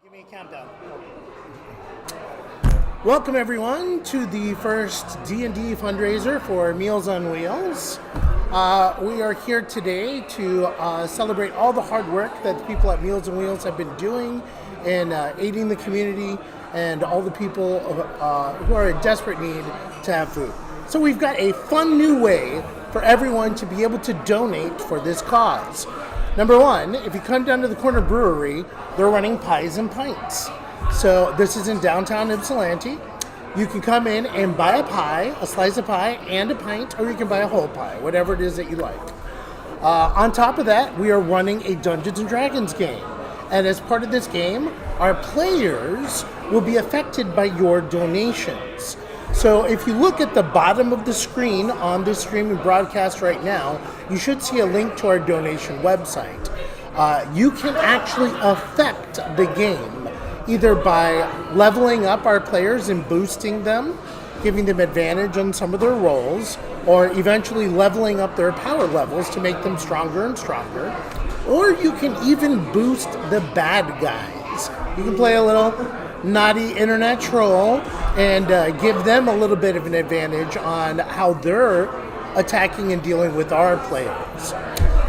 Give me a countdown. Welcome everyone to the first D&D fundraiser for Meals on Wheels. We are here today to celebrate all the hard work that the people at Meals on Wheels have been doing in aiding the community and all the people who are in desperate need to have food. So we've got a fun new way for everyone to be able to donate for this cause. Number one, if you come down to the corner brewery, they're running pies and pints. So this is in downtown Ypsilanti. You can come in and buy a pie, a slice of pie, and a pint, or you can buy a whole pie, whatever it is that you like. On top of that, we are running a Dungeons & Dragons game. And as part of this game, our players will be affected by your donations. So if you look at the bottom of the screen on this streaming broadcast right now, you should see a link to our donation website. You can actually affect the game either by leveling up our players and boosting them, giving them advantage on some of their rolls, or eventually leveling up their power levels to make them stronger and stronger. Or you can even boost the bad guys. You can play a little naughty internet troll and give them a little bit of an advantage on how they're attacking and dealing with our players.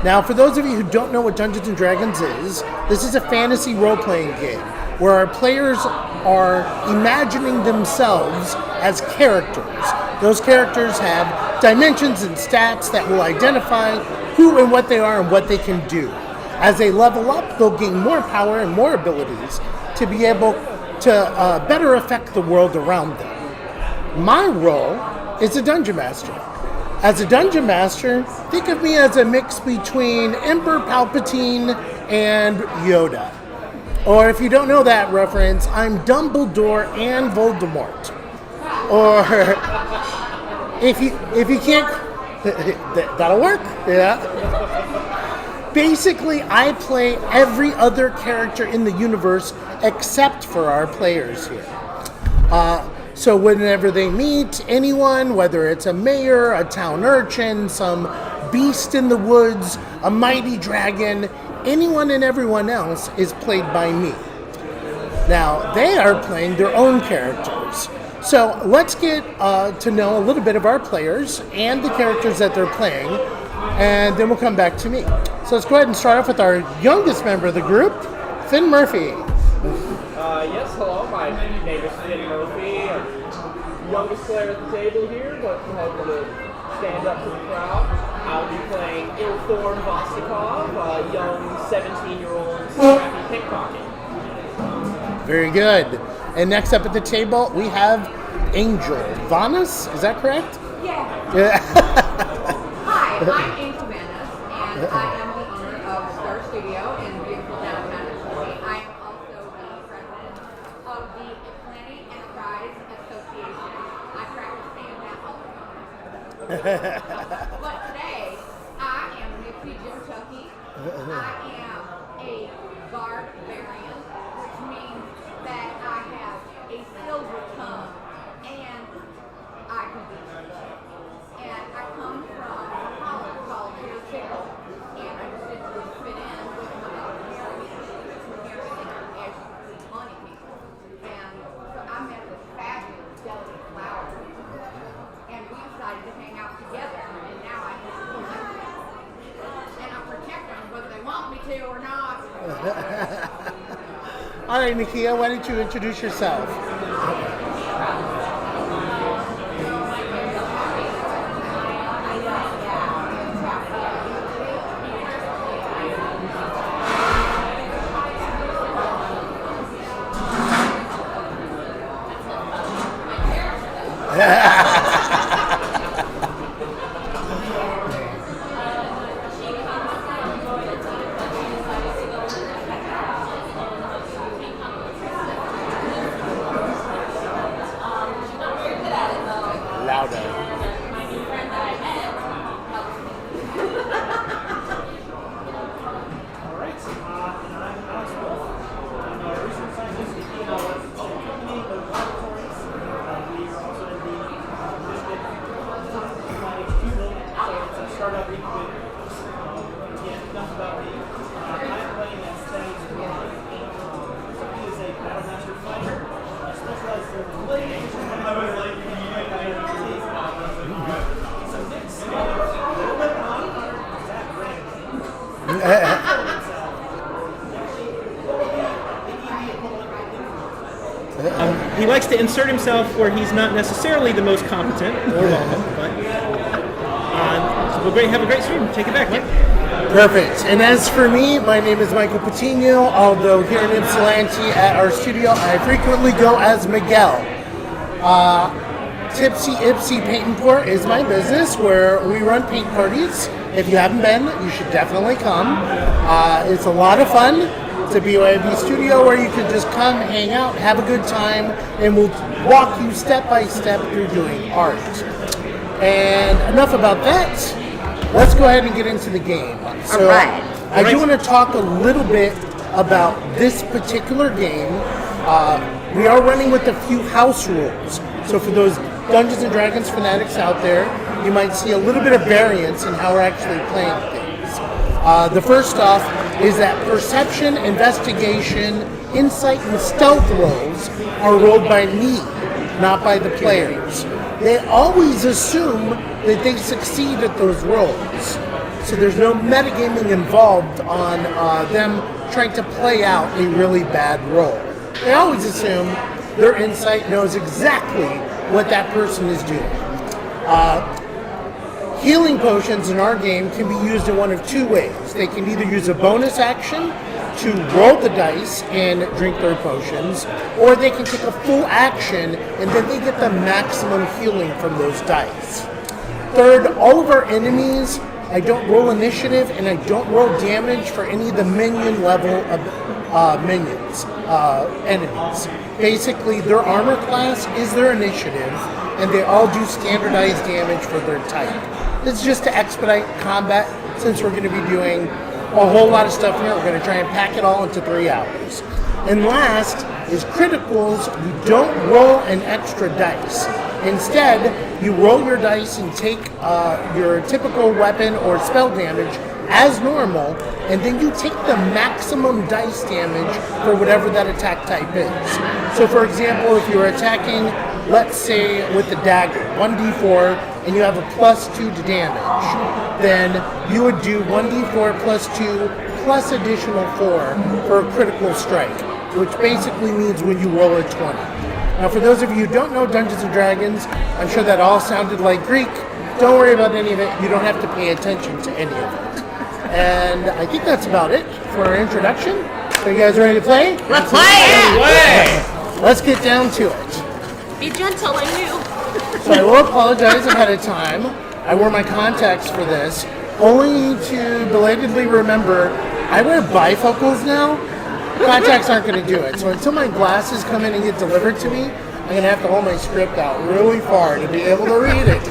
Now, for those of you who don't know what Dungeons & Dragons is, this is a fantasy role-playing game where our players are imagining themselves as characters. Those characters have dimensions and stats that will identify who and what they are and what they can do. As they level up, they'll gain more power and more abilities to be able to better affect the world around them. My role is a Dungeon Master. As a Dungeon Master, think of me as a mix between Emperor Palpatine and Yoda. Or if you don't know that reference, I'm Dumbledore and Voldemort. Or if you can't, that'll work, yeah. Basically, I play every other character in the universe except for our players here. So whenever they meet anyone, whether it's a mayor, a town urchin, some beast in the woods, a mighty dragon, anyone and everyone else is played by me. Now, they are playing their own characters. So let's get to know a little bit of our players and the characters that they're playing, and then we'll come back to me. So let's go ahead and start off with our youngest member of the group, Finn Murphy. Yes, hello, my name is Finn Murphy. I'm the youngest player at the table here, but I'm able to stand up to the crowd. I'll be playing Ilthorn Vostokov, a young 17-year-old scrappy pickpocket. Very good. And next up at the table, we have Angel Vanas, is that correct? Yeah. Hi, I'm Angel Vanas, and I am the owner of Star Studio in beautiful downtown Detroit. I am also the president of the Infiltrating Enterprise Association. I practice saying that all the time. But today, I am Nixie Jim Chucky. I am a barbarian, which means that I have a silver tongue and I can be. And I come from a college called Pickle, and I just didn't fit in with my heritage as you see money people. And so I met this fabulous delicate flower, and we decided to hang out together, and now I just collect them. And I protect them whether they want me to or not. All right, Nakia, why don't you introduce yourself? likes to insert himself where he's not necessarily the most competent or welcome, but we'll have a great stream. Take it back, Mike. Perfect. And as for me, my name is Michael Patino, although here in Ypsilanti at our studio, I frequently go as Miguel. Tipsy Ipsy Paint and Pour is my business where we run paint parties. If you haven't been, you should definitely come. It's a lot of fun. It's a BYOB studio where you can just come, hang out, have a good time, and we'll walk you step by step through doing art. And enough about that. Let's go ahead and get into the game. So, All right. I do want to talk a little bit about this particular game. We are running with a few house rules. So for those Dungeons & Dragons fanatics out there, you might see a little bit of variance in how we're actually playing things. The first off is that perception, investigation, insight, and stealth rolls are rolled by me, not by the players. They always assume that they succeed at those rolls. So there's no metagaming involved on them trying to play out a really bad roll. They always assume their insight knows exactly what that person is doing. Healing potions in our game can be used in one of two ways. They can either use a bonus action to roll the dice and drink their potions, or they can take a full action and then they get the maximum healing from those dice. Third, all of our enemies, I don't roll initiative and I don't roll damage for any of the minion level of enemies. Basically, their armor class is their initiative, and they all do standardized damage for their type. This is just to expedite combat, since we're going to be doing a whole lot of stuff here. We're going to try and pack it all into 3 hours. And last is criticals. You don't roll an extra dice. Instead, you roll your dice and take your typical weapon or spell damage as normal, and then you take the maximum dice damage for whatever that attack type is. So for example, if you're attacking, let's say with the dagger, 1d4, and you have a +2 to damage, then you would do 1d4 +2 plus additional 4 for a critical strike, which basically means when you roll a 20. Now for those of you who don't know Dungeons & Dragons, I'm sure that all sounded like Greek. Don't worry about any of it. You don't have to pay attention to any of it. And I think that's about it for our introduction. So you guys ready to play? Let's play! Let's get down to it. Be gentle and new. So I will apologize ahead of time. I wore my contacts for this, only to belatedly remember I wear bifocals now. Contacts aren't going to do it. So until my glasses come in and get delivered to me, I'm going to have to hold my script out really far to be able to read it.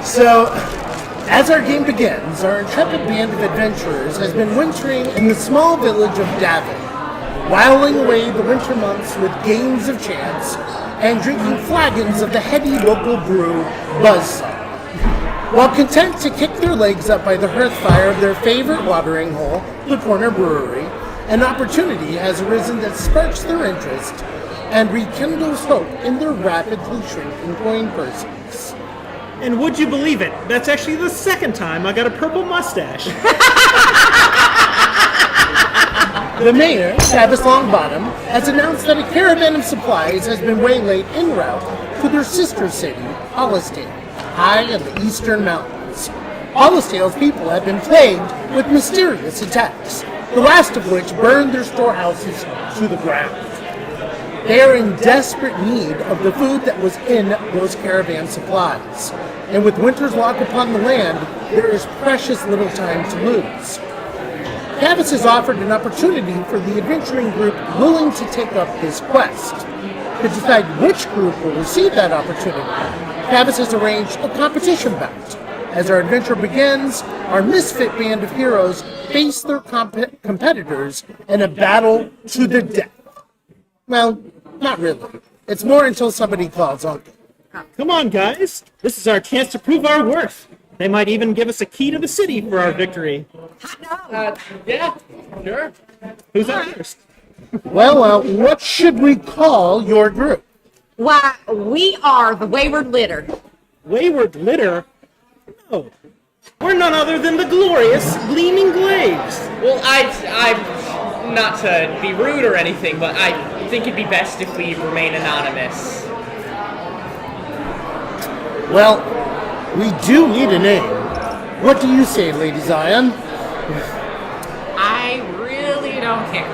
So, as our game begins, our intrepid band of adventurers has been wintering in the small village of Davin, whiling away the winter months with games of chance and drinking flagons of the heady local brew, Buzzsaw. While content to kick their legs up by the hearth fire of their favorite watering hole, the Corner Brewery, an opportunity has arisen that sparks their interest and rekindles hope in their rapidly shrinking coin purses. And would you believe it? That's actually the second time I got a purple mustache. The mayor, Travis Longbottom, has announced that a caravan of supplies has been waylaid en route to their sister city, Hollisdale, high in the eastern mountains. Hollisdale's people have been plagued with mysterious attacks, the last of which burned their storehouses to the ground. They are in desperate need of the food that was in those caravan supplies, and with winter's lock upon the land, there is precious little time to lose. Travis has offered an opportunity for the adventuring group willing to take up his quest. To decide which group will receive that opportunity, Travis has arranged a competition bout. As our adventure begins, our misfit band of heroes face their competitors in a battle to the death. Well, not really. It's more until somebody calls uncle. Come on, guys. This is our chance to prove our worth. They might even give us a key to the city for our victory. Yeah, sure. Who's up first? Well, what should we call your group? Why, we are the Wayward Litter. Wayward Litter? No. We're none other than the glorious Gleaming Glaives. Well, I'm not to be rude or anything, but think it'd be best if we remain anonymous. Well, we do need a name. What do you say, Lady Zion? I really don't care.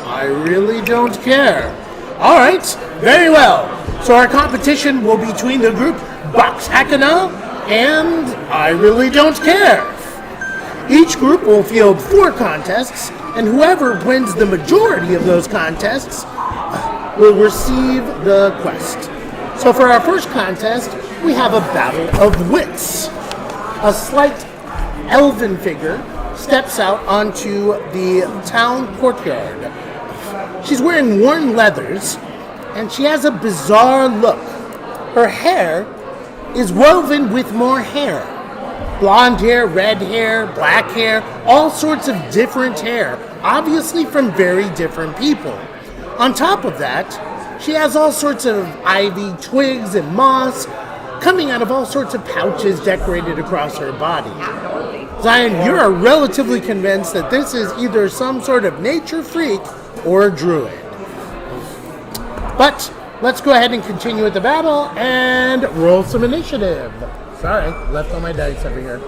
I really don't care. All right, very well. So our competition will be between the group Box Hakana and I Really Don't Care. Each group will field 4 contests, and whoever wins the majority of those contests will receive the quest. So for our first contest, we have a battle of wits. A slight elven figure steps out onto the town courtyard. She's wearing worn leathers, and she has a bizarre look. Her hair is woven with more hair. Blonde hair, red hair, black hair, all sorts of different hair, obviously from very different people. On top of that, she has all sorts of ivy, twigs, and moss coming out of all sorts of pouches decorated across her body. Zion, you're relatively convinced that this is either some sort of nature freak or a druid. But let's go ahead and continue with the battle and roll some initiative. Sorry, left all my dice over here.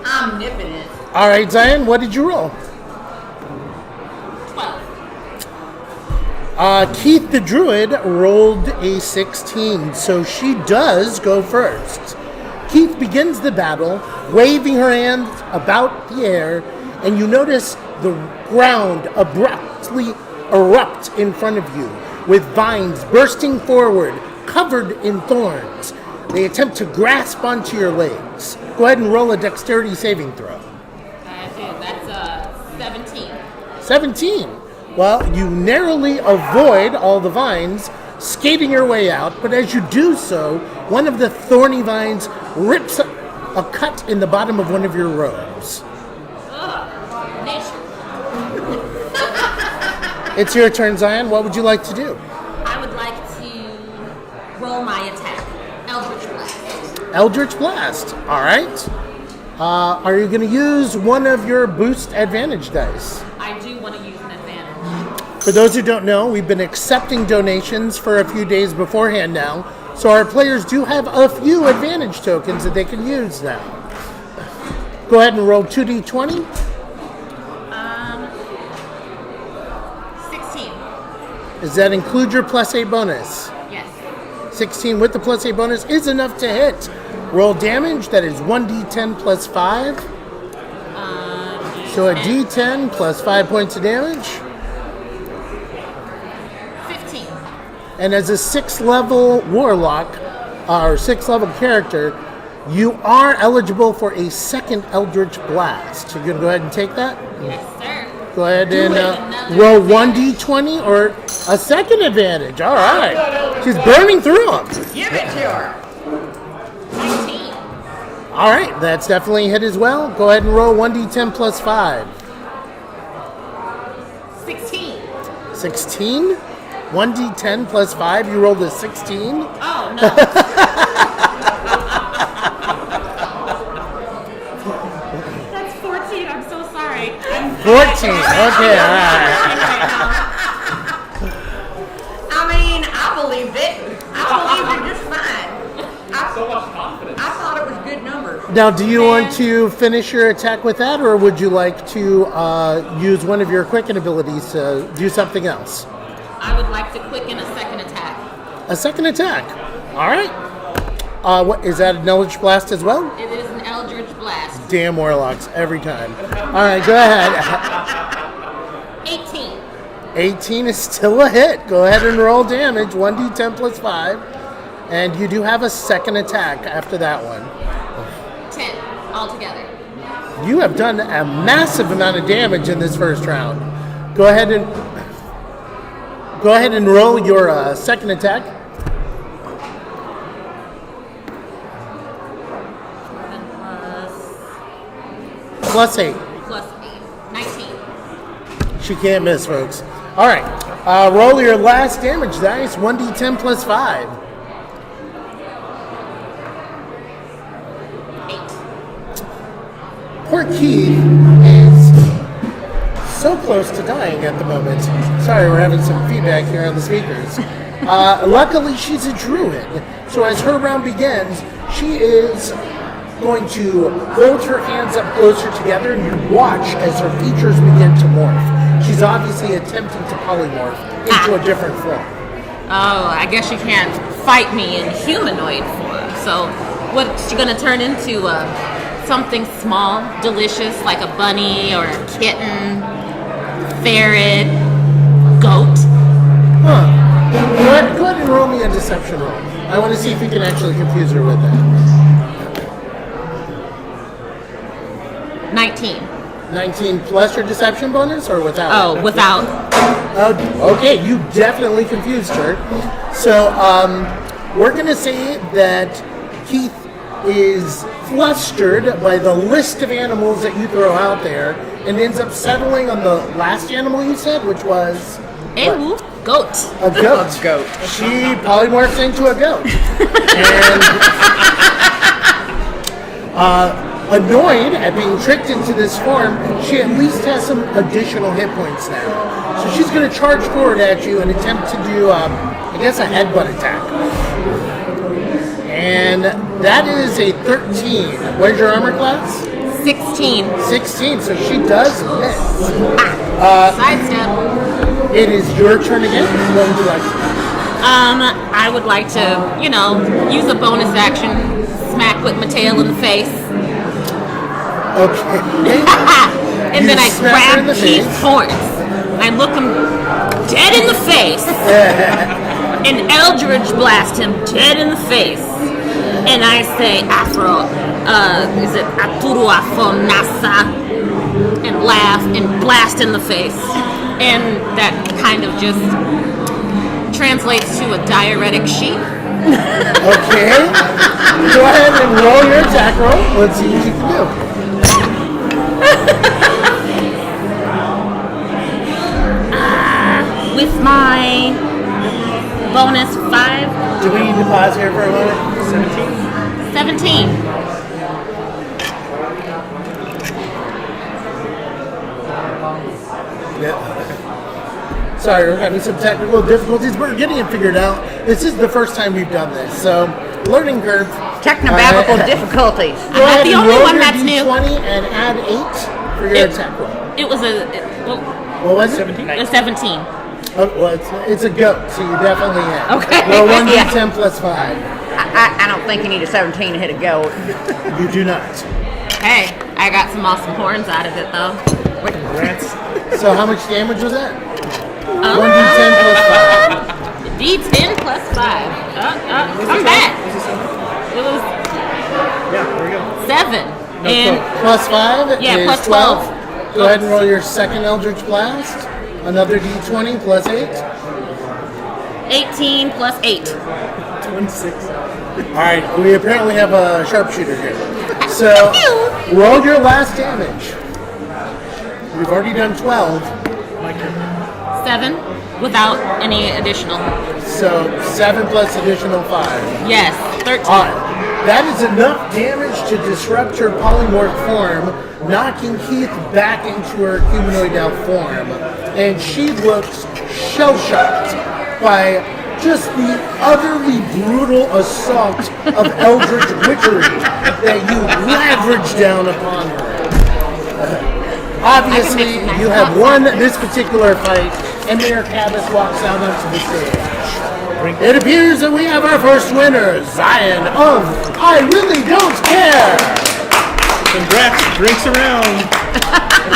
Omnipotent. All right, Zion, what did you roll? 12. Keith the Druid rolled a 16, so she does go first. Keith begins the battle, waving her hands about the air, and you notice the ground abruptly erupt in front of you, with vines bursting forward, covered in thorns. They attempt to grasp onto your legs. Go ahead and roll a dexterity saving throw. That's 17. 17. Well, you narrowly avoid all the vines, skating your way out, but as you do so, one of the thorny vines rips a cut in the bottom of one of your robes. Nation. It's your turn, Zion. What would you like to do? I would like to roll my attack. Eldritch Blast. Eldritch Blast. All right. Are you going to use one of your boost advantage dice? I do want to use an advantage. For those who don't know, we've been accepting donations for a few days beforehand now, so our players do have a few advantage tokens that they can use now. Go ahead and roll 2d20. 16. Does that include your +8 bonus? Yes. 16 with the +8 bonus is enough to hit. Roll damage, that is 1d10 plus 5. So a d10 plus 5 points of damage. 15. And as a 6th level warlock, or 6th level character, you are eligible for a second Eldritch Blast. So you're going to go ahead and take that? Yes, sir. Go ahead and Another roll advantage. 1d20 or a second advantage. All right. She's burning through them. Give it to her. 19. All right. That's definitely a hit as well. Go ahead and roll 1d10 plus 5. 16. 16? 1d10 plus 5. You rolled a 16? Oh, no. That's 14. I'm so sorry. 14. Okay, all right. I mean, I believed it. I believed it just fine. So much confidence. I thought it was good numbers. Now, do you want to finish your attack with that, or would you like to use one of your quicken abilities to do something else? I would like to quicken a second attack. A second attack. All right. What is that? An Eldritch Blast as well? It is an Eldritch Blast. Damn warlocks every time. All right, go ahead. 18. 18 is still a hit. Go ahead and roll damage. 1d10 plus 5. And you do have a second attack after that one. 10 altogether. You have done a massive amount of damage in this first round. Go ahead and roll your second attack. Plus 8. Plus 8. 19. She can't miss, folks. All right. Roll your last damage dice. 1d10 plus 5. 8. Poor Keith is so close to dying at the moment. Sorry, we're having some feedback here on the speakers. Luckily, she's a druid, so as her round begins, she is going to hold her hands up closer together, and you watch as her features begin to morph. She's obviously attempting to polymorph into a different form. Oh, I guess you can't fight me in humanoid form. So, what's she gonna turn into? Something small, delicious, like a bunny or a kitten, ferret, goat? Huh. Go ahead and roll me a deception roll. I want to see if you can actually confuse her with that. 19. 19 plus your deception bonus, or without? Oh, without. Okay, you definitely confused her. So, we're going to say that Keith is flustered by the list of animals that you throw out there and ends up settling on the last animal you said, which was... Ew, goat. A goat. A goat. She polymorphs into a goat. And annoyed at being tricked into this form, she at least has some additional hit points now. So she's going to charge forward at you and attempt to do, I guess, a headbutt attack. And that is a 13. What is your armor class? 16. 16, so she does miss. Sidestep. It is your turn again. What would you like to do? I would like to, use a bonus action, smack with my tail in the face. Okay. And then I grab Keith's horns. I look him dead in the face. And Eldritch blast him dead in the face. And I say, Afro, is it Aturu Afo Nasa? And laugh and blast in the face. And that kind of just translates to a diuretic sheet. Okay. Go ahead and roll your attack roll. Let's see what you can do. With my bonus 5. Do we need to pause here for a moment? 17. Yeah. Sorry, we're having some technical difficulties, but we're getting it figured out. This is the first time we've done this, so learning curve. Technobabical difficulties. Go ahead the and only roll one your that's new. D20 and add 8 for your attack roll. It was What was it? 17. Oh, well, it's a goat, so you definitely hit. Okay. Roll 1d10 Yeah. plus 5. I don't think you need a 17 to hit a goat. You do not. Hey, I got some awesome horns out of it though. So how much damage was that? 1d10 plus 5. D10 plus 5. Come back. It was 7. And Plus 5 Yeah, is plus 12. Go ahead and roll your second Eldritch Blast. Another d20 plus 8. 18 plus 8. 26. Alright, we apparently have a sharpshooter here. So, roll your last damage. We've already done 12. 7 without any additional. So, 7 plus additional 5. Yes, 13. Alright. That is enough damage to disrupt her polymorph form, knocking Keith back into her humanoidal form. And she looks shell-shocked by just the utterly brutal assault of eldritch witchery that you leverage down upon her. Obviously, you have won this particular fight, and Mayor Cabot walks out onto the stage. It appears that we have our first winner, Zion of I Really Don't Care. Congrats, drinks around.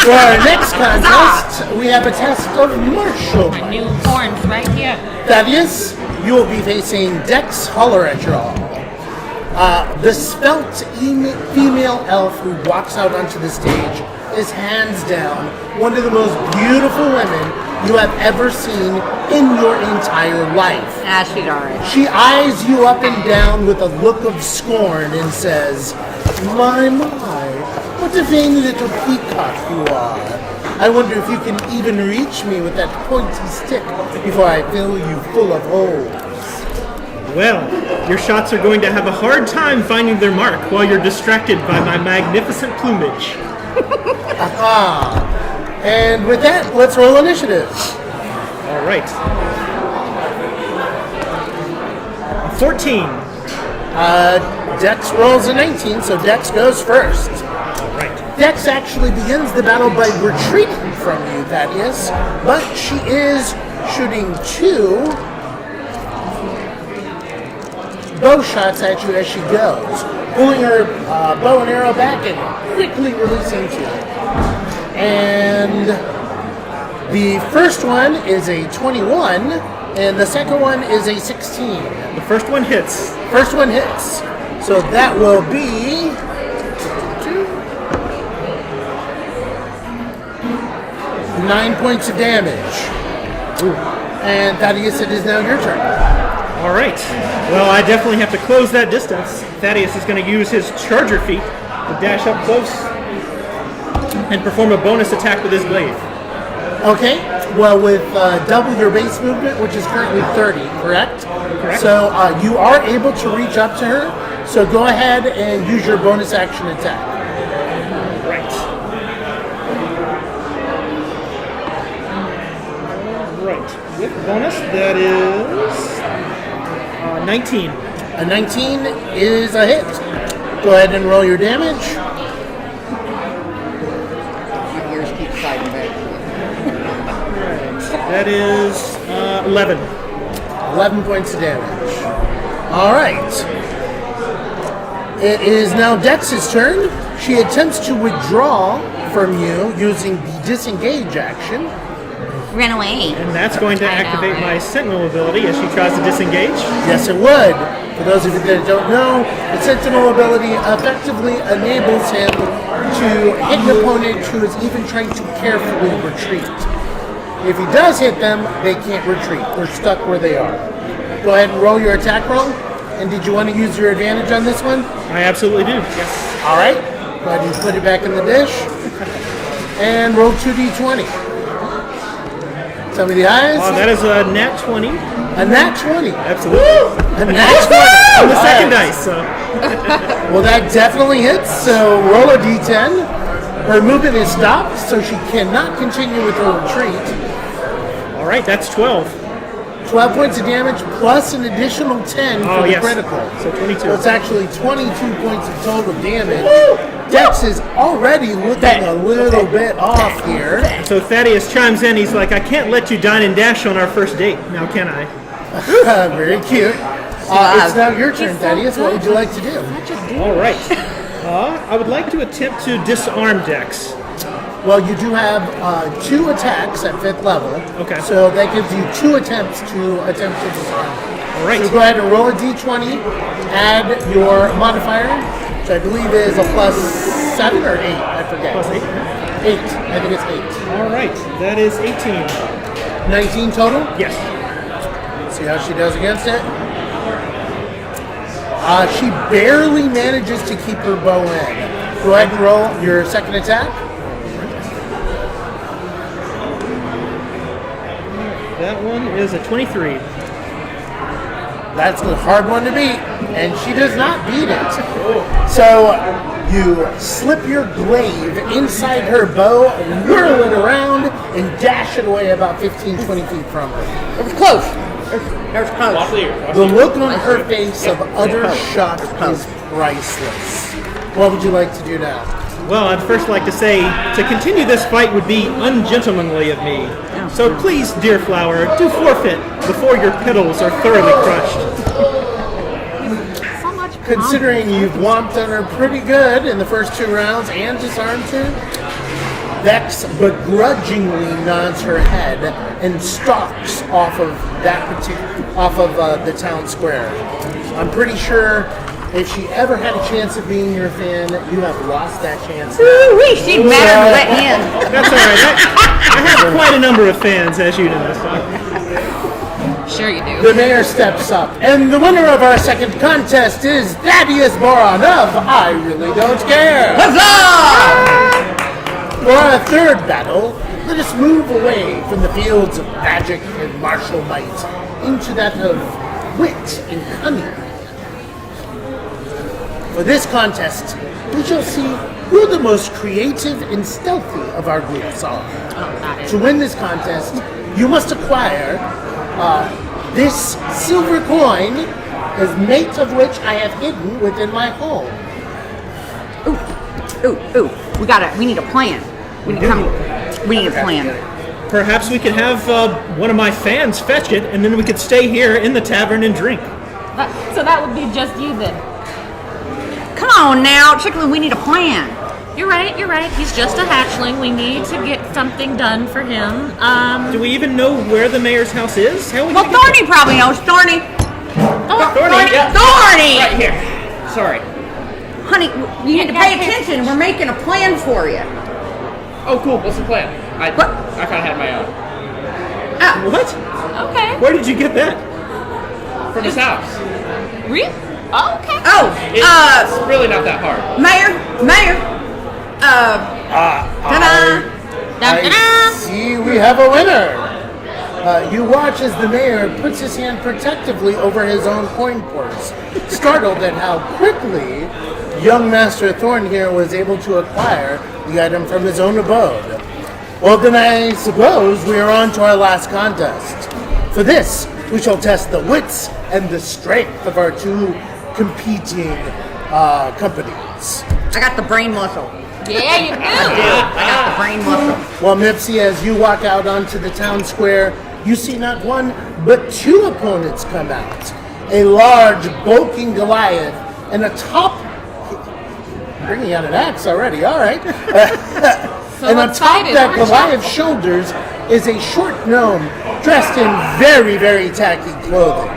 For our next contest, we have a test of martial My might. new horns right here. Thaddeus, you will be facing Dex Holler at your all. The svelte female elf who walks out onto the stage is hands down one of the most beautiful women you have ever seen in your entire life. She's alright. She eyes you up and down with a look of scorn and says, my, what a vain little peacock you are. I wonder if you can even reach me with that pointy stick before I fill you full of holes. Well, your shots are going to have a hard time finding their mark while you're distracted by my magnificent plumage. Aha! And with that, let's roll initiative. All right. 14. Dex rolls a 19, so Dex goes first. All right. Dex actually begins the battle by retreating from you, Thaddeus, but she is shooting 2 bow shots at you as she goes, pulling her bow and arrow back and quickly releasing 2. And the first one is a 21, and the second one is a 16. The first one hits. First one hits. So that will be 9 points of damage. Ooh. And Thaddeus, it is now your turn. All right. Well, I definitely have to close that distance. Thaddeus is going to use his charger feat to dash up close and perform a bonus attack with his glaive. Okay. Well, with double your base movement, which is currently 30, correct? Correct. So you are able to reach up to her. So go ahead and use your bonus action attack. Right. Right. With bonus, that is 19. A 19 is a hit. Go ahead and roll your damage. Your ears keep sliding back. That is 11. 11 points of damage. All right. It is now Dex's turn. She attempts to withdraw from you using the disengage action. Run away. And that's going to I know, activate right? my sentinel ability as she tries to disengage. Yes, it would. For those of you that don't know, the sentinel ability effectively enables him to hit an opponent who is even trying to carefully retreat. If he does hit them, they can't retreat. They're stuck where they are. Go ahead and roll your attack roll. And did you want to use your advantage on this one? I absolutely do. Yes. All right. Go ahead and put it back in the dish. And roll 2d20. Tell me the eyes. That is a nat 20. A nat 20. Absolutely. A nat 20. On the second All right. dice. So. Well, that definitely hits. So roll a d10. Her movement is stopped, so she cannot continue with her retreat. All right, that's 12. 12 points of damage plus an additional 10 for the yes. critical. So 22. So it's actually 22 points of total damage. Dex is already looking a little bit off here. So Thaddeus chimes in. He's like, I can't let you dine and dash on our first date. Now, can I? Very cute. It's now your turn, Thaddeus. What would you like to do? All right. I would like to attempt to disarm Dex. Well, you do have 2 attacks at 5th level. Okay. So that gives you 2 attempts to attempt to disarm. All right. So go ahead and roll a d20, add your modifier, which I believe is a plus 7 or 8, I forget. Plus 8. 8, I think it's 8. All right. That is 18. 19 total? Yes. See how she does against it? She barely manages to keep her bow in. Go ahead and roll your second attack. That one is a 23. That's a hard one to beat, and she does not beat it. So you slip your glaive inside her bow, whirl it around, and dash it away about 15, 20 feet from her. It was close. There's close. Watch the ear. The look on her face of utter shock is priceless. What would you like to do now? Well, I'd first like to say, to continue this fight would be ungentlemanly of me. So please, dear flower, do forfeit before your petals are thoroughly crushed. So much Considering you've whomped on her pretty good in the first 2 rounds and disarmed her, Vex begrudgingly nods her head and stalks off of the town square. I'm pretty sure if she ever had a chance of being your fan, you have lost that chance. Woo-wee, she'd matter to let in. That's all right. I have quite a number of fans, as you know. So. Sure you do. The mayor steps up, and the winner of our second contest is Thaddeus Boron of I Really Don't Care. Huzzah! For our third battle, let us move away from the fields of magic and martial might into that of wit and cunning. For this contest, we shall see who the most creative and stealthy of our groups are. To win this contest, you must acquire this silver coin, as mate of which I have hidden within my home. Ooh. We need a plan. We need a plan. Perhaps we could have one of my fans fetch it, and then we could stay here in the tavern and drink. So that would be just you then. Come on now, Chickling, we need a plan. You're right. He's just a hatchling. We need to get something done for him. Do we even know where the mayor's house is? How would Well, we get Thorny probably knows. Thorny! Thorny! Right here. Sorry. Honey, you need to pay attention. We're making a plan for you. Oh, cool. What's the plan? I What? kind of had my own. there? What? Okay. Where did you get that? From his house. Really? Oh, okay. Oh, It's really not that hard. Mayor, ta-da! I see we have a winner. You watch as the mayor puts his hand protectively over his own coin purse, startled at how quickly young Master Thorn here was able to acquire the item from his own abode. Well, then I suppose we are on to our last contest. For this, we shall test the wits and the strength of our two competing companies. I got the brain muscle. Yeah, you do. I got the brain muscle. Well, Mipsy, as you walk out onto the town square, you see not one, but two opponents come out. A large, bulking Goliath and a top... Bringing out an axe already, all right. And atop that Goliath's shoulders is a short gnome dressed in very, very tacky clothing.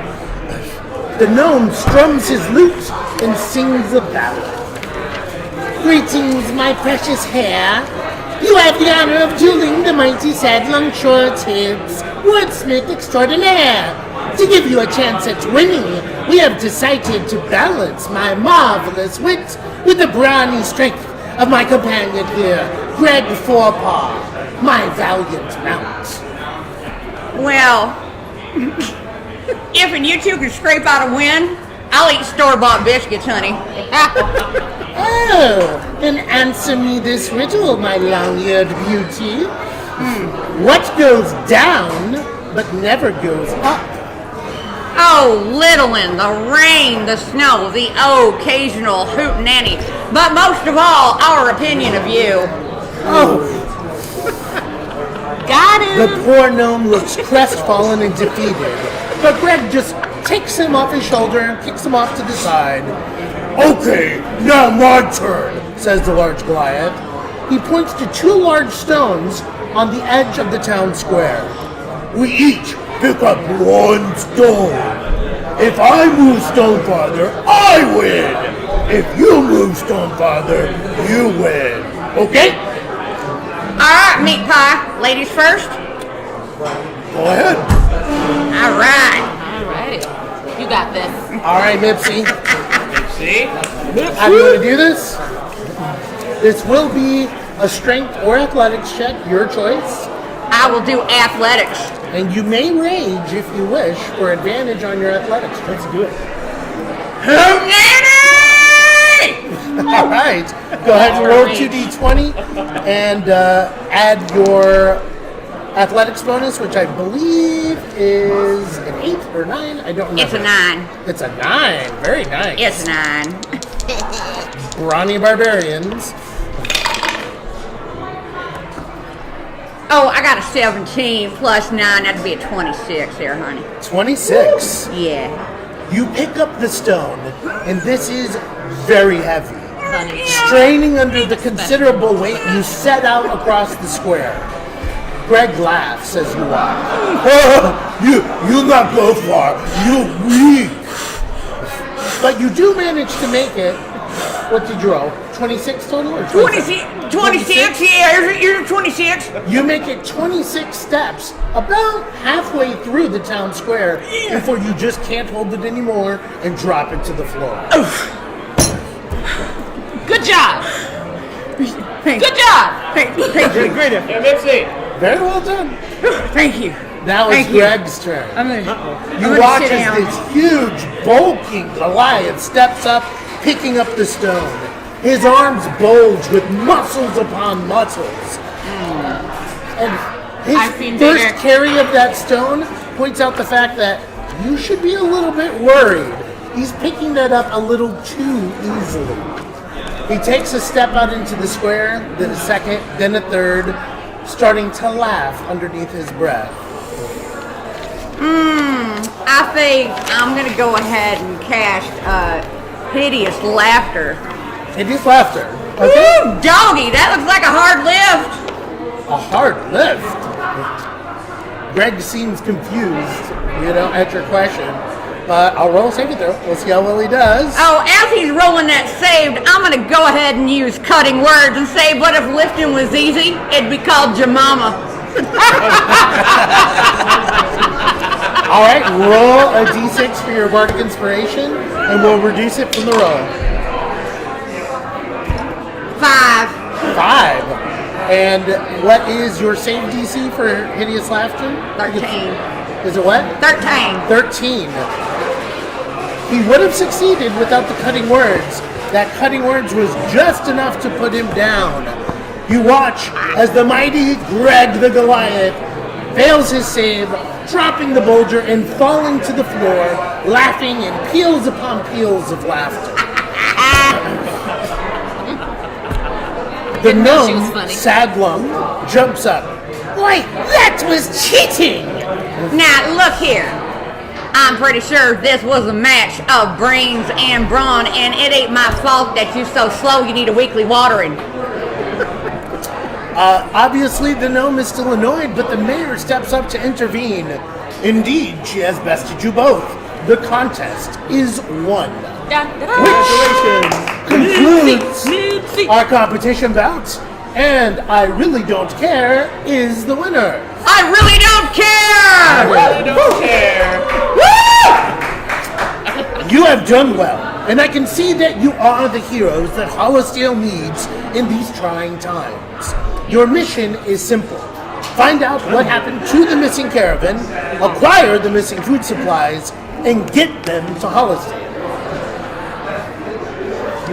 The gnome strums his lute and sings a ballad. Greetings, my precious hare. You have the honor of dueling the mighty sad longshore tips, wordsmith extraordinaire. To give you a chance at winning, we have decided to balance my marvelous wit with the brawny strength of my companion here, Greg Forepaw, my valiant mount. Well, if and you two can scrape out a win, I'll eat store-bought biscuits, honey. Oh, then answer me this riddle, my long-eared beauty. What goes down but never goes up? Oh, little one, the rain, the snow, the occasional hootenanny, but most of all, our opinion of you. Oh, Got him. the poor gnome looks crestfallen and defeated, but Greg just takes him off his shoulder and kicks him off to the side. Okay, now my turn, says the large Goliath. He points to two large stones on the edge of the town square. We each pick up one stone. If I move stone farther, I win. If you move stone farther, you win. Okay? All right, meat pie. Ladies first. Go ahead. All right. Alrighty. You got this. All right, Mipsy. See? How do you want to do this? This will be a strength or athletics check, your choice. I will do athletics. And you may rage if you wish for advantage on your athletics. Let's do it. All right. Go ahead and roll 2d20 and add your athletics bonus, which I believe is an 8 or 9. I don't remember. It's a 9. It's a 9. Very nice. It's a 9. Brawny barbarians. Oh, I got a 17 plus 9. That'd be a 26 there, honey. 26. Yeah. You pick up the stone, and this is very heavy. Straining under the considerable weight, you set out across the square. Greg laughs as you walk. You not go far. You weak. But you do manage to make it. What did you roll? 26 total or 27? 26? Yeah, you're 26. You make it 26 steps, about halfway through the town square, before you just can't hold it anymore and drop it to the floor. Good job. Thank Good job. Thank you. Great effort. Yeah, Mipsy. Very well done. Thank you. Now it's Thank you. Greg's turn. I'm gonna You watch sit as down. this huge, bulking Goliath steps up, picking up the stone. His arms bulge with muscles upon muscles. And I've his seen first bigger. carry of that stone points out the fact that you should be a little bit worried. He's picking that up a little too easily. He takes a step out into the square, then a second, then a third, starting to laugh underneath his breath. I think I'm gonna go ahead and cast hideous laughter. Hideous laughter. Okay. Woo, doggy, that looks like a hard lift. A hard lift. Greg seems confused, at your question. But I'll roll a saving throw. We'll see how well he does. Oh, as he's rolling that saved, I'm gonna go ahead and use cutting words and say, but if lifting was easy, it'd be called Jemama. All right, roll a d6 for your bardic inspiration, and we'll reduce it from the roll. 5. 5. And what is your save DC for hideous laughter? 13. Is it what? 13. 13. He would have succeeded without the cutting words. That cutting words was just enough to put him down. You watch as the mighty Greg the Goliath fails his save, dropping the boulder and falling to the floor, laughing in peals upon peals of laughter. The Didn't know she was gnome, funny. Sadlum, jumps up. Wait, that was cheating! Now, look here. I'm pretty sure this was a match of brains and brawn, and it ain't my fault that you're so slow you need a weekly watering. Obviously, the gnome is still annoyed, but the mayor steps up to intervene. Indeed, she has bested you both. The contest is won. Congratulations. Concludes our competition bout, and I really don't care is the winner. I really don't care! I don't care. You have done well, and I can see that you are the heroes that Hollisdale needs in these trying times. Your mission is simple. Find out what happened to the missing caravan, acquire the missing food supplies, and get them to Hollisdale.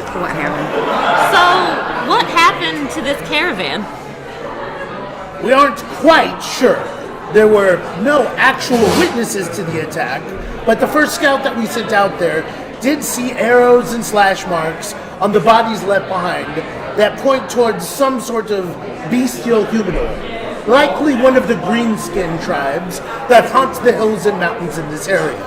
What happened? So, what happened to this caravan? We aren't quite sure. There were no actual witnesses to the attack, but the first scout that we sent out there did see arrows and slash marks on the bodies left behind that point towards some sort of bestial humanoid, likely one of the greenskin tribes that haunt the hills and mountains in this area.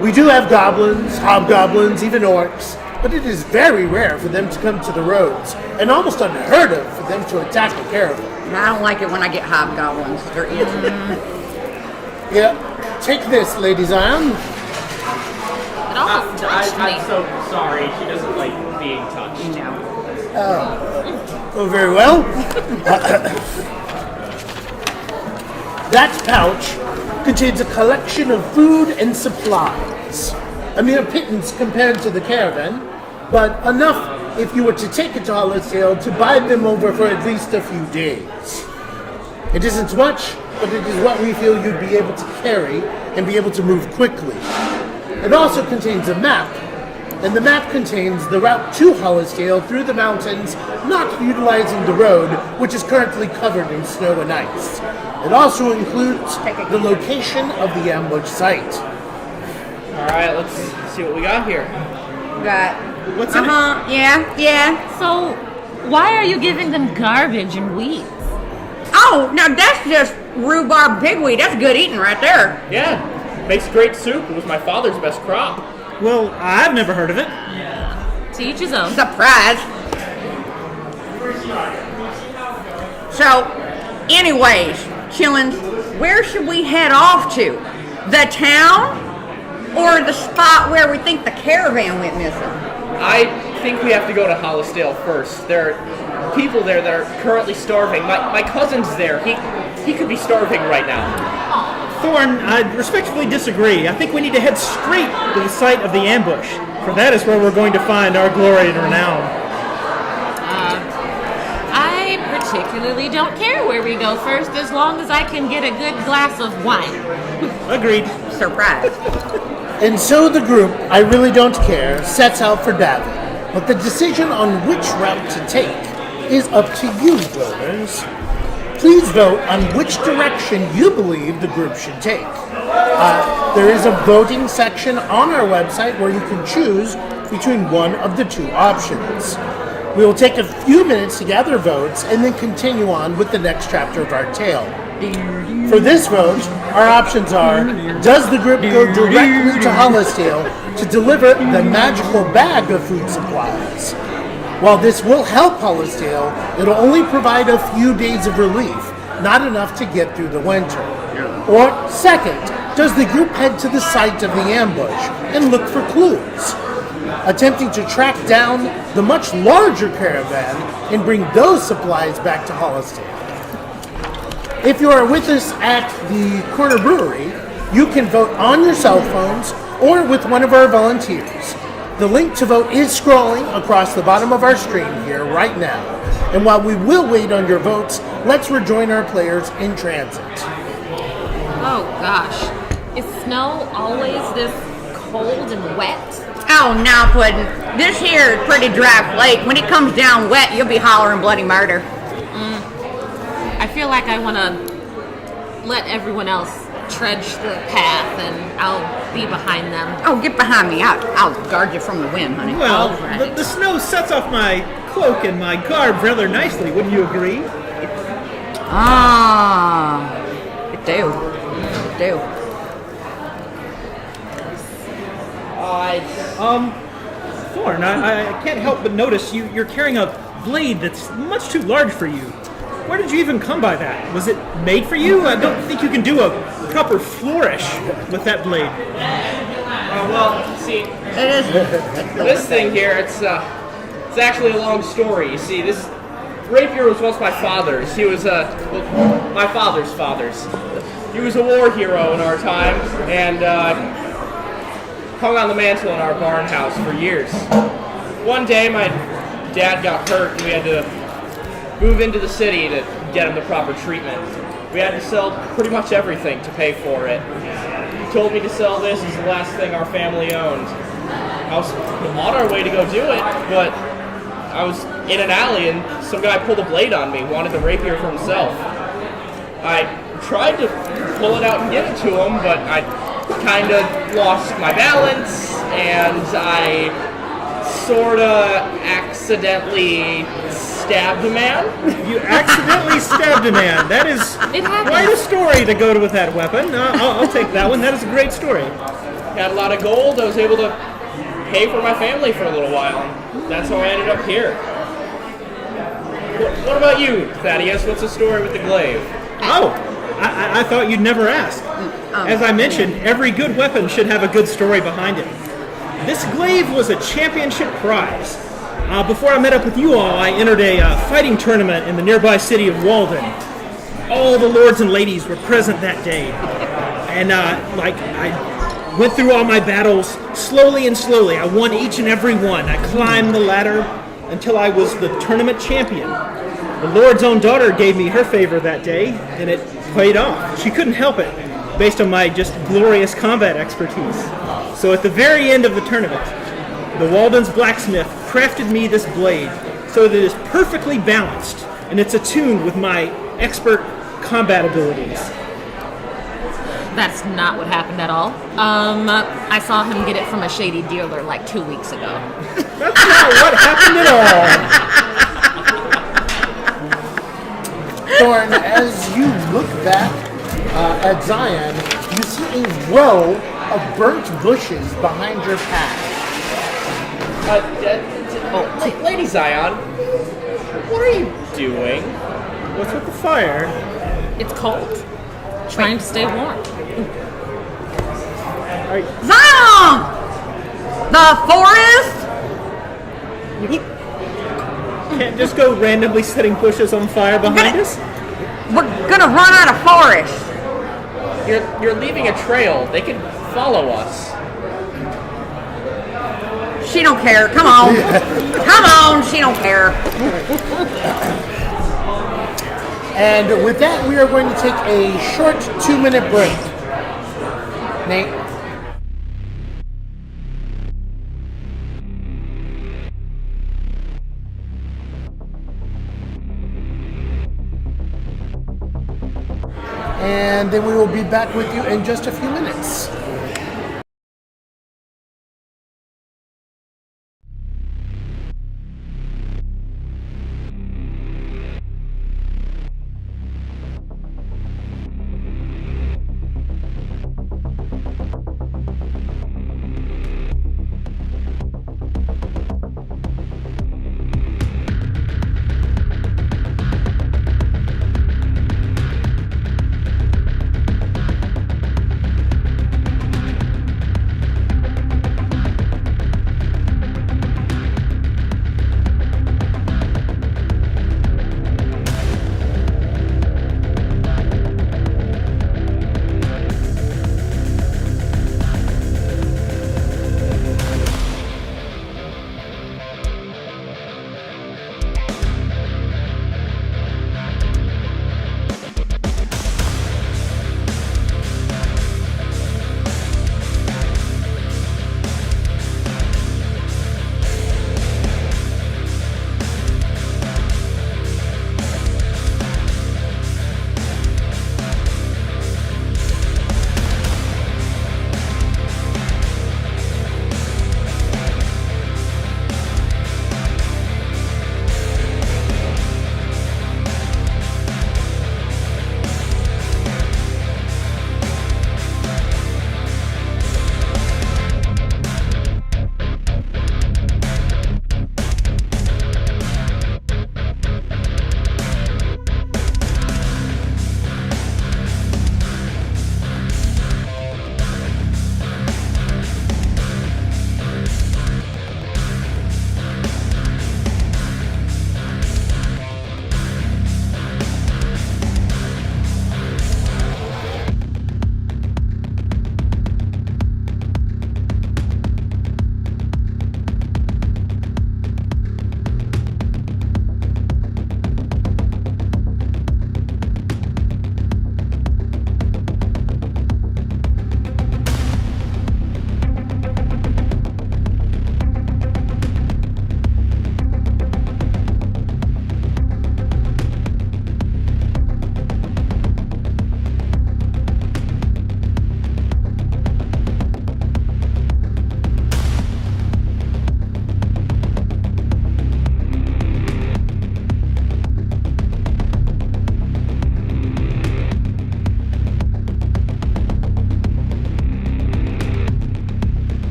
We do have goblins, hobgoblins, even orcs, but it is very rare for them to come to the roads, and almost unheard of for them to attack a caravan. I don't like it when I get hobgoblins. They're itchy. Yeah, take this, Lady Zion. It almost touched me. I'm so sorry. She doesn't like being touched. No. Oh, very well. That pouch contains a collection of food and supplies. A mere pittance compared to the caravan, but enough if you were to take it to Hollisdale to buy them over for at least a few days. It isn't much, but it is what we feel you'd be able to carry and be able to move quickly. It also contains a map, and the map contains the route to Hollisdale through the mountains, not utilizing the road, which is currently covered in snow and ice. It also includes the location of the ambush site. All right, let's see what we got here. Got. What's in it? Yeah. So, why are you giving them garbage and weeds? Oh, now that's just rhubarb pigweed. That's good eating right there. Yeah, makes great soup. It was my father's best crop. Well, I've never heard of it. To each his own. Surprise. So, anyways, chillins, where should we head off to? The town? Or the spot where we think the caravan went missing? I think we have to go to Hollisdale first. There are people there that are currently starving. My cousin's there. He could be starving right now. Thorn, I respectfully disagree. I think we need to head straight to the site of the ambush, for that is where we're going to find our glory and renown. I particularly don't care where we go first, as long as I can get a good glass of wine. Agreed. Surprise. And so the group, I really don't care, sets out for Davin. But the decision on which route to take is up to you, builders. Please vote on which direction you believe the group should take. There is a voting section on our website where you can choose between one of the two options. We will take a few minutes to gather votes and then continue on with the next chapter of our tale. For this vote, our options are: does the group go directly to Hollisdale to deliver the magical bag of food supplies? While this will help Hollisdale, it'll only provide a few days of relief, not enough to get through the winter. Or second, does the group head to the site of the ambush and look for clues, attempting to track down the much larger caravan and bring those supplies back to Hollisdale? If you are with us at the Corner Brewery, you can vote on your cell phones or with one of our volunteers. The link to vote is scrolling across the bottom of our screen here right now. And while we will wait on your votes, let's rejoin our players in transit. Oh gosh. Is snow always this cold and wet? Oh, now, Puddin'. This here is pretty dry flake. When it comes down wet, you'll be hollering bloody murder. I feel like I want to let everyone else trudge the path and I'll be behind them. Oh, get behind me. I'll guard you from the wind, honey. Well, Alright. the snow sets off my cloak and my garb rather nicely, wouldn't you agree? Ah, it do. It do. Thorn, I can't help but notice you're carrying a blade that's much too large for you. Where did you even come by that? Was it made for you? I don't think you can do a proper flourish with that blade. Well, see, It is. this thing here, it's actually a long story. You see, this rapier was once my father's. He was my father's father's. He was a war hero in our time, and hung on the mantle in our barn house for years. One day, my dad got hurt, and we had to move into the city to get him the proper treatment. We had to sell pretty much everything to pay for it. He told me to sell this as the last thing our family owned. I was on our way to go do it, but I was in an alley and some guy pulled a blade on me, wanted the rapier for himself. I tried to pull it out and give it to him, but I kind of lost my balance and I sort of accidentally stabbed a man. You accidentally stabbed a man. That is It happens. quite a story to go with that weapon. I'll take that one. That is a great story. Had a lot of gold. I was able to pay for my family for a little while. That's how I ended up here. What about you, Thaddeus? What's the story with the glaive? Oh, I thought you'd never ask. As I mentioned, every good weapon should have a good story behind it. This glaive was a championship prize. Before I met up with you all, I entered a fighting tournament in the nearby city of Walden. All the lords and ladies were present that day. And I went through all my battles slowly and slowly. I won each and every one. I climbed the ladder until I was the tournament champion. The Lord's own daughter gave me her favor that day, and it paid off. She couldn't help it, based on my just glorious combat expertise. So at the very end of the tournament, the Walden's blacksmith crafted me this blade so that it is perfectly balanced, and it's attuned with my expert combat abilities. That's not what happened at all. I saw him get it from a shady dealer like 2 weeks ago. That's not what happened at all. Thorn, as you look back at Zion, you see a row of burnt bushes behind your path. Lady Zion, what are you doing? What's with the fire? It's cold. Trying to stay warm. Zion! The forest? Can't just go randomly setting bushes on fire behind us? We're gonna run out of forest. You're leaving a trail. They can follow us. She don't care. Come on. Come on, she don't care. And with that, we are going to take a short 2-minute break. Nate? be back with you in just a few minutes.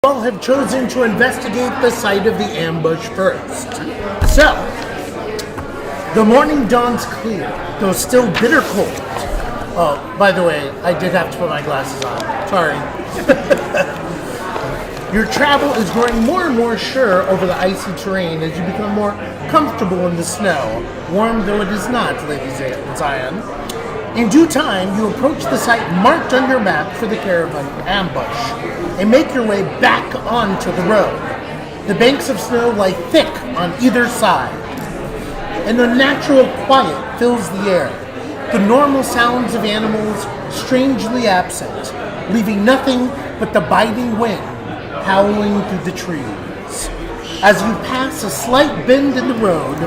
all have chosen to investigate the site of the ambush first. So, the morning dawns clear, though still bitter cold. Oh, by the way, I did have to put my glasses on. Sorry. Your travel is growing more and more sure over the icy terrain as you become more comfortable in the snow, warm though it is not, Lady Zion. In due time, you approach the site marked on your map for the caravan ambush, and make your way back onto the road. The banks of snow lie thick on either side, and a natural quiet fills the air. The normal sounds of animals strangely absent, leaving nothing but the biting wind howling through the trees. As you pass a slight bend in the road,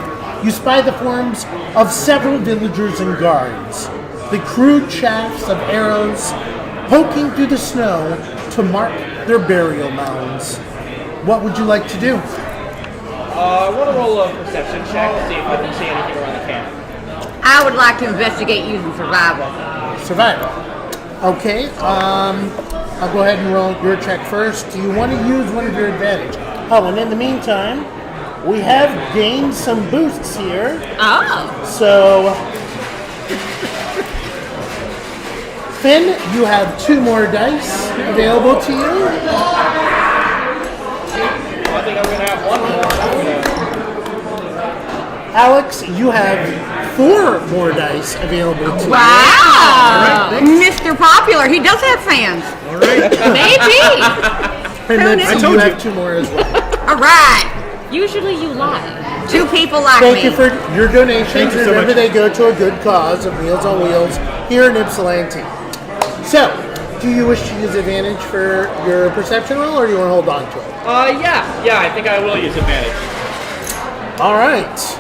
you spy the forms of several villagers and guards, the crude shafts of arrows poking through the snow to mark their burial mounds. What would you like to do? I want to roll a perception check to see if I can see anything around the camp. I would like to investigate using survival. Survival. Okay, I'll go ahead and roll your check first. Do you want to use one of your advantage? Oh, and in the meantime, we have gained some boosts here. Oh. So, Finn, you have 2 more dice available to you. I think I'm going to have 1 more. Alex, you have 4 more dice available to you. Wow! Mr. Popular, he does have fans. All right. Maybe. And then I so told you you. have 2 more as well. All right. Usually you lie. 2 people like Thank me. you for your donations. Thank you so Remember, much. they go to a good cause of Meals on Wheels here in Ypsilanti. So, do you wish to use advantage for your perception roll, or do you want to hold on to it? Yeah, I think I will use advantage. All right.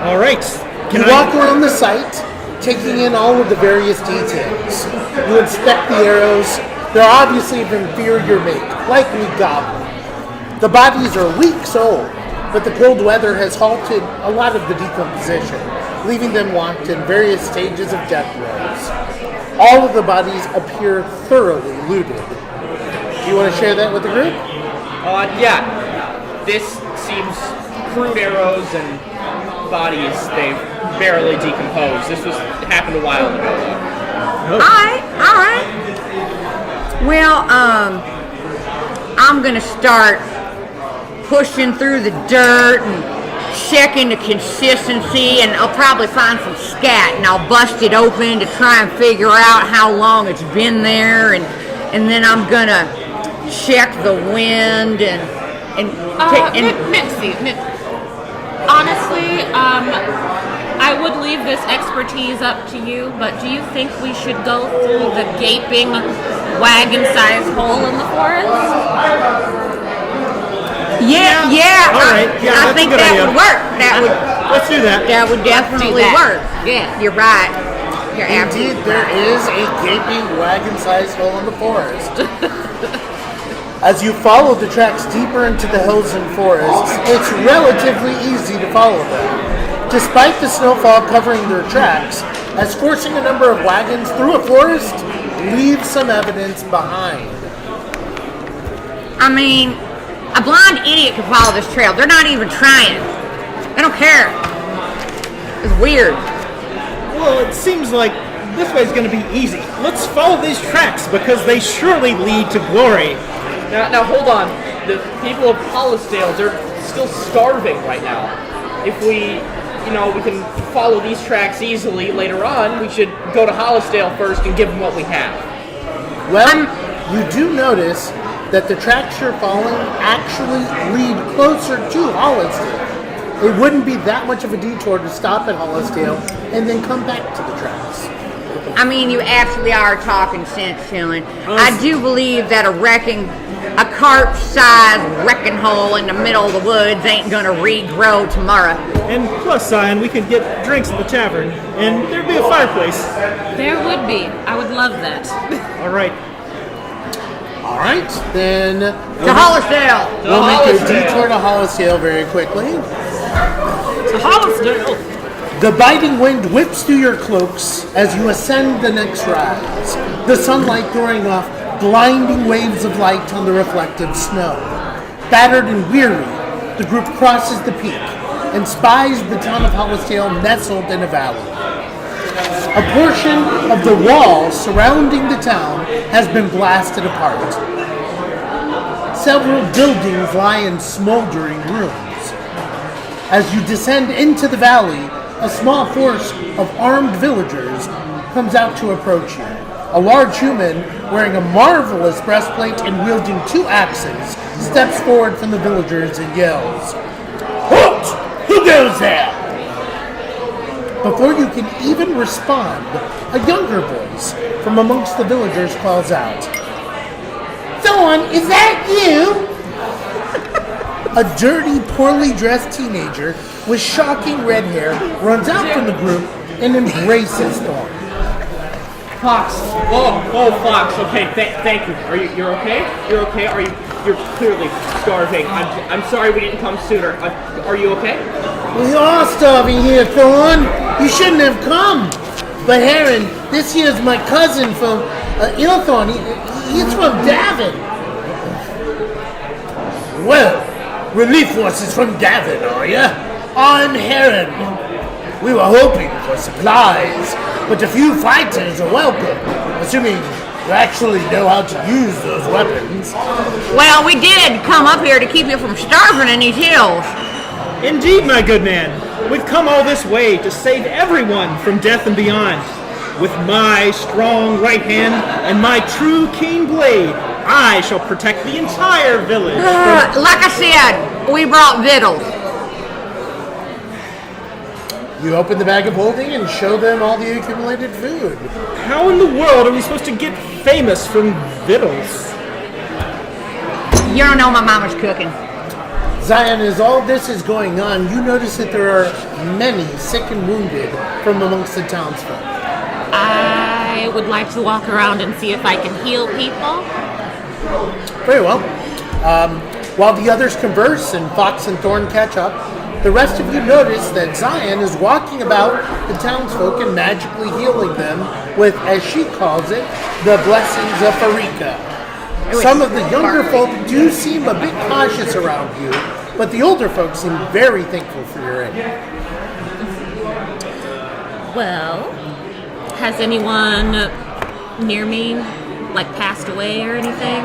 All right. You walk around the site, taking in all of the various details. You inspect the arrows. They're obviously of inferior make, likely goblin. The bodies are weeks old, but the cold weather has halted a lot of the decomposition, leaving them locked in various stages of death throes. All of the bodies appear thoroughly looted. Do you want to share that with the group? Yeah. This seems crude arrows and bodies. They've barely decomposed. This happened a while ago. All right. Well, I'm gonna start pushing through the dirt and checking the consistency, and I'll probably find some scat, and I'll bust it open to try and figure out how long it's been there, and then I'm gonna check the wind and Mitzi, honestly, I would leave this expertise up to you, but do you think we should go through the gaping wagon-sized hole in the forest? Yeah. All right. Yeah, I that's think a good that idea. would work. Let's do that. That would definitely that. work. Yeah. You're right. You're Indeed, absolutely there right. is a gaping wagon-sized hole in the forest. As you follow the tracks deeper into the hills and forests, it's relatively easy to follow them, despite the snowfall covering their tracks, as forcing a number of wagons through a forest leaves some evidence behind. I mean, a blind idiot can follow this trail. They're not even trying. They don't care. It's weird. Well, it seems like this way's going to be easy. Let's follow these tracks because they surely lead to glory. Now hold on. The people of Hollisdale, they're still starving right now. If we can follow these tracks easily later on, we should go to Hollisdale first and give them what we have. Well, you do notice that the tracks you're following actually lead closer to Hollisdale. It wouldn't be that much of a detour to stop at Hollisdale and then come back to the tracks. I mean, you absolutely are talking sense, Shilling. I do believe that a cart-sized wrecking hole in the middle of the woods ain't gonna regrow tomorrow. And plus, Zion, we could get drinks at the tavern, and there'd be a fireplace. There would be. I would love that. All right. All right, then To Hollisdale! we'll make a detour to Hollisdale very quickly. To Hollisdale. The biting wind whips through your cloaks as you ascend the next rise, the sunlight throwing off blinding waves of light on the reflected snow. Battered and weary, the group crosses the peak and spies the town of Hollisdale nestled in a valley. A portion of the wall surrounding the town has been blasted apart. Several buildings lie in smoldering ruins. As you descend into the valley, a small force of armed villagers comes out to approach you. A large human wearing a marvelous breastplate and wielding 2 axes steps forward from the villagers and yells, "Halt! Who goes there?" Before you can even respond, a younger voice from amongst the villagers calls out, "Thorn, is that you?" A dirty, poorly dressed teenager with shocking red hair runs out from the group and embraces Thorn. Fox. Oh, Fox. Okay, thank you. You're okay? You're okay? You're clearly starving. I'm sorry we didn't come sooner. Are you okay? We are starving here, Thorn. You shouldn't have come. But Heron, this here's my cousin from Ilthorn. He's from Davin. Well, relief forces from Davin, are ya? I'm Heron. We were hoping for supplies, but a few fighters are welcome, assuming you actually know how to use those weapons. Well, we did come up here to keep you from starving in these hills. Indeed, my good man. We've come all this way to save everyone from death and beyond. With my strong right hand and my true keen blade, I shall protect the entire village from... Like I said, we brought victuals. You open the bag of holding and show them all the accumulated food. How in the world are we supposed to get famous from victuals? You don't know my mama's cooking. Zion, as all this is going on, you notice that there are many sick and wounded from amongst the townsfolk. I would like to walk around and see if I can heal people. Very well. While the others converse and Fox and Thorn catch up, the rest of you notice that Zion is walking about the townsfolk and magically healing them with, as she calls it, the blessings of Farika. Some of the younger folk do seem a bit cautious around you, but the older folk seem very thankful for your aid. Well, has anyone near me, passed away or anything?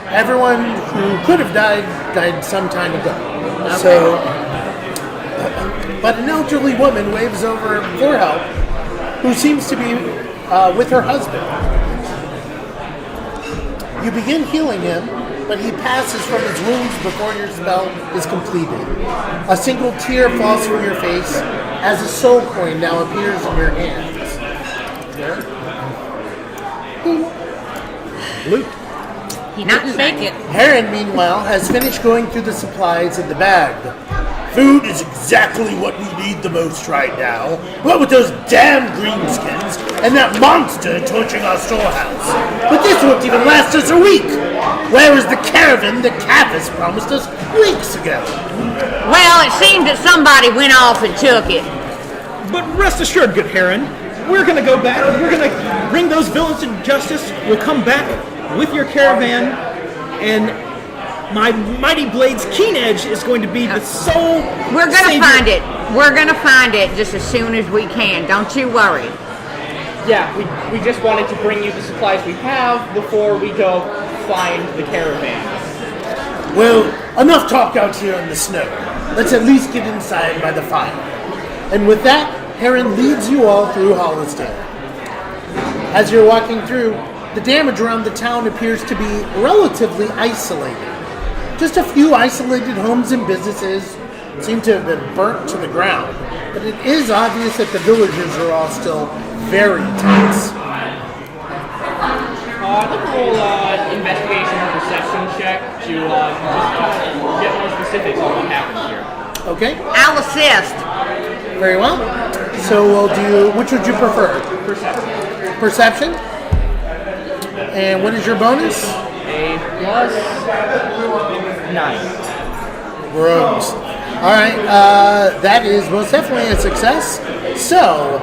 Everyone who could have died some time ago. Okay. So, but an elderly woman waves over for help, who seems to be with her husband. You begin healing him, but he passes from his wounds before your spell is completed. A single tear falls from your face as a soul coin now appears in your hands. Loot. He didn't make it. Heron, meanwhile, has finished going through the supplies in the bag. Food is exactly what we need the most right now. What with those damn greenskins and that monster torching our storehouse. But this won't even last us a week. Where is the caravan that Cavus promised us weeks ago? Well, it seems that somebody went off and took it. But rest assured, good Heron, we're going to go back. We're going to bring those villains to justice. We'll come back with your caravan, and my mighty blade's keen edge is going to be the sole We're going to savior. find it. We're going to find it just as soon as we can. Don't you worry. Yeah, we just wanted to bring you the supplies we have before we go find the caravan. Well, enough talk out here in the snow. Let's at least get inside by the fire. And with that, Heron leads you all through Hollisdale. As you're walking through, the damage around the town appears to be relatively isolated. Just a few isolated homes and businesses seem to have been burnt to the ground, but it is obvious that the villagers are all still very tense. I'd like to roll investigation or perception check to just get more specifics on what happened here. Okay, I'll assist. very well. So we'll do, which would you prefer? Perception. Perception? And what is your bonus? A plus 9. Gross. All right, that is most definitely a success. So,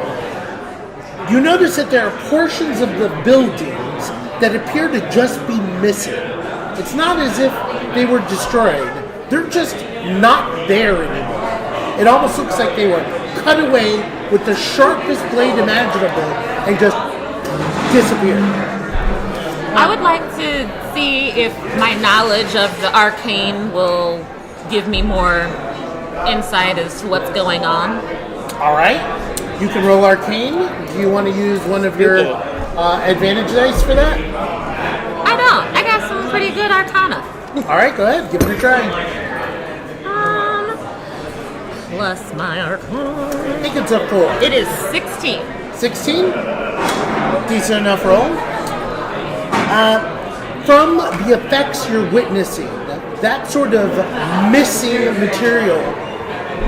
you notice that there are portions of the buildings that appear to just be missing. It's not as if they were destroyed. They're just not there anymore. It almost looks like they were cut away with the sharpest blade imaginable and just disappeared. I would like to see if my knowledge of the arcane will give me more insight as to what's going on. All right. You can roll arcane. Do you want to use one of your advantage dice for that? I don't. I got some pretty good arcana. All right, go ahead. Give it a try. Plus my arcana. I think it's a 4. It is 16. 16? Decent enough roll. From the effects you're witnessing, that sort of missing material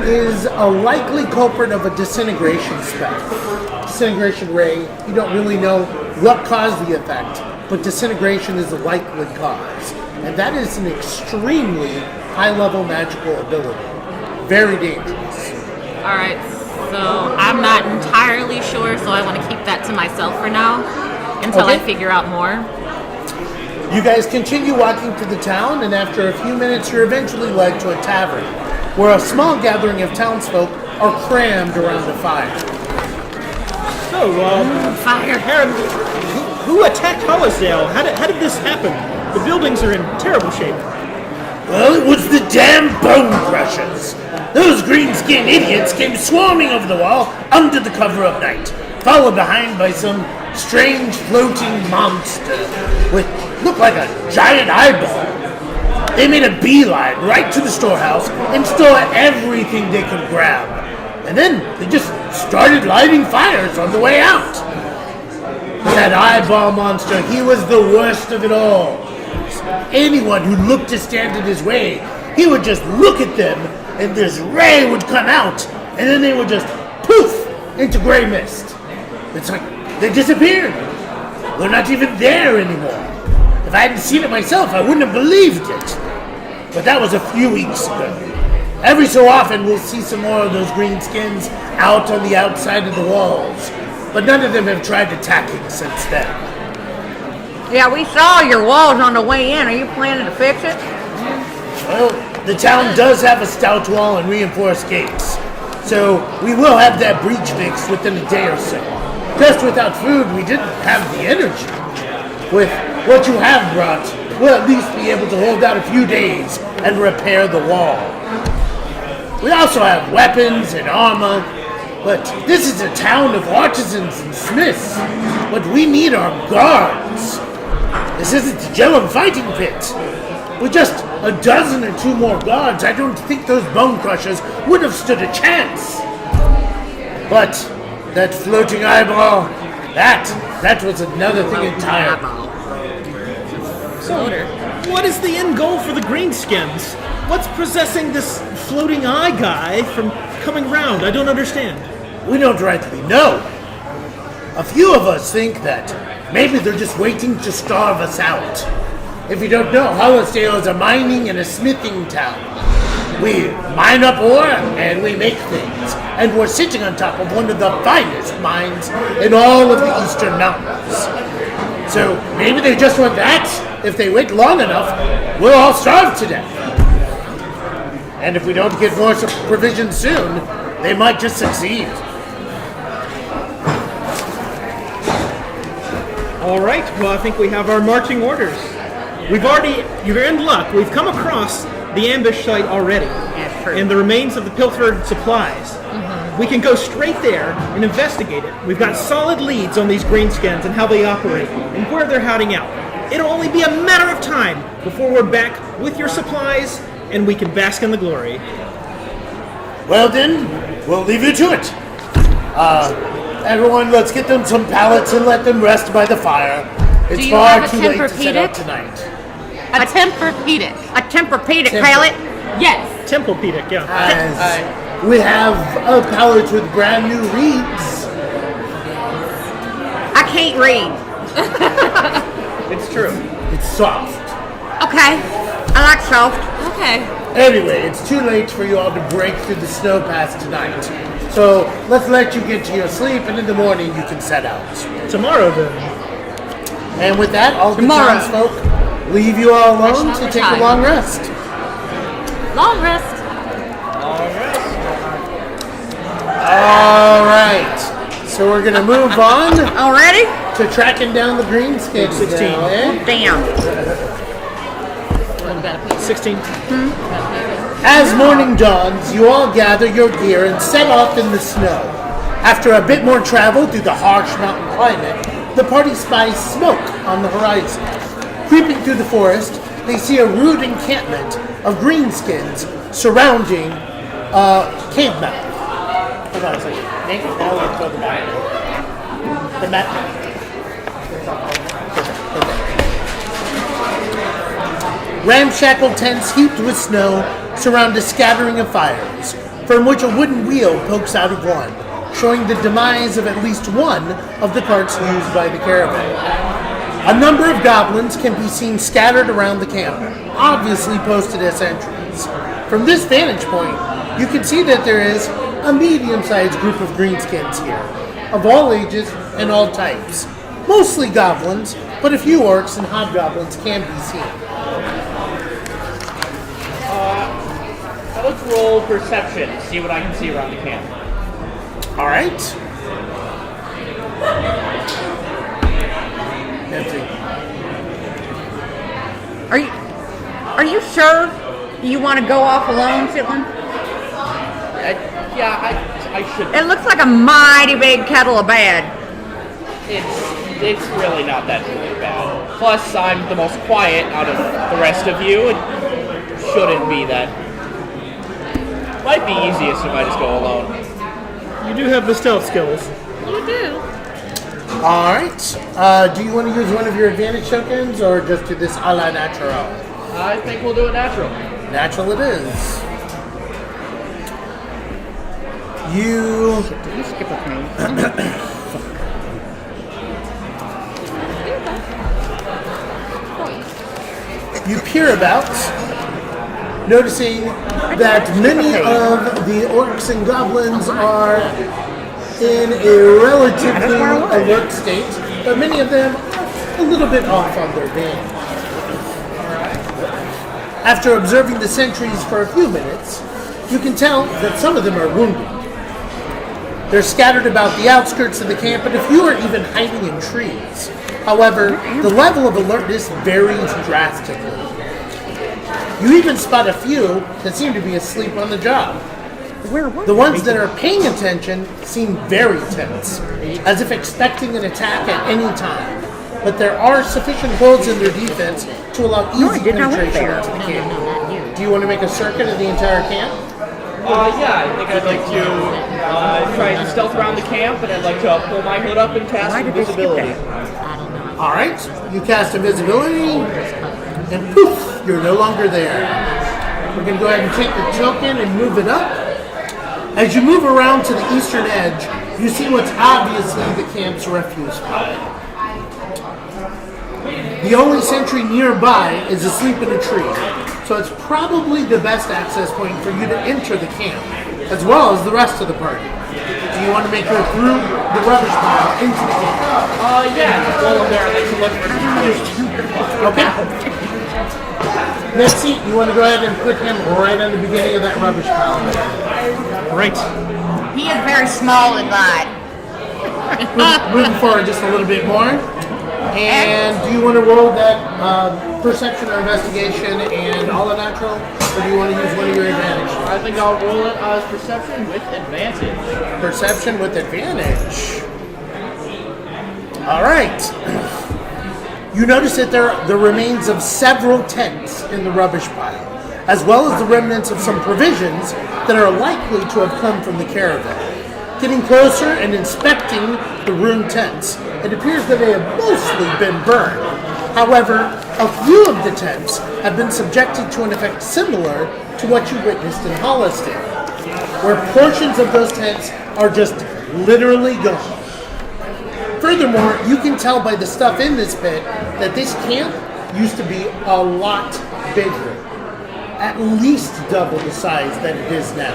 is a likely culprit of a disintegration spell. Disintegration ray, you don't really know what caused the effect, but disintegration is a likely cause. And that is an extremely high-level magical ability. Very dangerous. Alright, so I'm not entirely sure, so I want to keep that to myself for now until I figure out more. You guys continue walking through the town, and after a few minutes, you're eventually led to a tavern, where a small gathering of townsfolk are crammed around a fire. So, Fire. Aaron, who attacked Hollisdale? How did this happen? The buildings are in terrible shape. Well, it was the damn bone crushers. Those green-skinned idiots came swarming over the wall under the cover of night, followed behind by some strange floating monster with looked like a giant eyeball. They made a beeline right to the storehouse and stole everything they could grab. And then they just started lighting fires on the way out. That eyeball monster, he was the worst of it all. Anyone who looked to stand in his way, he would just look at them and this ray would come out and then they would just poof into gray mist. It's like they disappeared. They're not even there anymore. If I hadn't seen it myself, I wouldn't have believed it. But that was a few weeks ago. Every so often, we'll see some more of those greenskins out on the outside of the walls. But none of them have tried attacking since then. Yeah, we saw your walls on the way in. Are you planning to fix it? Well, the town does have a stout wall and reinforced gates. So we will have that breach fixed within a day or so. Just without food, we didn't have the energy. With what you have brought, we'll at least be able to hold out a few days and repair the wall. We also have weapons and armor, but this is a town of artisans and smiths. What we need are guards. This isn't a Jellum fighting pit. With just a dozen or two more guards, I don't think those bone crushers would have stood a chance. But that floating eyeball, that was another thing entirely. So, what is the end goal for the greenskins? What's possessing this floating eye guy from coming round? I don't understand. We don't rightly know. A few of us think that maybe they're just waiting to starve us out. If you don't know, Hollisdale is a mining and a smithing town. We mine up ore and we make things. And we're sitting on top of one of the finest mines in all of the Eastern Mountains. So maybe they just want that. If they wait long enough, we'll all starve to death. And if we don't get more provisions soon, they might just succeed. All right, well, I think we have our marching orders. You're in luck. We've come across the ambush site already. That's true. And the remains of the pilfered supplies. Mm-hmm. We can go straight there and investigate it. We've got solid leads on these greenskins and how they operate and where they're hiding out. It'll only be a matter of time before we're back with your supplies and we can bask in the glory. Well then, we'll leave you to it. Everyone, let's get them some pallets and let them rest by the fire. It's you far have a too late to set out Tempur-Pedic? tonight. A Tempur-Pedic. A Tempur-Pedic Tempur. pallet? Yes. Templepedic, yeah. As we have pallets with brand new reeds. I can't read. It's true. It's soft. Okay. I like soft. Okay. Anyway, it's too late for you all to break through the snow pass tonight. So let's let you get to your sleep, and in the morning you can set out. Tomorrow then. And with that, all the Tomorrow. townsfolk leave you all alone to take a long rest. Long rest. All right. So we're gonna move on Already? to tracking down the greenskins. 16. now, eh? Damn. 16. As morning dawns, you all gather your gear and set off in the snow. After a bit more travel through the harsh mountain climate, the party spies smoke on the horizon. Creeping through the forest, they see a rude encampment of greenskins surrounding a cave mouth. Hold on a second. Nate, now let's go to the map. The map. Ramshackle tents heaped with snow surround a scattering of fires, from which a wooden wheel pokes out of one, showing the demise of at least one of the carts used by the caravan. A number of goblins can be seen scattered around the camp, obviously posted as sentries. From this vantage point, you can see that there is a medium-sized group of greenskins here, of all ages and all types. Mostly goblins, but a few orcs and hobgoblins can be seen. Let's roll perception, see what I can see around the camp. All right. Empty. Are you sure you want to go off alone, Chitlin? I should. It looks like a mighty big kettle of bad. It's really not that really bad. Plus, I'm the most quiet out of the rest of you. It shouldn't be that. Might be easiest if I just go alone. You do have the stealth skills. You do. All right. Do you want to use one of your advantage tokens or just do this a la natural? I think we'll do it natural. Natural it is. You Did you skip a thing? you peer about, noticing that many of the orcs and goblins are in a relatively alert state, but many of them are a little bit off on their game. After observing the sentries for a few minutes, you can tell that some of them are wounded. They're scattered about the outskirts of the camp, and a few are even hiding in trees. However, the level of alertness varies drastically. You even spot a few that seem to be asleep on the job. The ones that are paying attention seem very tense, as if expecting an attack at any time. But there are sufficient holes in their defense to allow easy penetration into the camp. Do you want to make a circuit of the entire camp? Yeah, I think I'd like to try and stealth around the camp, and I'd like to pull my hood up and cast invisibility. All right, you cast invisibility, and poof, you're no longer there. We're going to go ahead and take the token and move it up. As you move around to the eastern edge, you see what's obviously the camp's refuse pile. The only sentry nearby is asleep in a tree, so it's probably the best access point for you to enter the camp, as well as the rest of the party. Do you want to make her through the rubbish pile into the camp? Yeah, while I'm there, I'd like to look for Okay. Next seat, you want to go ahead and put him right on the beginning of that rubbish pile. Right. He is very small and light. Moving forward just a little bit more. And do you want to roll that perception or investigation and all the natural, or do you want to use one of your advantage? I think I'll roll it as perception with advantage. Perception with advantage. All right. You notice that there are the remains of several tents in the rubbish pile, as well as the remnants of some provisions that are likely to have come from the caravan. Getting closer and inspecting the ruined tents, it appears that they have mostly been burned. However, a few of the tents have been subjected to an effect similar to what you witnessed in Hollisdale, where portions of those tents are just literally gone. Furthermore, you can tell by the stuff in this pit that this camp used to be a lot bigger, at least double the size that it is now.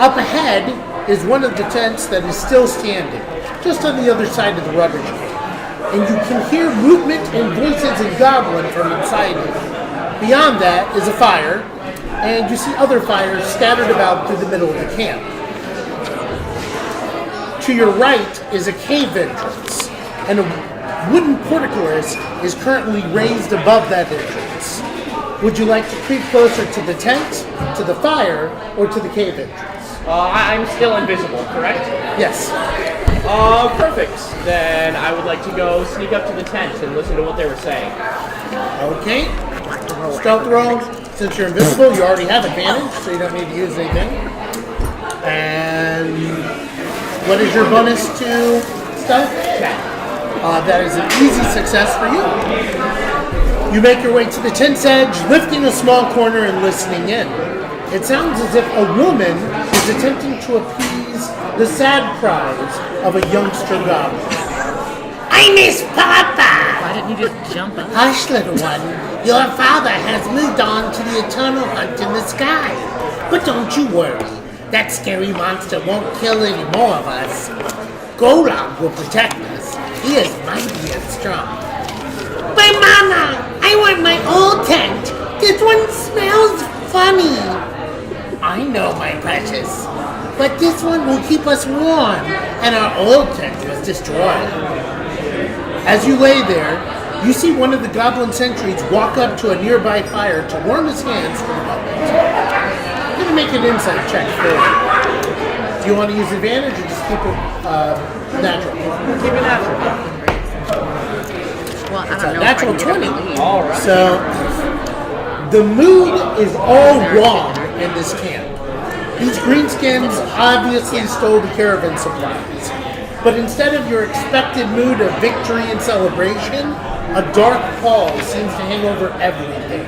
Up ahead is one of the tents that is still standing, just on the other side of the rubbish heap. And you can hear movement and voices in Goblin from inside it. Beyond that is a fire, and you see other fires scattered about through the middle of the camp. To your right is a cave entrance, and a wooden portcullis is currently raised above that entrance. Would you like to creep closer to the tent, to the fire, or to the cave entrance? I'm still invisible, correct? Yes. Perfect. Then I would like to go sneak up to the tent and listen to what they were saying. Okay. Stealth roll. Since you're invisible, you already have advantage, so you don't need to use anything. And what is your bonus to stealth? 10. That is an easy success for you. You make your way to the tent's edge, lifting a small corner and listening in. It sounds as if a woman is attempting to appease the sad cries of a youngster goblin. I miss Papa! Why didn't you just jump up? Hush, little one. Your father has moved on to the eternal hunt in the sky. But don't you worry. That scary monster won't kill any more of us. Golog will protect us. He is mighty and strong. But Mama, I want my old tent. This one smells funny. I know, my precious. But this one will keep us warm, and our old tent was destroyed. As you lay there, you see one of the goblin sentries walk up to a nearby fire to warm his hands for a moment. I'm going to make an insight check for you. Do you want to use advantage or just keep it natural? Keep it natural. Well, I It's don't a know. natural 20. All right. So, the mood is all wrong in this camp. These greenskins obviously stole the caravan supplies. But instead of your expected mood of victory and celebration, a dark pall seems to hang over everything.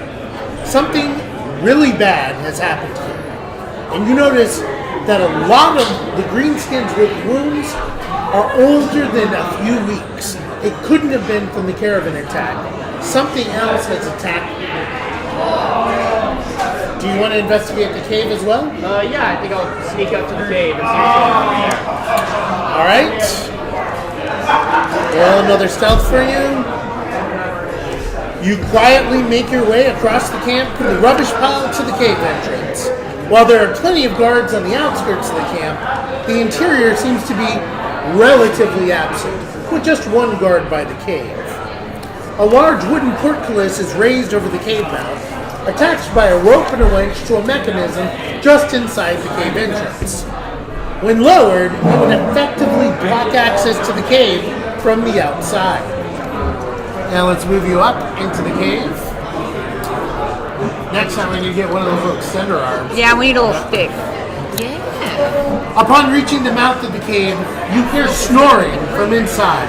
Something really bad has happened here. And you notice that a lot of the greenskins with wounds are older than a few weeks. It couldn't have been from the caravan attack. Something else has attacked you. Do you want to investigate the cave as well? Yeah, I think I'll sneak up to the cave and see what's going on here. Alright. Well, another stealth for you. You quietly make your way across the camp from the rubbish pile to the cave entrance. While there are plenty of guards on the outskirts of the camp, the interior seems to be relatively absent, with just one guard by the cave. A large wooden portcullis is raised over the cave mouth, attached by a rope and a winch to a mechanism just inside the cave entrance. When lowered, it would effectively block access to the cave from the outside. Now let's move you up into the cave. Next time we need to get one of those little extender arms. Yeah, we need a little stick. Yeah. Upon reaching the mouth of the cave, you hear snoring from inside.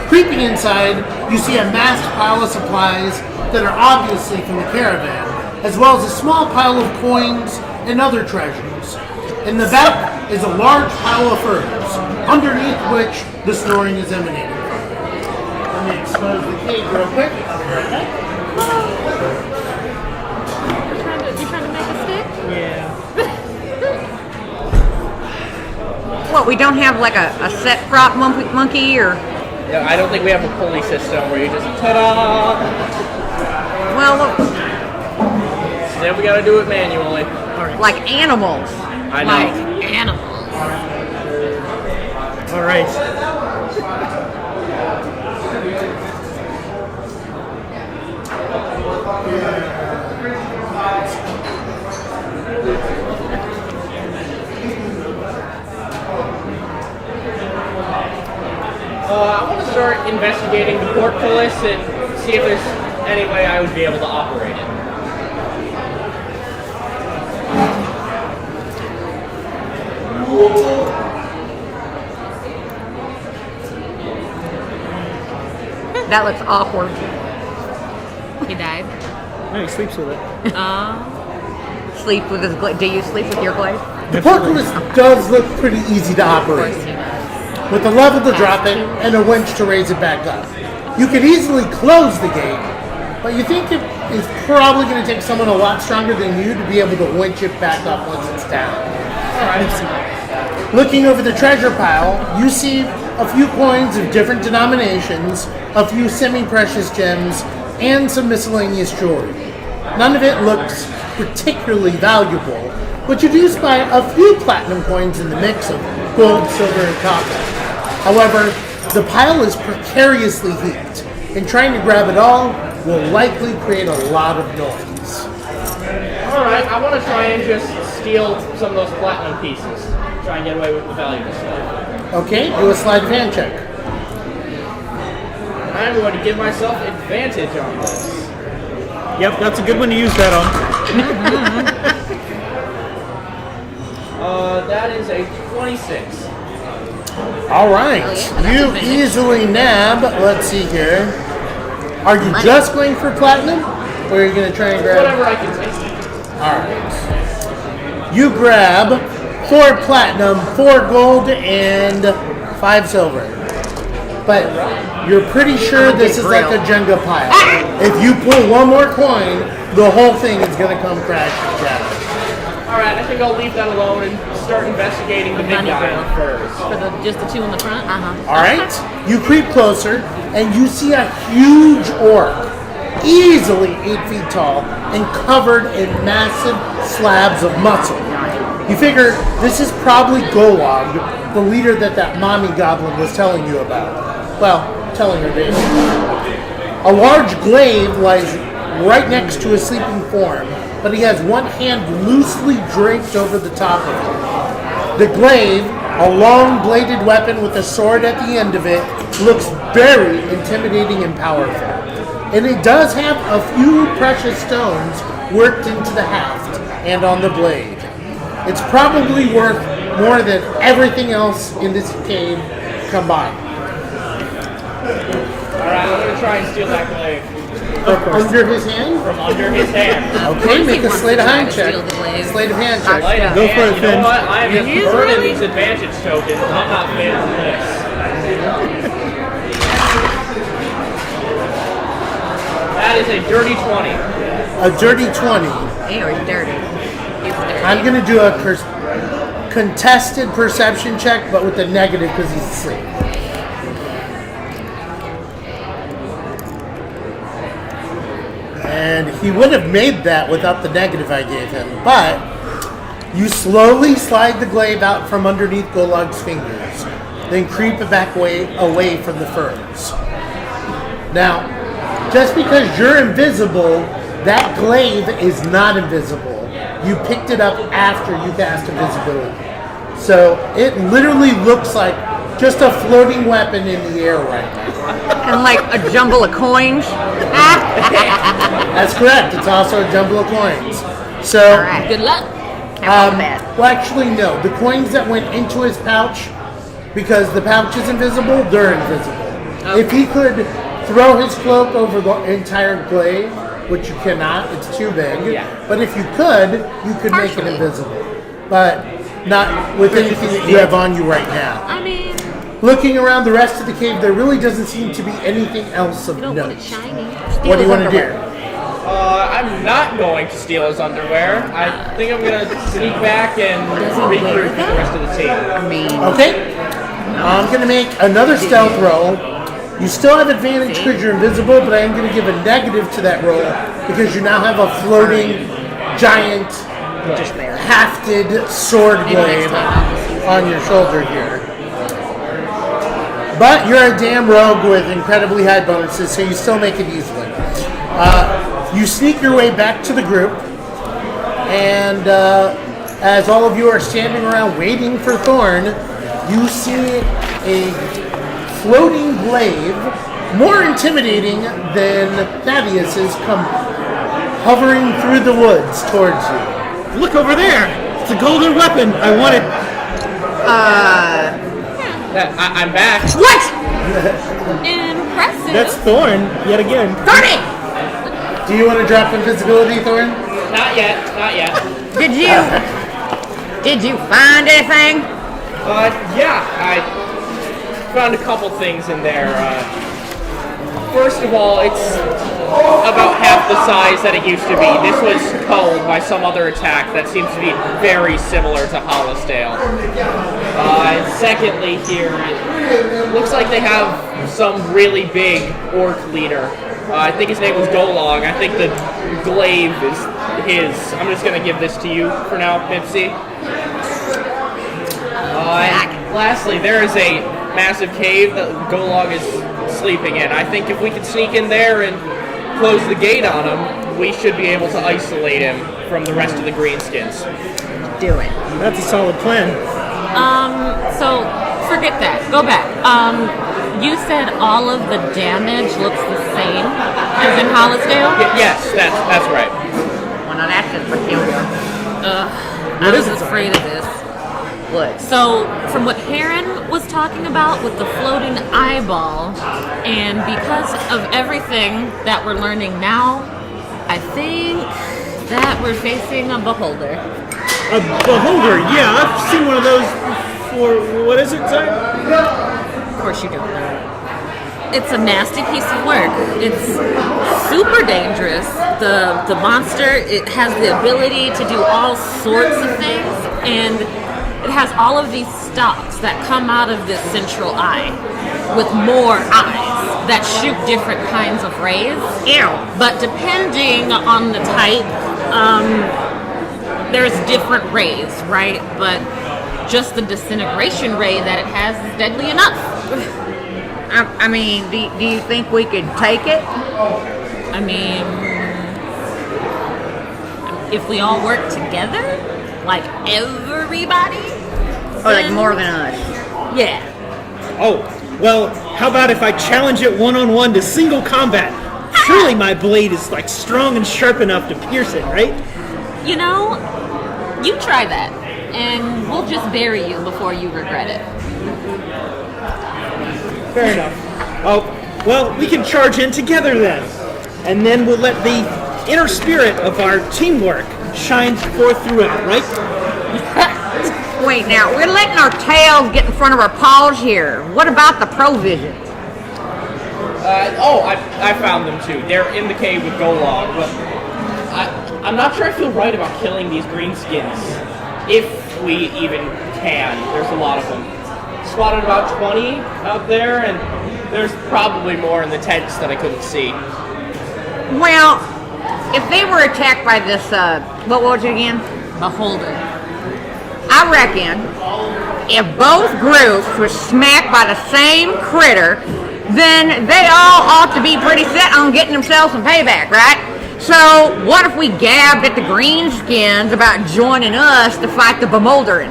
Creeping inside, you see a massed pile of supplies that are obviously from the caravan, as well as a small pile of coins and other treasures. In the back is a large pile of furs, underneath which the snoring is emanating from. Let me expose the cave real quick. I'll be right back. You trying to make a stick? Yeah. What, we don't have like a set prop monkey or? Yeah, I don't think we have a pulley system where you just ta-da! Well, look, Then we gotta do it manually. like animals. I know. Like animals. All right. I want to start investigating the portcullis and see if there's any way I would be able to operate it. That looks awkward. He died. No, he sleeps with it. Sleep with his glaive. Do you sleep with your glaive? The portcullis does look pretty easy to operate, with a lever to drop it and a winch to raise it back up. You could easily close the gate, but you think it is probably going to take someone a lot stronger than you to be able to winch it back up once it's down. Looking over the treasure pile, you see a few coins of different denominations, a few semi-precious gems, and some miscellaneous jewelry. None of it looks particularly valuable, but you do spy a few platinum coins in the mix of gold, silver, and copper. However, the pile is precariously heaped, and trying to grab it all will likely create a lot of noise. Alright, I want to try and just steal some of those platinum pieces. Try and get away with the valuable stuff. Okay, do a sleight of hand check. I'm going to give myself advantage on this. Yep, that's a good one to use that on. That is a 26. All right, you easily nab. Let's see here. Are you just going for platinum, or are you going to try and grab? Whatever I can take. All right. You grab 4 platinum, 4 gold, and 5 silver. But you're pretty sure this is like a Jenga pile. If you pull one more coin, the whole thing is going to come crashing down. Alright, I think I'll leave that alone and start investigating the big guy first. For just the two in the front? All right. You creep closer, and you see a huge orc, easily 8 feet tall, and covered in massive slabs of muscle. You figure this is probably Golog, the leader that mommy goblin was telling you about. Well, telling her baby. A large glaive lies right next to his sleeping form, but he has one hand loosely draped over the top of it. The glaive, a long bladed weapon with a sword at the end of it, looks very intimidating and powerful. And it does have a few precious stones worked into the haft and on the blade. It's probably worth more than everything else in this cave combined. Alright, I'm going to try and steal that glaive. Under his hand? From under his hand. Okay, make a sleight of hand check. Steal the glaive. Sleight of hand check. Light of Go hand. for it, You know Finn. what? I am He's just burning really- these advantage tokens. I'm not failing this. That is a dirty 20. A dirty 20. He was dirty. It's dirty. I'm going to do a contested perception check, but with a negative because he's asleep. And he would have made that without the negative I gave him. But you slowly slide the glaive out from underneath Golog's fingers, then creep it back away from the ferns. Now, just because you're invisible, that glaive is not invisible. You picked it up after you cast invisibility. So it literally looks like just a floating weapon in the air right now. And like a jumble of coins. That's correct. It's also a jumble of coins. So, All right. Good luck. well, actually, no. The coins that went into his pouch, because the pouch is invisible, they're invisible. If he could throw his cloak over the entire glaive, which you cannot, it's too big. Yeah. But if you could make it Partially. invisible. But not with anything that you have on you right now. I mean, Looking around the rest of the cave, there really doesn't seem to be anything else of you don't want note. it shiny. What do you want to do? I'm not going to steal his underwear. I think I'm going to sneak back and regroup with the rest of the team. I mean, Okay. I'm going to make another stealth roll. You still have advantage because you're invisible, but I am going to give a negative to that roll because you now have a floating, giant, hafted sword blade on your shoulder here. But you're a damn rogue with incredibly high bonuses, so you still make it easily. You sneak your way back to the group, and as all of you are standing around waiting for Thorn, you see a floating glaive, more intimidating than Thaddeus's, come hovering through the woods towards you. Look over there! It's a golden weapon! I want it! I'm back. what? Impressive. That's Thorn, yet again. Thorny! Do you want to drop invisibility, Thorn? Not yet, not yet. Did you find anything? Yeah, I found a couple things in there. First of all, it's about half the size that it used to be. This was culled by some other attack that seems to be very similar to Hollisdale. Secondly, here, it looks like they have some really big orc leader. I think his name was Golog. I think the glaive is his. I'm just going to give this to you for now, Pipsy. And lastly, there is a massive cave that Golog is sleeping in. I think if we can sneak in there and close the gate on him, we should be able to isolate him from the rest of the greenskins. Do it. That's a solid plan. So forget that. Go back. You said all of the damage looks the same as in Hollisdale? Yes, that's right. Well, now that's just peculiar. I was afraid of this. What? So, from what Heron was talking about with the floating eyeball, and because of everything that we're learning now, I think that we're facing a beholder. A beholder? Yeah, I've seen one of those before. What is it, sorry? Of course you don't. It's a nasty piece of work. It's super dangerous. The monster, it has the ability to do all sorts of things, and it has all of these stalks that come out of this central eye with more eyes that shoot different kinds of rays. Ew. But depending on the type, there's different rays, right? But just the disintegration ray that it has is deadly enough. I mean, do you think we could take it? I mean, if we all work together, like everybody? Or like more than us? Yeah. Oh, well, how about if I challenge it one-on-one to single combat? Surely my blade is like strong and sharp enough to pierce it, right? You know, you try that, and we'll just bury you before you regret it. Fair enough. Oh, well, we can charge in together then. And then we'll let the inner spirit of our teamwork shine forth through it, right? Wait, now, we're letting our tails get in front of our paws here. What about the provisions? I found them too. They're in the cave with Golog, but I'm not sure I feel right about killing these greenskins. If we even can. There's a lot of them. Spotted about 20 out there, and there's probably more in the tents that I couldn't see. Well, if they were attacked by this, what was it again? Beholder. I reckon if both groups were smacked by the same critter, then they all ought to be pretty set on getting themselves some payback, right? So what if we gabbed at the greenskins about joining us to fight the bemoldering?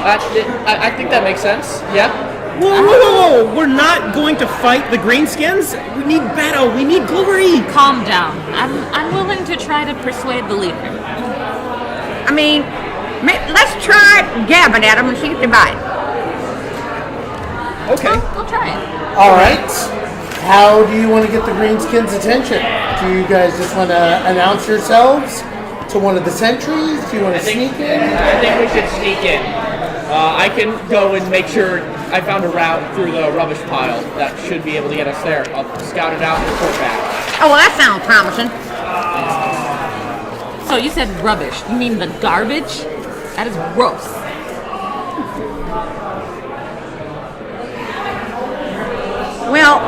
I think that makes sense. Yeah. Whoa! We're not going to fight the greenskins. We need battle. We need glory. Calm down. I'm willing to try to persuade the leader. I mean, let's try gabbing at them and see if they bite. Okay. We'll try it. All right. How do you want to get the greenskins' attention? Do you guys just want to announce yourselves to one of the sentries? Do you want to sneak in? I think we should sneak in. I can go and make sure I found a route through the rubbish pile that should be able to get us there. I'll scout it out and report back. Oh, well, that sounds promising. So you said rubbish. You mean the garbage? That is gross. Well,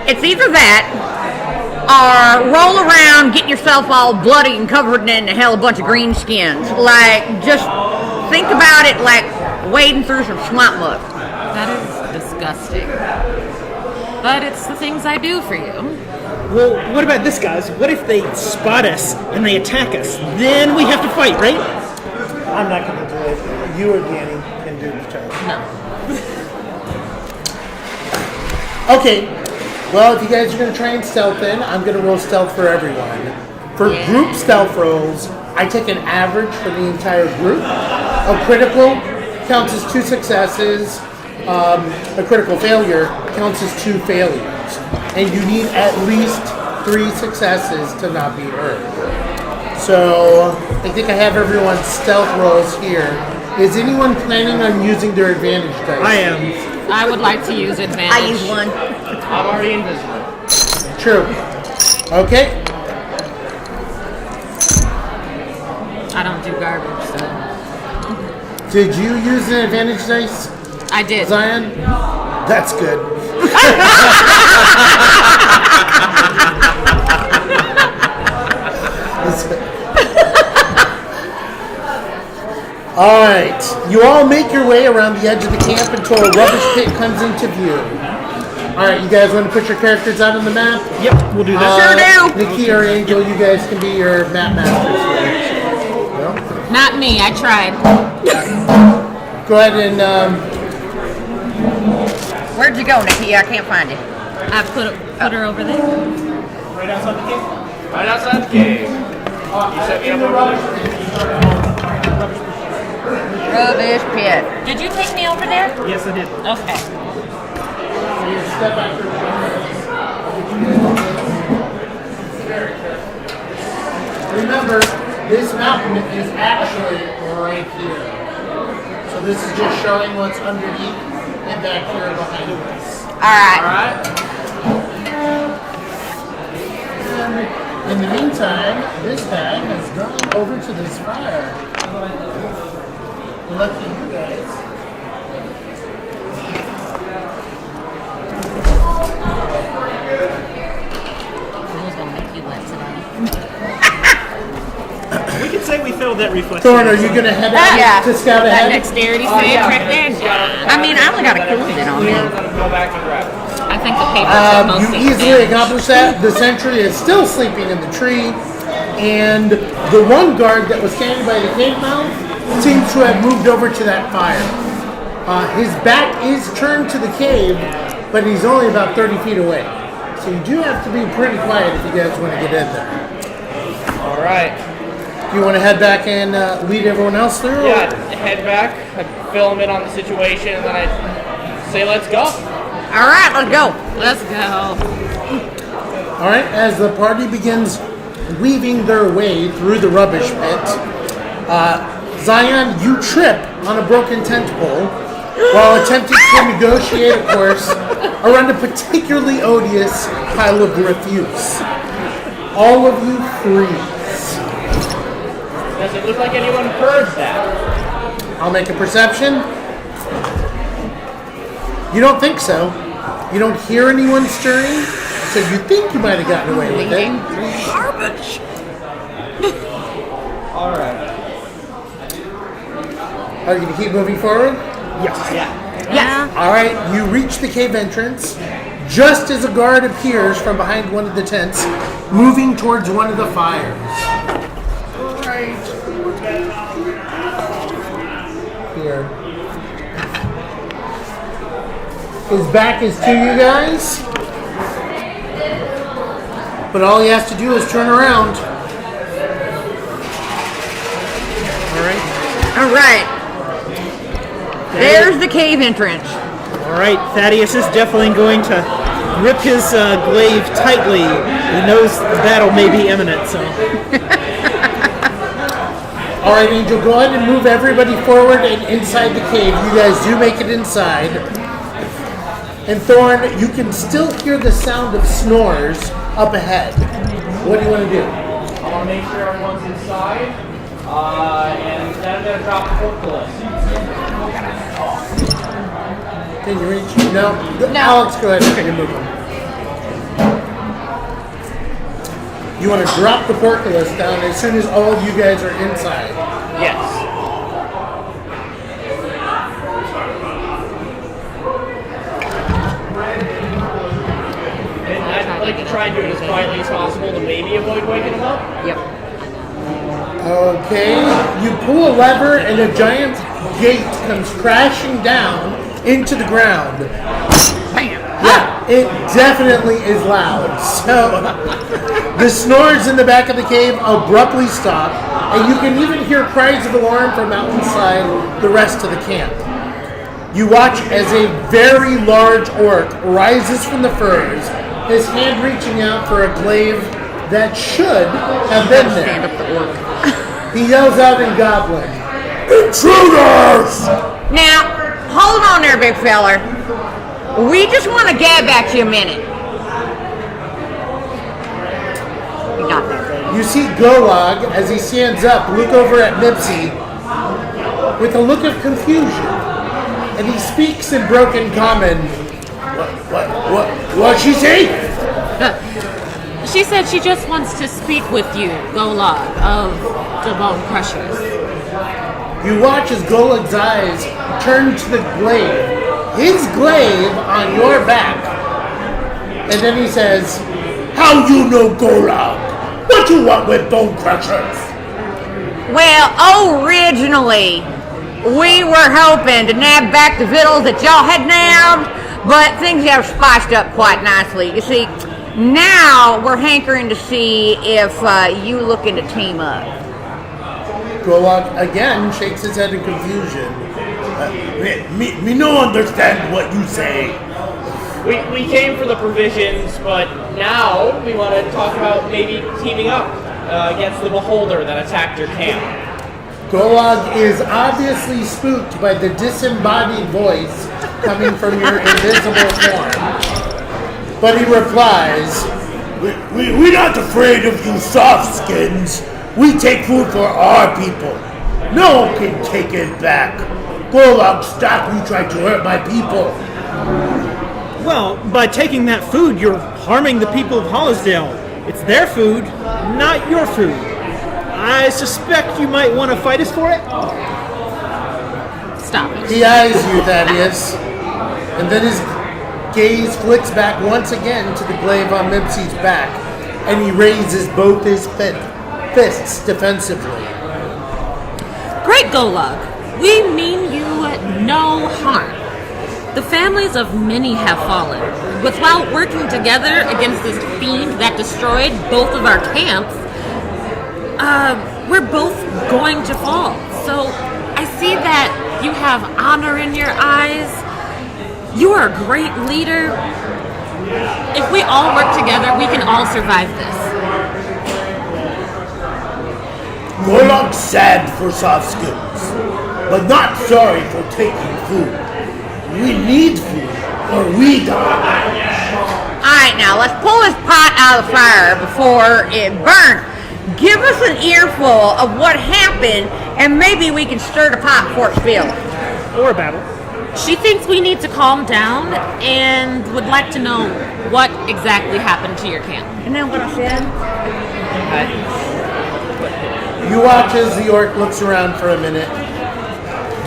it's either that or roll around getting yourself all bloody and covered in a hell of a bunch of greenskins. Like, just think about it like wading through some swamp muck. That is disgusting. But it's the things I do for you. Well, what about this, guys? What if they spot us and they attack us? Then we have to fight, right? I'm not going to do it. You or Danny can do the job. No. Okay. Well, if you guys are going to try and stealth in, I'm going to roll stealth for everyone. For group stealth rolls, I take an average for the entire group. A critical counts as 2 successes. A critical failure counts as 2 failures. And you need at least 3 successes to not be hurt. So, I think I have everyone's stealth rolls here. Is anyone planning on using their advantage dice? I am. I would like to use advantage. I use one. I'm already invisible. True. Okay. I don't do garbage, so. Did you use an advantage dice, I did. Zion? That's good. All right. You all make your way around the edge of the camp until a rubbish pit comes into view. All right, you guys want to put your characters out on the map? Yep, we'll do that. Sure do. Nikki or Angel, you guys can be your map masters. Well, Not me. I tried. go ahead and Where'd you go, Nikki? I can't find you. I put her over there. Right outside the cave. Right outside the cave. You set me up over there. Rubbish pit. Did you take me over there? Yes, I did. Okay. step back. Remember, this mountain is actually right here. So this is just showing what's underneath and back here behind us. Alright. And in the meantime, this bag has gone over to this fire. Lucky you guys. Who's gonna make you wet today? We could say we failed that reflex. Thorn, are you going to head out Yeah. to scout That ahead? dexterity save right there. I mean, I only got a cool bit on me. Go back and grab it. I think the paper took most You of the easily damage. accomplish that. The sentry is still sleeping in the tree, and the one guard that was standing by the cave mouth seems to have moved over to that fire. His back is turned to the cave, but he's only about 30 feet away. So you do have to be pretty quiet if you guys want to get in there. All right. Do you want to head back and lead everyone else through? or- Yeah, head back. I fill them in on the situation, and then I say, "Let's go." Alright, let's go. Let's go. All right, as the party begins weaving their way through the rubbish pit, Zion, you trip on a broken tent pole while attempting to negotiate a course around a particularly odious pile of refuse. All of you freeze. Does it look like anyone heard that? I'll make a perception. You don't think so. You don't hear anyone stirring, so you think you might have gotten away with it. Garbage. All right. Are you going to keep moving forward? Yes. Yeah. Yeah. All right, you reach the cave entrance just as a guard appears from behind one of the tents, moving towards one of the fires. Right here. His back is to you guys, but all he has to do is turn around. Alright. There's the cave entrance. All right, Thaddeus is definitely going to grip his glaive tightly. He knows the battle may be imminent, so. All right, Angel, go ahead and move everybody forward and inside the cave. You guys do make it inside. And Thorn, you can still hear the sound of snores up ahead. What do you want to do? I want to make sure everyone's inside, and then I'm gonna drop the portcullis. Can you reach? No? Alex, go ahead and move them. You want to drop the portcullis down as soon as all of you guys are inside. Yes. And I'd like to try and do it as quietly as possible to maybe avoid waking them up. Yep. Okay. You pull a lever and a giant gate comes crashing down into the ground. Bam. Yeah, it definitely is loud. So the snores in the back of the cave abruptly stop, and you can even hear cries of alarm from outside the rest of the camp. You watch as a very large orc rises from the furs, his hand reaching out for a glaive that should have been Stand there. up the orc. He yells out in Goblin, "Intruders!" Now, hold on there, big feller. We just want to gab at you a minute. You got that, baby. You see Golog, as he stands up, look over at Mipsy with a look of confusion. And he speaks in broken common. What'd she say? She said she just wants to speak with you, Golog, of the Bone Crushers. You watch as Golag's eyes turn to the glaive. His glaive on your back. And then he says, how you know Golog? What you want with Bone Crushers? Well, originally, we were hoping to nab back the victuals that y'all had nabbed, but things have spiced up quite nicely. You see, now we're hankering to see if you looking to team up. Golog again shakes his head in confusion. Me no understand what you say. We came for the provisions, but now we want to talk about maybe teaming up against the beholder that attacked your camp. Golog is obviously spooked by the disembodied voice coming from your invisible form. But he replies, We're not afraid of you soft skins. We take food for our people. No one can take it back. Golog, stop you trying to hurt my people. Well, by taking that food, you're harming the people of Hollisdale. It's their food, not your food. I suspect you might want to fight us for it. Stop it. He eyes you, Thaddeus. And then his gaze flicks back once again to the glaive on Mipsy's back, and he raises both his fists defensively. Great, Golog. We mean you no harm. The families of many have fallen. Without working together against this fiend that destroyed both of our camps, we're both going to fall. So I see that you have honor in your eyes. You are a great leader. If we all work together, we can all survive this. Golog's sad for soft skins, but not sorry for taking food. We need food, or we die. Alright, now let's pull this pot out of the fire before it burns. Give us an earful of what happened, and maybe we can stir the pot before it spills. Or a battle. She thinks we need to calm down and would like to know what exactly happened to your camp. Isn't that what I said? You watch as the orc looks around for a minute.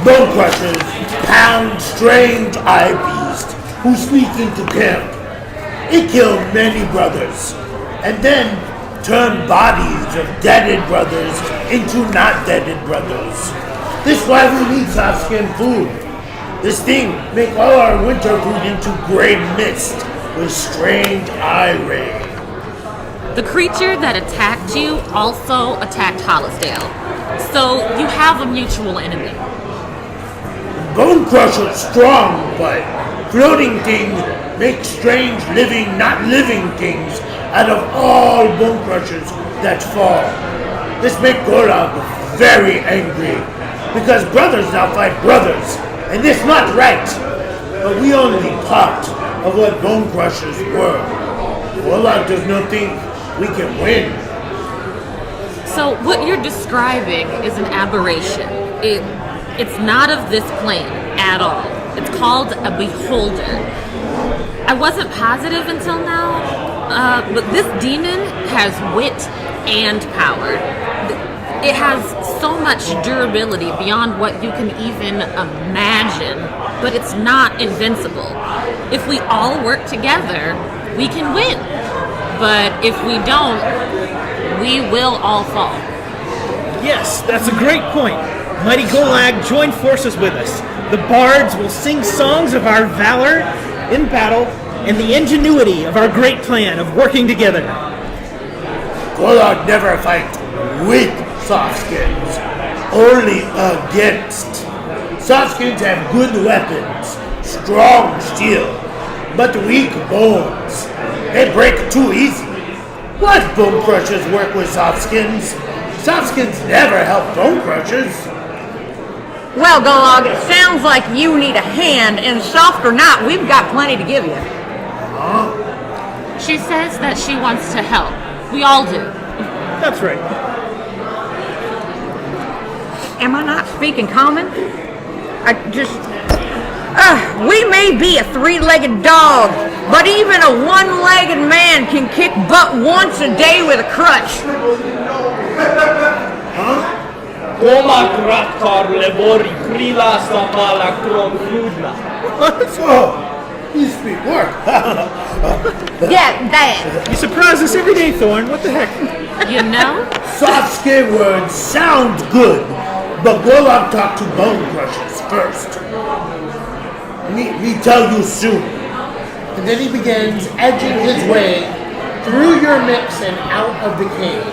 Bone Crushers pound strange eye beast who sneak into camp. It killed many brothers, and then turned bodies of deaded brothers into not deaded brothers. This is why we need soft skin food. This thing make all our winter food into gray mist with strange eye ray. The creature that attacked you also attacked Hollisdale. So you have a mutual enemy. Bone Crusher's strong, but floating things make strange living, not living things out of all Bone Crushers that fall. This makes Golog very angry, because brothers now fight brothers, and this not right. But we only part of what Bone Crushers were. Golog does not think we can win. So what you're describing is an aberration. It's not of this plane at all. It's called a beholder. I wasn't positive until now, but this demon has wit and power. It has so much durability beyond what you can even imagine, but it's not invincible. If we all work together, we can win. But if we don't, we will all fall. Yes, that's a great point. Mighty Golog, join forces with us. The bards will sing songs of our valor in battle and the ingenuity of our great plan of working together. Golog never fight with softskins, only against. Softskins have good weapons, strong steel, but weak bones. They break too easy. What Bone Crushers work with softskins? Softskins never help Bone Crushers. Well, Golog, it sounds like you need a hand, and soft or not, we've got plenty to give you. She says that she wants to help. We all do. That's right. Am I not speaking common? We may be a three-legged dog, but even a one-legged man can kick butt once a day with a crutch. Oh, you speak work. Yeah, that. You surprise us every day, Thorn. What the heck? You know? Soft skin words sound good, but Golog talked to bone crushers first. Me tell you soon. And then he begins edging his way through your mix and out of the cave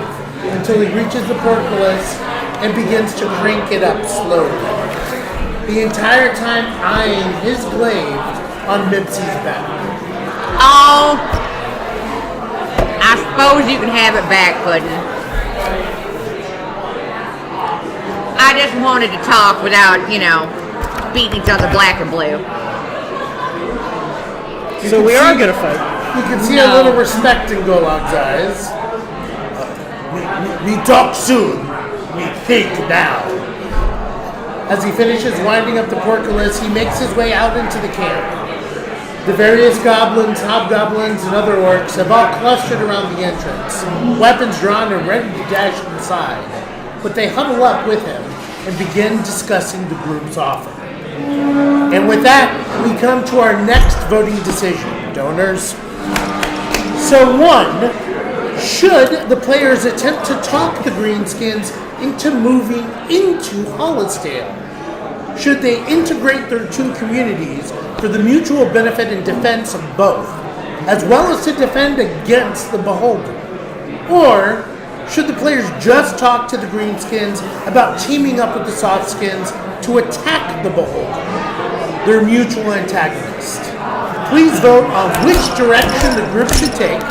until he reaches the portcullis and begins to crank it up slowly. The entire time eyeing his glaive on Mipsy's back. Oh, I suppose you can have it back, Puddin'. I just wanted to talk without, beating each other black and blue. So we are going to fight. You can see a little respect in Golog's eyes. We talk soon. We think now. As he finishes winding up the portcullis, he makes his way out into the camp. The various goblins, hobgoblins, and other orcs have all clustered around the entrance, weapons drawn and ready to dash inside. But they huddle up with him and begin discussing the group's offer. And with that, we come to our next voting decision, donors. So 1, should the players attempt to talk the Greenskins into moving into Hollisdale? Should they integrate their two communities for the mutual benefit and defense of both, as well as to defend against the Beholder? Or should the players just talk to the Greenskins about teaming up with the Softskins to attack the Beholder, their mutual antagonist? Please vote on which direction the group should take.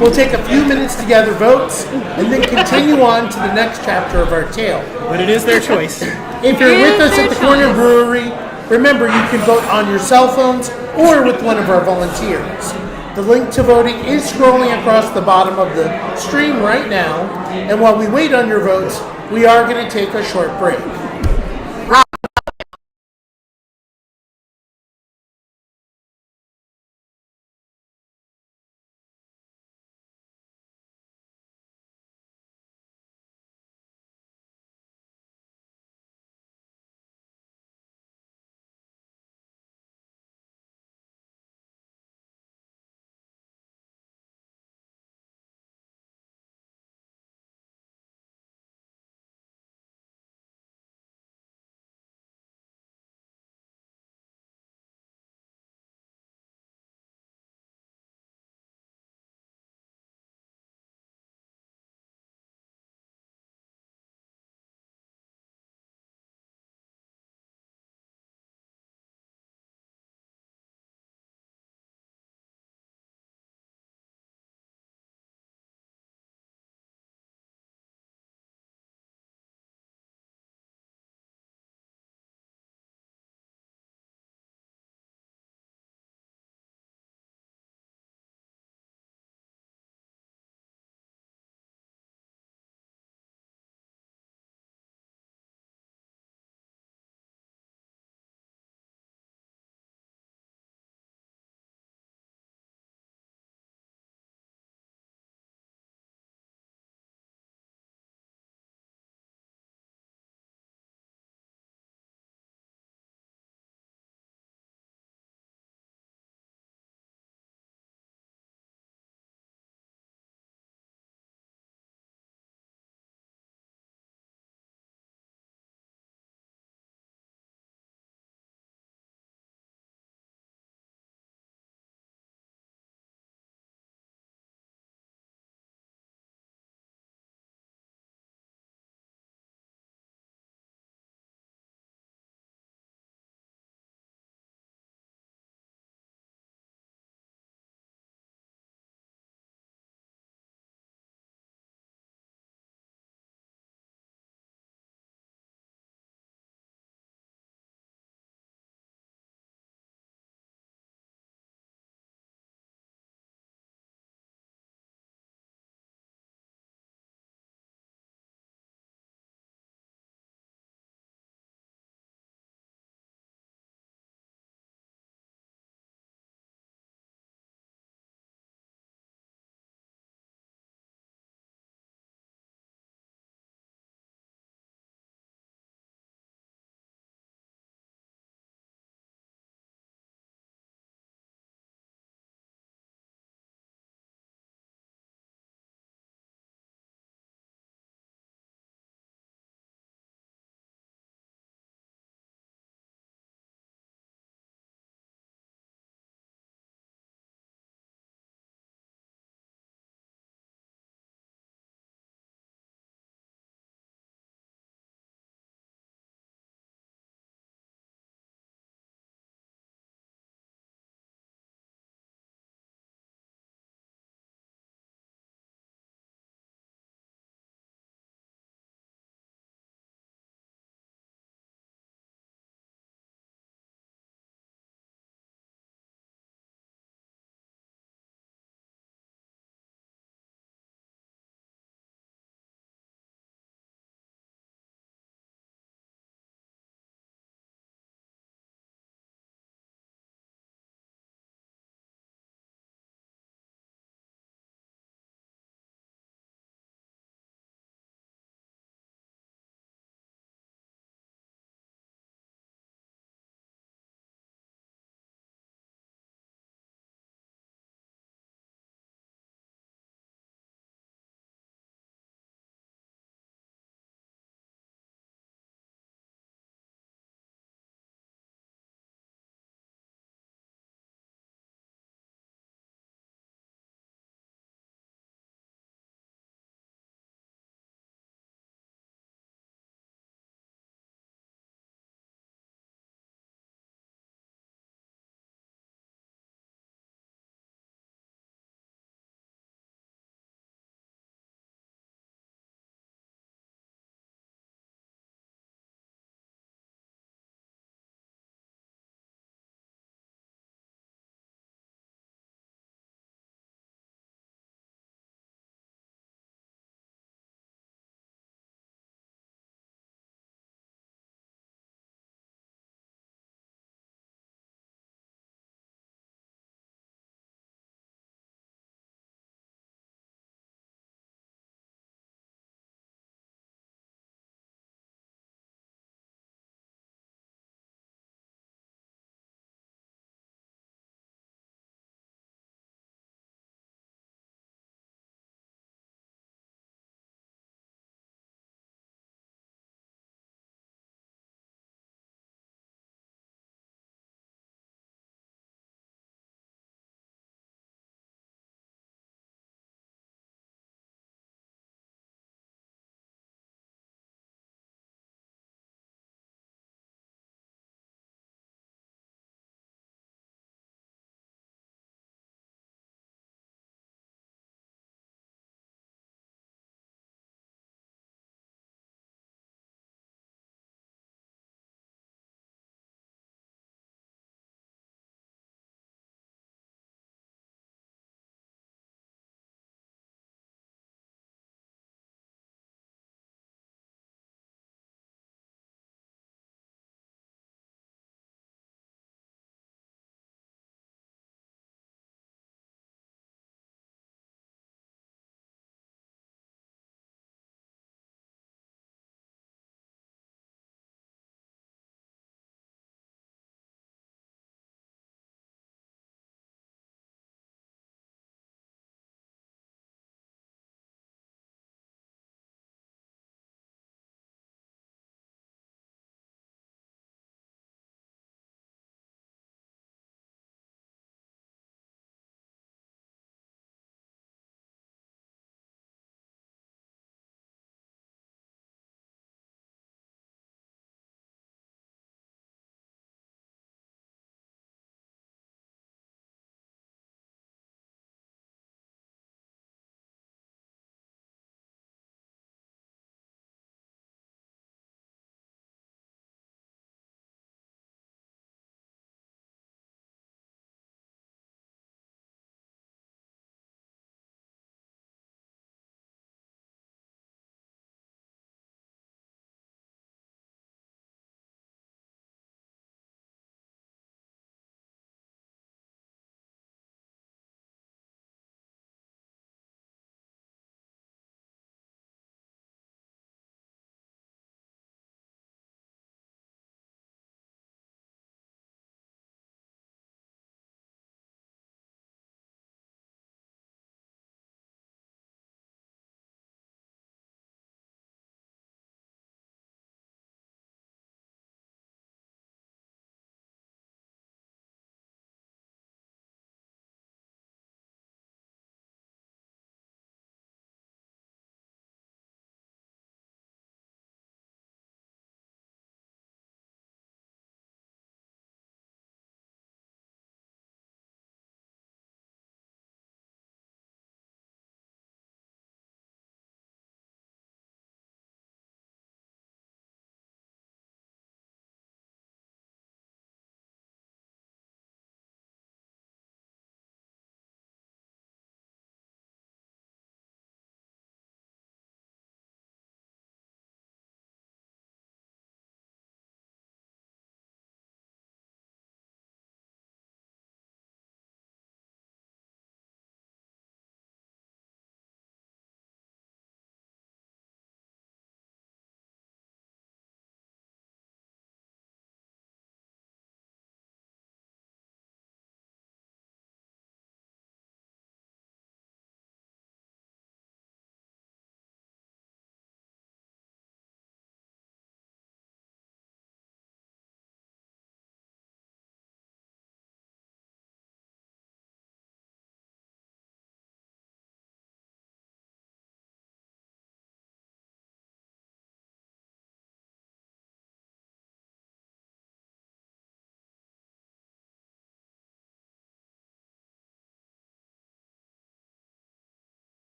We'll take a few minutes to gather votes and then continue on to the next chapter of our tale. But it is their choice. If you're with us at the Corner Brewery, remember you can vote on your cell phones or with one of our volunteers. The link to voting is scrolling across the bottom of the stream right now, and while we wait on your votes, we are going to take a short break.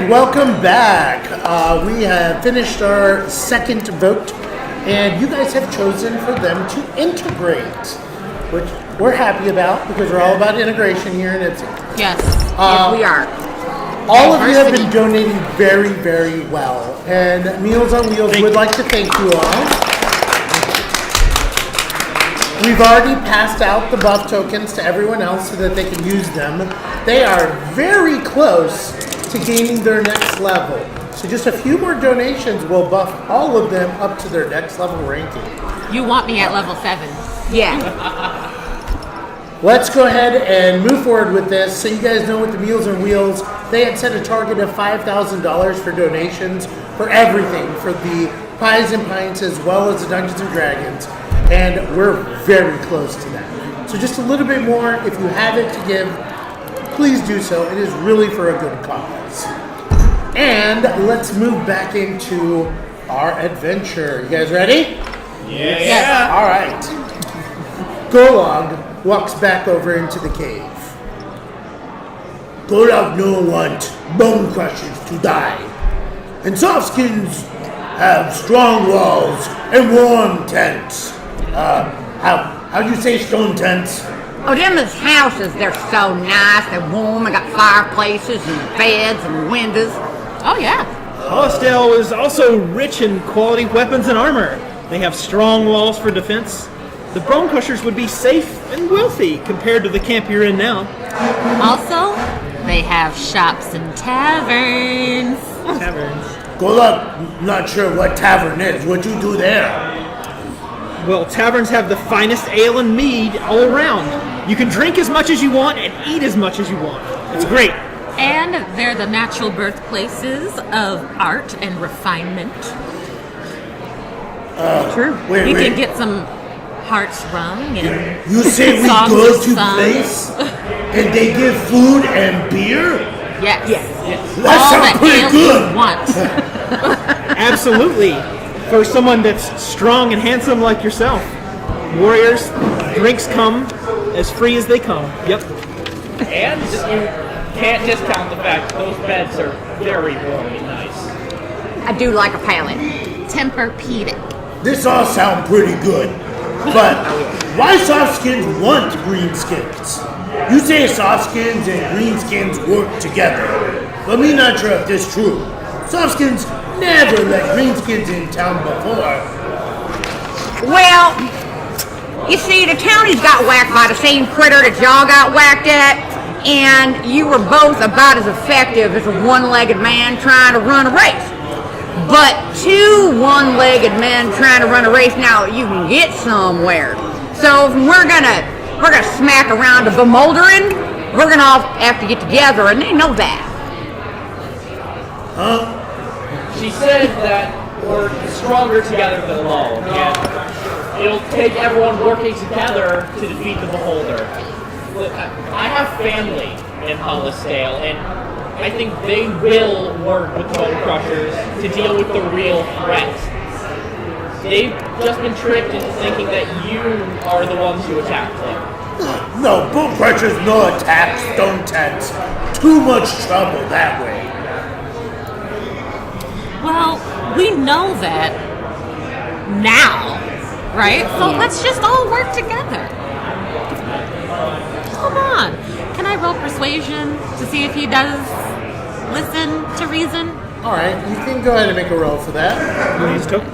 And welcome back. We have finished our second vote, and you guys have chosen for them to integrate, which we're happy about because we're all about integration here in Ipsy. Yes. Yes, we are. All of you have been donating very, very well, and Meals on Wheels would like to thank you all. We've already passed out the buff tokens to everyone else so that they can use them. They are very close to gaining their next level. So just a few more donations will buff all of them up to their next level ranking. You want me at level 7. Yeah. Let's go ahead and move forward with this. So you guys know with the Meals on Wheels, they had set a target of $5,000 for donations for everything, for the Pies and Pints as well as the Dungeons and Dragons. And we're very close to that. So just a little bit more, if you have it to give, please do so. It is really for a good cause. And let's move back into our adventure. You guys ready? Yeah. All right. Golog walks back over into the cave. Golog no want bone crushers to die. And softskins have strong walls and warm tents. How do you say stone tents? Oh, them is houses. They're so nice. They're warm. They got fireplaces and beds and windows. Oh, yeah. Hollisdale is also rich in quality weapons and armor. They have strong walls for defense. The Bone Crushers would be safe and wealthy compared to the camp you're in now. Also, they have shops and taverns. Taverns. Golog, not sure what tavern is. What you do there? Well, taverns have the finest ale and mead all around. You can drink as much as you want and eat as much as you want. It's great. And they're the natural birthplaces of art and refinement. True. Wait, You wait. can get some hearts wrung and You say we songs go of to songs. place and they give food and beer? Yes. That All sounds the pretty ale good. you want. Absolutely. For someone that's strong and handsome like yourself. Warriors, drinks come as free as they come. Yep. And you can't discount the fact that those beds are very warm and nice. I do like a palate. Tempur-Pedic. This all sounds pretty good. But why softskins want greenskins? You say softskins and greenskins work together. But me not sure if this true. Softskins never let greenskins in town before. Well, you see, the townies got whacked by the same critter that y'all got whacked at, and you were both about as effective as a one-legged man trying to run a race. But two one-legged men trying to run a race, now you can get somewhere. So if we're gonna smack around a bemoldering, we're gonna all have to get together, and they know that. She said that we're stronger together than alone, and it'll take everyone working together to defeat the Beholder. Look, I have family in Hollisdale, and I think they will work with Bone Crushers to deal with the real threat. They've just been tricked into thinking that you are the ones who attacked them. No, bull crushers no attack stone tents. Too much trouble that way. Well, we know that now, right? So let's just all work together. Come on. Can I roll persuasion to see if he does listen to reason? Alright, you can go ahead and make a roll for that. Use token.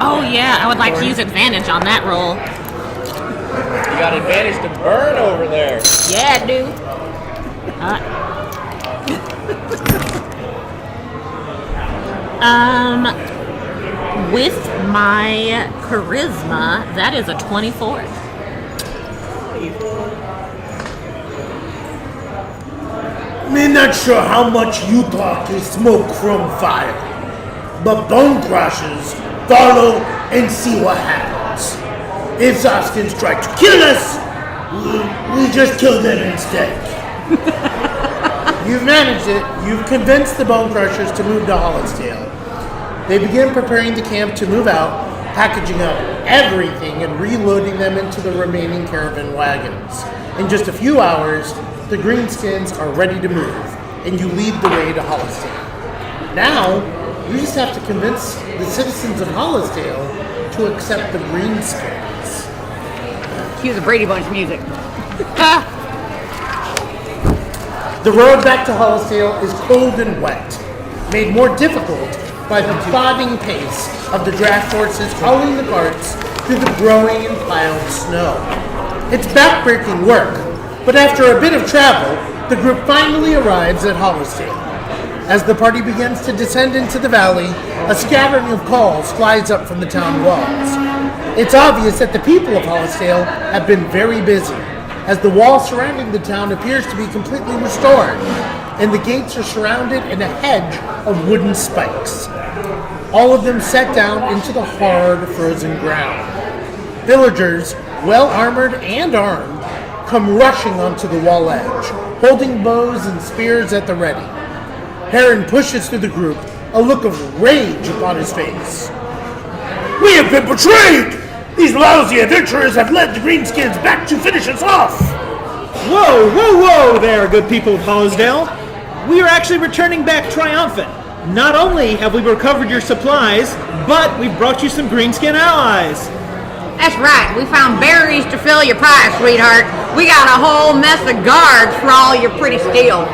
Oh yeah, I would like to use advantage on that roll. You got advantage to burn over there. Yeah, dude. With my charisma, that is a 24. Me not sure how much you talk is smoke from fire, but bone crushers follow and see what happens. If softskins try to kill us, we just kill them instead. You've managed it. You've convinced the bone crushers to move to Hollisdale. They begin preparing the camp to move out, packaging up everything and reloading them into the remaining caravan wagons. In just a few hours, the greenskins are ready to move. and you lead the way to Hollisdale. Now, you just have to convince the citizens of Hollisdale to accept the greenskins. Cue the Brady Bunch music. The road back to Hollisdale is cold and wet, made more difficult by the plodding pace of the draft horses hauling the carts through the growing and piled snow. It's backbreaking work, but after a bit of travel, the group finally arrives at Hollisdale. As the party begins to descend into the valley, a scattering of calls flies up from the town walls. It's obvious that the people of Hollisdale have been very busy, as the wall surrounding the town appears to be completely restored, and the gates are surrounded in a hedge of wooden spikes. All of them set down into the hard, frozen ground. Villagers, well armored and armed, come rushing onto the wall edge, holding bows and spears at the ready. Heron pushes through the group, a look of rage upon his face. We have been betrayed! These lousy adventurers have led the Greenskins back to finish us off! Whoa, whoa, whoa there, good people of Hollisdale. We are actually returning back triumphant. Not only have we recovered your supplies, but we brought you some greenskin allies. That's right. We found berries to fill your pie, sweetheart. We got a whole mess of guards for all your pretty steel.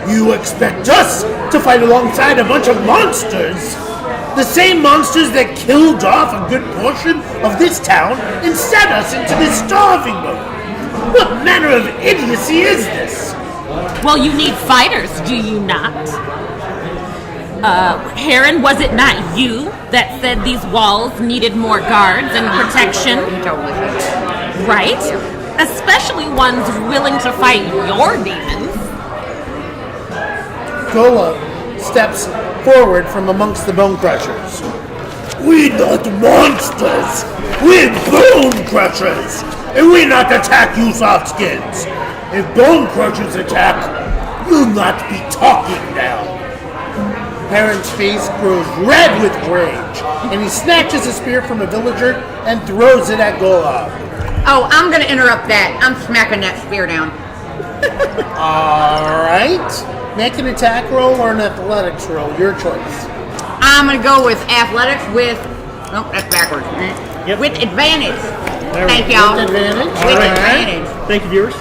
You expect us to fight alongside a bunch of monsters? The same monsters that killed off a good portion of this town and sent us into this starving mode. What manner of idiocy is this? Well, you need fighters, do you not? Heron, was it not you that said these walls needed more guards and protection? Right? Especially ones willing to fight your demons. Golog steps forward from amongst the bone crushers. We not monsters! We're bone crushers! And we not attack you soft skins! If bone crushers attack, you'll not be talking now. Heron's face grows red with rage, and he snatches a spear from a villager and throws it at Golog. Oh, I'm going to interrupt that. I'm smacking that spear down. Alright. Make an attack roll or an athletics roll, your choice. I'm going to go with athletics with... Oh, that's backwards. Yep. With advantage. There we Thank go. y'all. With advantage? With advantage. Thank you, viewers.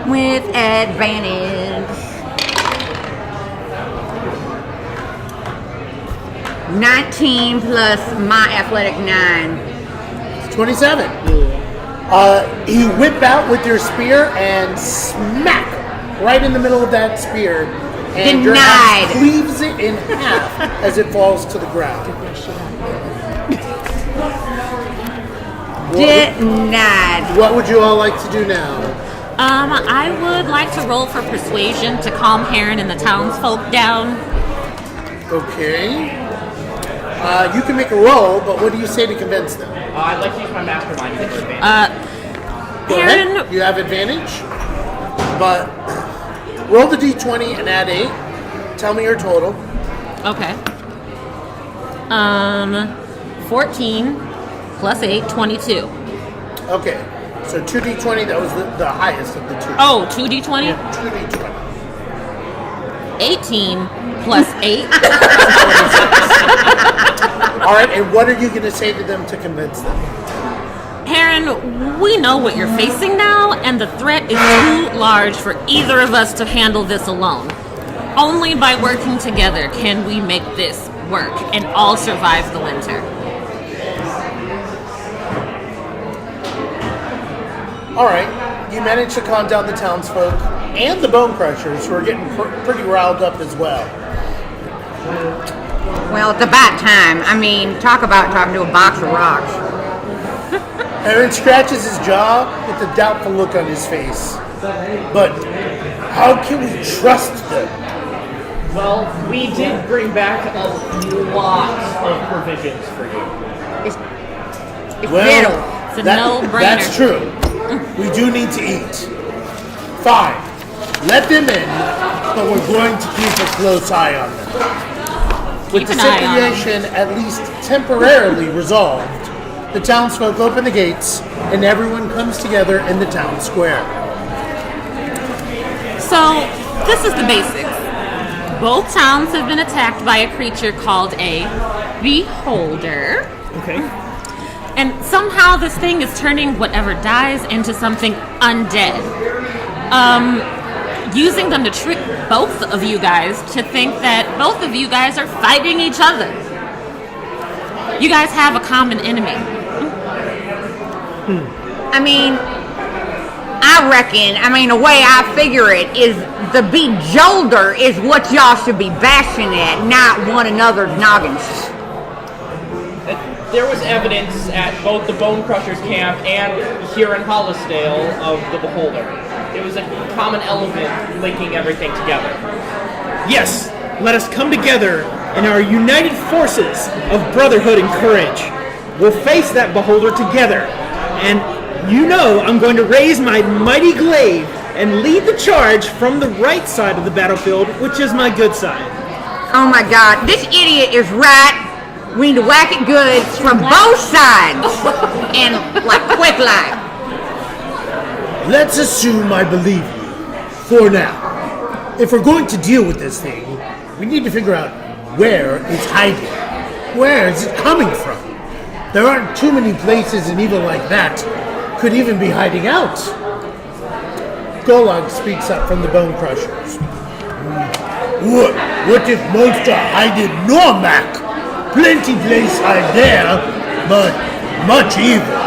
With advantage. 19 plus my athletic 9. 27. You whip out with your spear and smack right in the middle of that spear. And your Denied. axe cleaves it in half as it falls to the ground. Denied. What would you all like to do now? I would like to roll for persuasion to calm Heron and the townsfolk down. Okay. You can make a roll, but what do you say to convince them? I'd like to use my mastermind for advantage. Go Heron, ahead. You have advantage, but roll the d20 and add 8. Tell me your total. okay. 14 plus 8, 22. Okay, so 2d20, that was the highest of the two. Oh, 2d20? Yeah, 2d20. 18 plus 8. All right, and what are you going to say to them to convince them? Heron, we know what you're facing now, and the threat is too large for either of us to handle this alone. Only by working together can we make this work and all survive the winter. All right, you managed to calm down the townsfolk and the bone crushers, who are getting pretty riled up as well. Well, it's about time. I mean, talk about talking to a box of rocks. Aaron scratches his jaw with a doubtful look on his face. But how can we trust them? Well, we did bring back a lot of provisions for you. It's fiddle. It's a no-brainer. That's true. We do need to eat. Fine. Let them in, but we're going to keep a close eye on them. With the Keep an eye on 'em. situation at least temporarily resolved, the townsfolk open the gates and everyone comes together in the town square. So, this is the basics. Both towns have been attacked by a creature called a beholder. Okay. And somehow this thing is turning whatever dies into something undead. Using them to trick both of you guys to think that both of you guys are fighting each other. You guys have a common enemy. I mean, the way I figure it is the bejolder is what y'all should be bashing at, not one another's noggins. There was evidence at both the Bone Crushers camp and here in Hollisdale of the Beholder. It was a common element linking everything together. Yes, let us come together in our united forces of brotherhood and courage. We'll face that beholder together. And you know I'm going to raise my mighty glaive and lead the charge from the right side of the battlefield, which is my good side. Oh my god, this idiot is right. We need to whack it good from both sides. And quick like. Let's assume I believe you. For now. If we're going to deal with this thing, we need to figure out where it's hiding. Where is it coming from? There aren't too many places an evil like that could even be hiding out. Golog speaks up from the Bone Crushers. What if monster hide in Normac? Plenty place hide there, but much evil.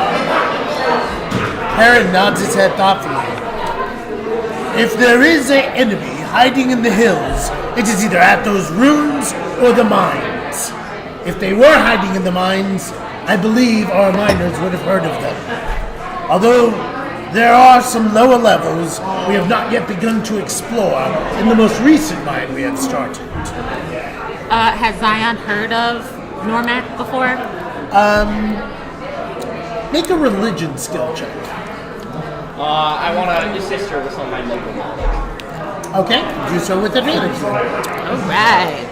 Aaron nods his head thoughtfully. If there is an enemy hiding in the hills, it is either at those ruins or the mines. If they were hiding in the mines, I believe our miners would have heard of them. Although there are some lower levels we have not yet begun to explore in the most recent mine we have started. Has Zion heard of Normac before? Make a religion skill check. I want to assist her with some of my local knowledge. Okay, do so with advantage then. All right.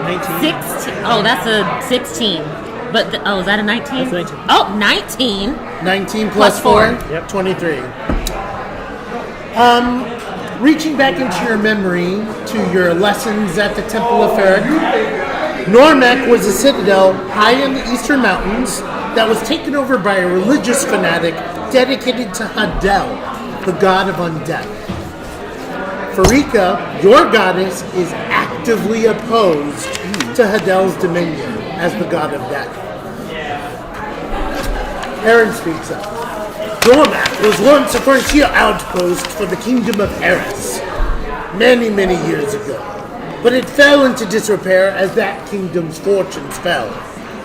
19. 16. Oh, that's a 16. But, is that a 19? That's 19. Oh, 19. 19 Plus plus 4? Yep. 23. Reaching back into your memory to your lessons at the Temple of Ferric, Normac was a citadel high in the eastern mountains that was taken over by a religious fanatic dedicated to Hadel, the god of undeath. Farika, your goddess, is actively opposed to Hadel's dominion as the god of death. Aaron speaks up. Normac was once a frontier outpost for the kingdom of Eris, many years ago. But it fell into disrepair as that kingdom's fortunes fell.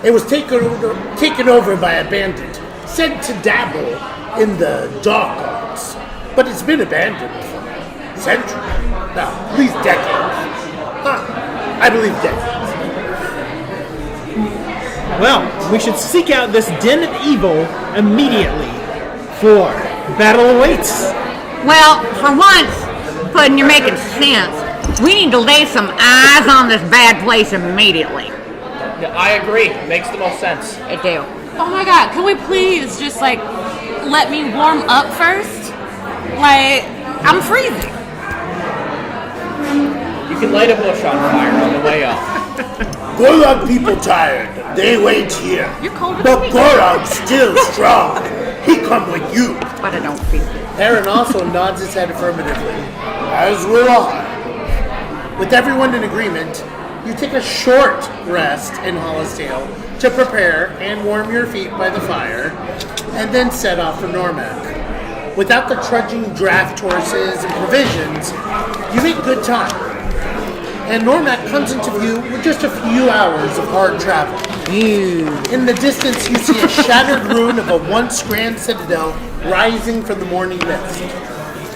It was taken over by a bandit, said to dabble in the dark arts. But it's been abandoned for centuries. Now, at least decades. I believe decades. Well, we should seek out this den of evil immediately, for battle awaits. Well, for once, Puddin', you're making sense. We need to lay some eyes on this bad place immediately. Yeah, I agree. It makes the most sense. It do. Oh my god, can we please just, let me warm up first? I'm freezing. You can light a bush on fire on the way up. Golog people tired. They wait here. You're colder But than me. Golog's still strong. He come with you. But I don't feel it. Aaron also nods his head affirmatively. As will I. With everyone in agreement, you take a short rest in Hollisdale to prepare and warm your feet by the fire, and then set off for Normac. Without the trudging draft horses and provisions, you make good time. And Normac comes into view with just a few hours of hard travel. In the distance, you see a shattered ruin of a once grand citadel rising from the morning mist.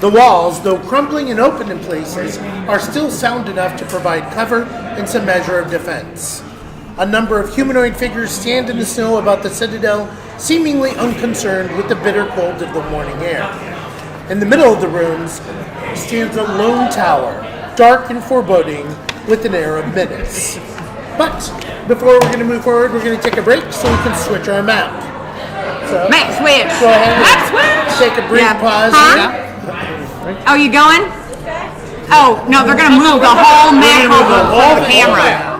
The walls, though crumbling and open in places, are still sound enough to provide cover and some measure of defense. A number of humanoid figures stand in the snow about the citadel, seemingly unconcerned with the bitter cold of the morning air. In the middle of the ruins stands a lone tower, dark and foreboding, with an air of menace. But before we're going to move forward, we're going to take a break so we can switch our map. So Mac switch. go ahead and Mac switch. take a brief pause. Huh? Oh, you going? Oh, no, they're going to move the whole Mac over for the camera.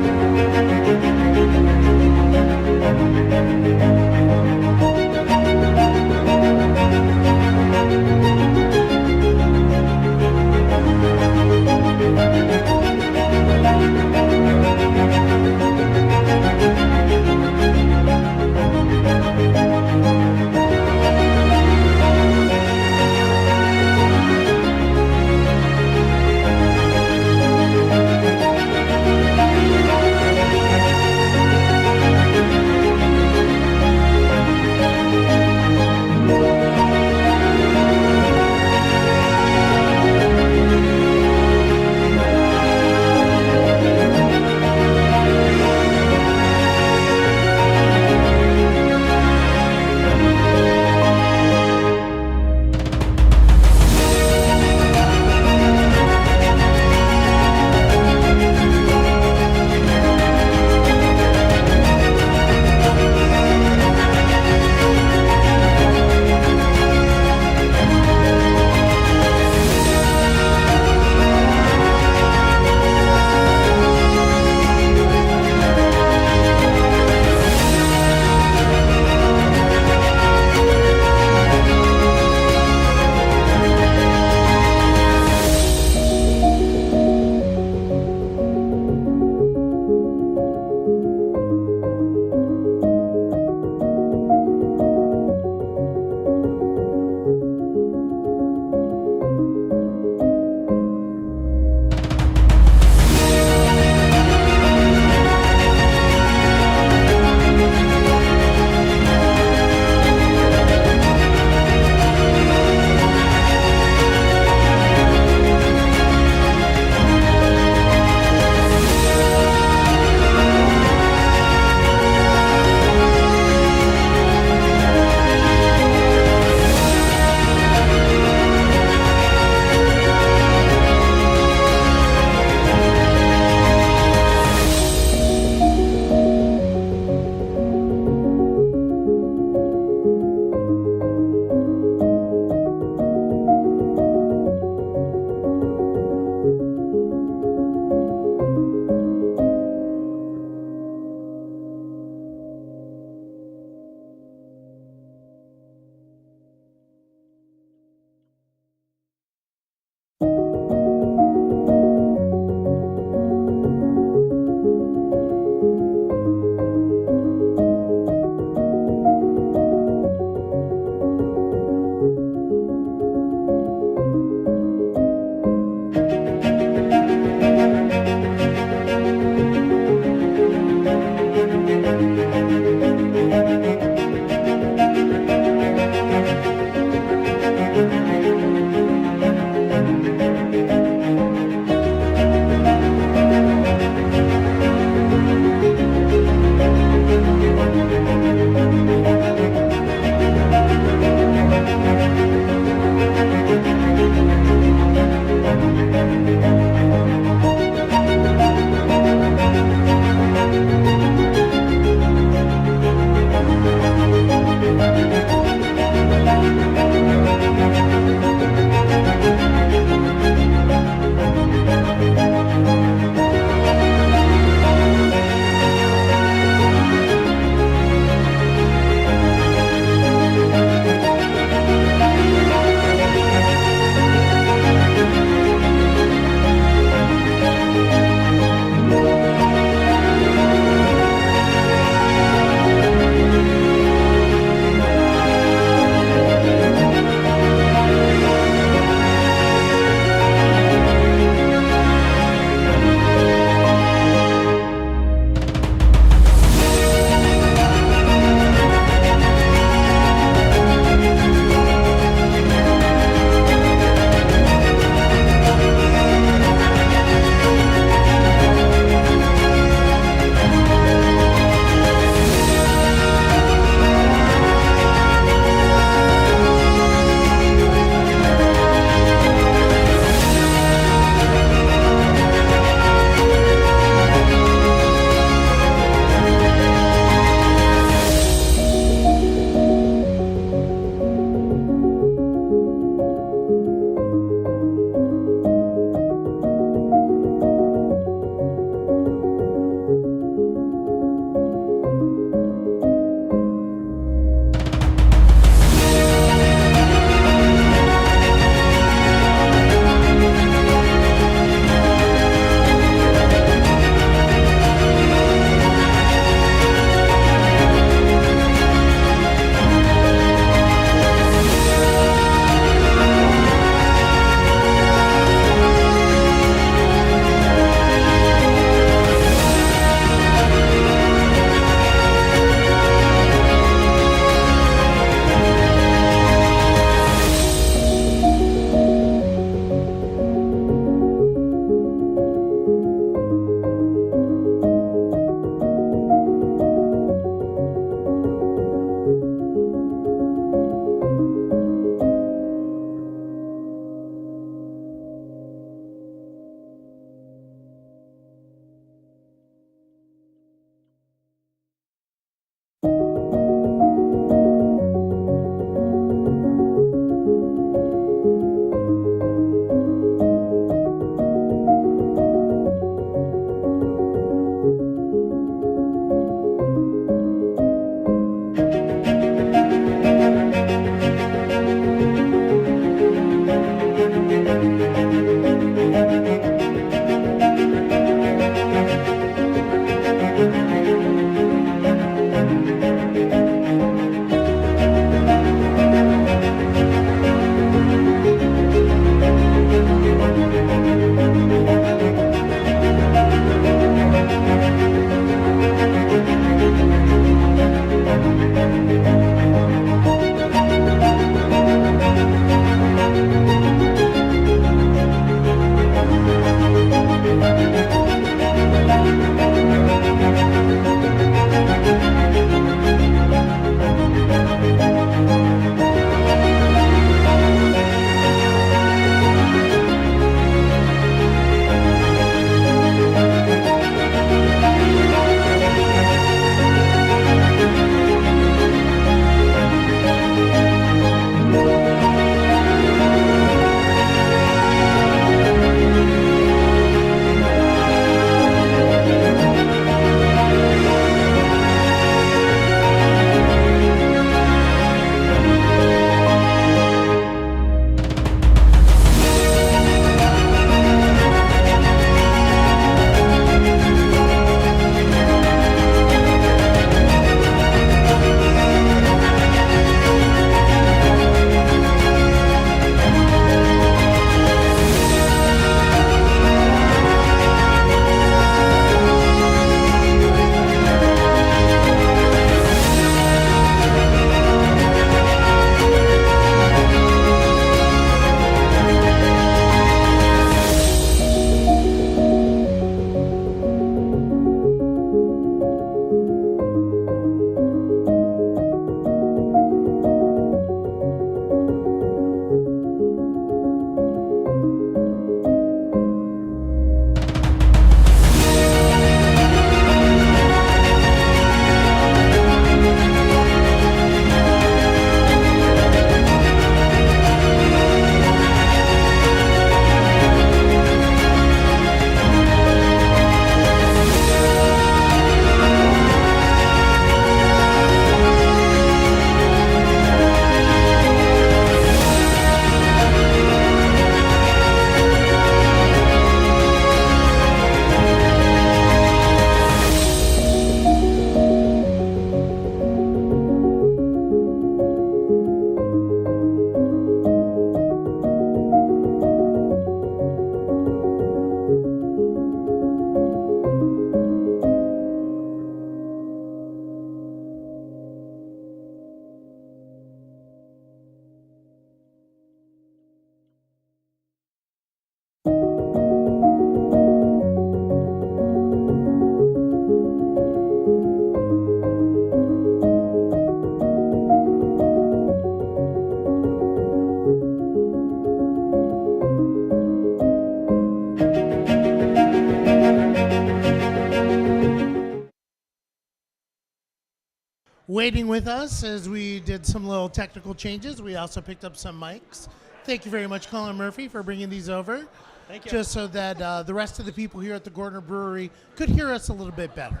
waiting with us as we did some little technical changes. We also picked up some mics. Thank you very much, Colin Murphy, for bringing these over. Thank you. Just so that the rest of the people here at the Gordner Brewery could hear us a little bit better.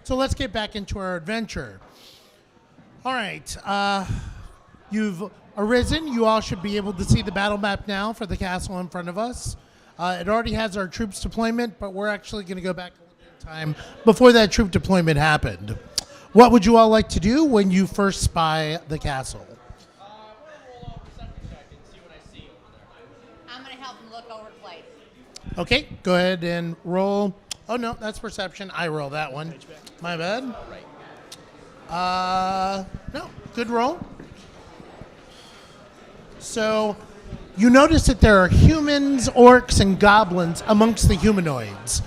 So let's get back into our adventure. All right. You've arisen. You all should be able to see the battle map now for the castle in front of us. It already has our troops deployment, but we're actually going to go back a little bit of time before that troop deployment happened. What would you all like to do when you first spy the castle? I'm going to help him look over the place. Okay, go ahead and roll. Oh, no, that's perception. I roll that one. My bad. No, good roll. So you notice that there are humans, orcs, and goblins amongst the humanoids.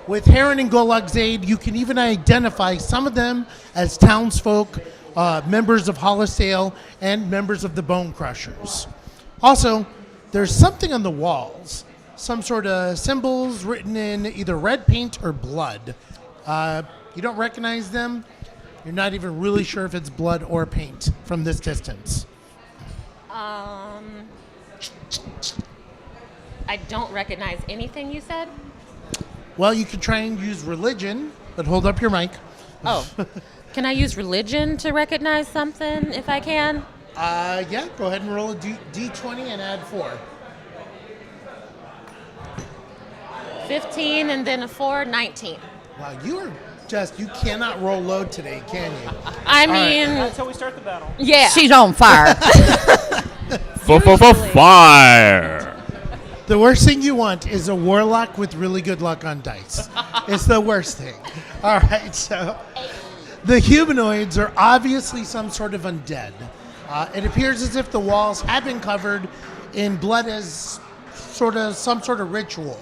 With Heron and Golog's aid, you can even identify some of them as townsfolk, members of Hollisdale, and members of the Bone Crushers. Also, there's something on the walls, some sort of symbols written in either red paint or blood. You don't recognize them. You're not even really sure if it's blood or paint from this distance. I don't recognize anything you said. Well, you could try and use religion, but hold up your mic. Oh, can I use religion to recognize something if I can? Yeah, go ahead and roll a D20 and add 4. 15 and then a 4, 19. Wow, you cannot roll low today, can you? I mean, That's how we start the battle. yeah. She's on fire. Fire! The worst thing you want is a warlock with really good luck on dice. It's the worst thing. All right, so the humanoids are obviously some sort of undead. It appears as if the walls have been covered in blood as some sort of ritual.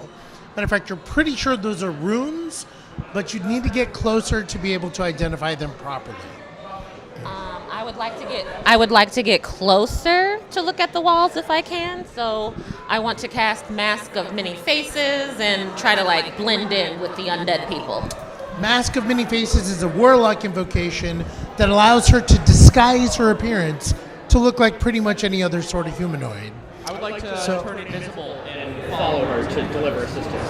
Matter of fact, you're pretty sure those are runes, but you'd need to get closer to be able to identify them properly. I would like to get closer to look at the walls if I can. So I want to cast Mask of Many Faces and try to blend in with the undead people. Mask of Many Faces is a warlock invocation that allows her to disguise her appearance to look like pretty much any other sort of humanoid. I would like to turn invisible and follow her to deliver assistance.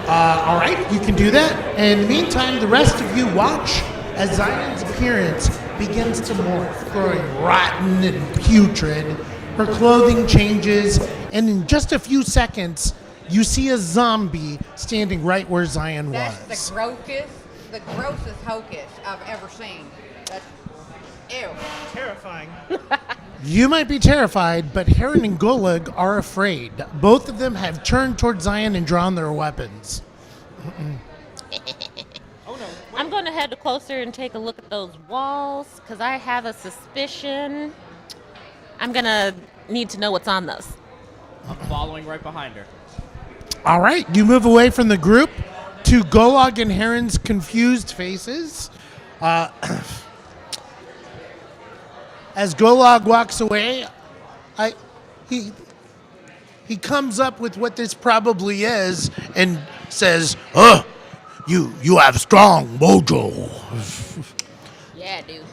All right, you can do that. In the meantime, the rest of you watch as Zion's appearance begins to morph, growing rotten and putrid. Her clothing changes, and in just a few seconds, you see a zombie standing right where Zion That's was. the grossest hocus I've ever seen. That's, ew. Terrifying. You might be terrified, but Heron and Golog are afraid. Both of them have turned towards Zion and drawn their weapons. I'm going to head closer and take a look at those walls because I have a suspicion. I'm going to need to know what's on those. Following right behind her. All right, you move away from the group to Golog and Heron's confused faces. As Golog walks away, he comes up with what this probably is and says, you have strong mojo. Yeah, dude.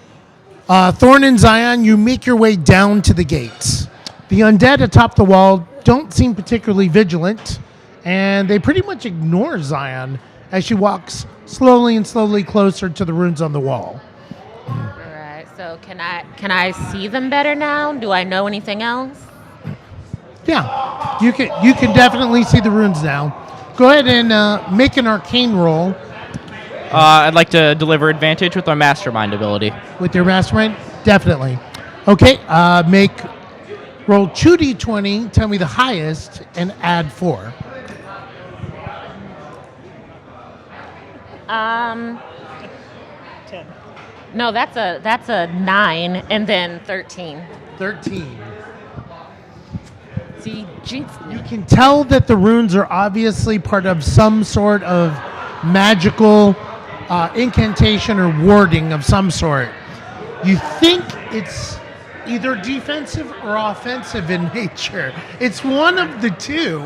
Thorn and Zion, you make your way down to the gates. The undead atop the wall don't seem particularly vigilant, and they pretty much ignore Zion as she walks slowly and slowly closer to the runes on the wall. All right. So can I see them better now? Do I know anything else? Yeah, you can definitely see the runes now. Go ahead and make an arcane roll I'd like to deliver advantage with my mastermind ability. with your mastermind. Definitely. Okay, roll 2d20, tell me the highest, and add 4. 10. No, that's a 9 and then 13. 13. See, jinxed me. You can tell that the runes are obviously part of some sort of magical incantation or warding of some sort. You think it's either defensive or offensive in nature. It's one of the two.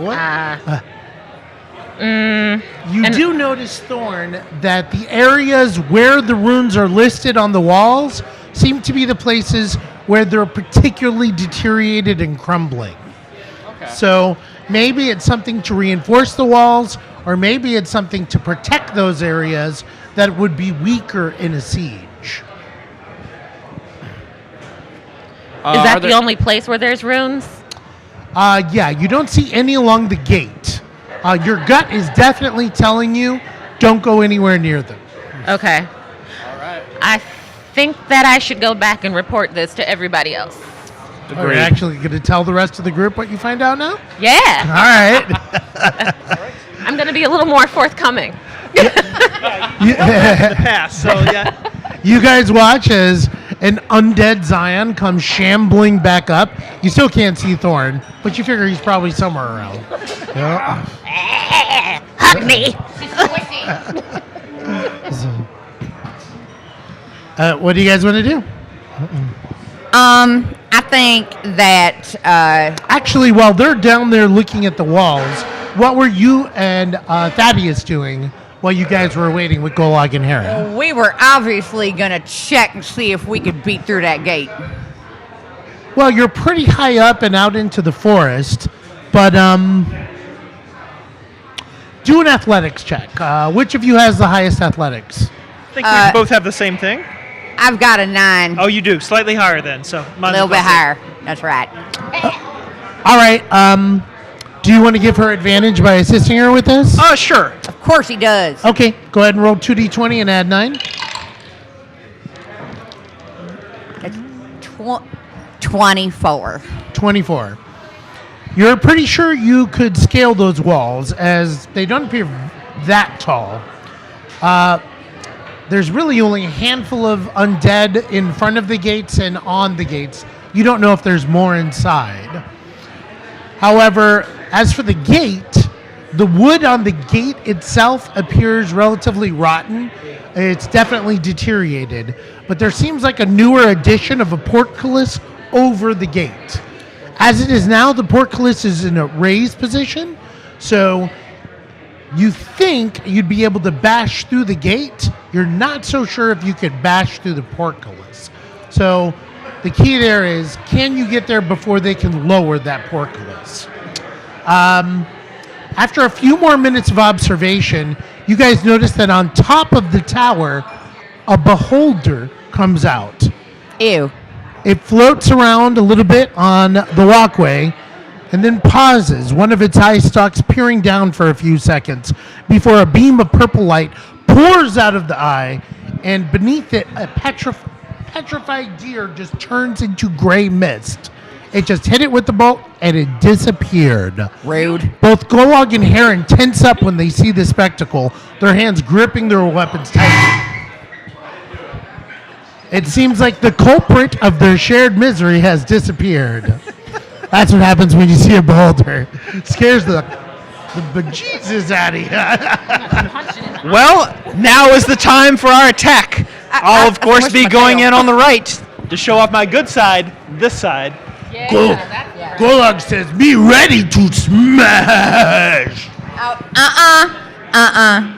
You do notice, Thorn, that the areas where the runes are listed on the walls seem to be the places where they're particularly deteriorated and crumbling. Okay. So maybe it's something to reinforce the walls, or maybe it's something to protect those areas that would be weaker in a siege. Is that the only place where there's runes? Yeah, you don't see any along the gate. Your gut is definitely telling you don't go anywhere near them. Okay. All right. I think that I should go back and report this to everybody else. Are you actually going to tell the rest of the group what you find out now? Yeah. All right. I'm going to be a little more forthcoming. Pass. So yeah. You guys watch as an undead Zion comes shambling back up. You still can't see Thorn, but you figure he's probably somewhere around. Yeah. Hug me. What do you guys want to do? I think that Actually, while they're down there looking at the walls, what were you and Thaddeus doing while you guys were waiting with Golog and Heron? we were obviously going to check and see if we could beat through that gate. Well, you're pretty high up and out into the forest, but do an athletics check. Which of you has the highest athletics? I think we both have the same thing. I've got a 9. Oh, you do. Slightly higher then. So A little bit higher. That's right. All right. Do you want to give her advantage by assisting her with this? Oh, sure. Of course he does. Okay, go ahead and roll 2d20 and add 9. It's 24. 24. You're pretty sure you could scale those walls, as they don't appear that tall. There's really only a handful of undead in front of the gates and on the gates. You don't know if there's more inside. However, as for the gate, the wood on the gate itself appears relatively rotten. It's definitely deteriorated. But there seems like a newer addition of a portcullis over the gate. As it is now, the portcullis is in a raised position, so you think you'd be able to bash through the gate. You're not so sure if you could bash through the portcullis. So the key there is, can you get there before they can lower that portcullis? After a few more minutes of observation, you guys notice that on top of the tower, a beholder comes out. Ew. It floats around a little bit on the walkway and then pauses, one of its eye stalks peering down for a few seconds before a beam of purple light pours out of the eye, and beneath it, a petrified deer just turns into gray mist. It just hit it with the bolt, and it disappeared. Rude. Both Golog and Heron tense up when they see the spectacle, their hands gripping their weapons tightly. It seems like the culprit of their shared misery has disappeared. That's what happens when you see a beholder. It scares the bejesus out of you. Well, now is the time for our attack. I'll, of course, be going in on the right to show off my good side, this side. Golog says, be ready to smash.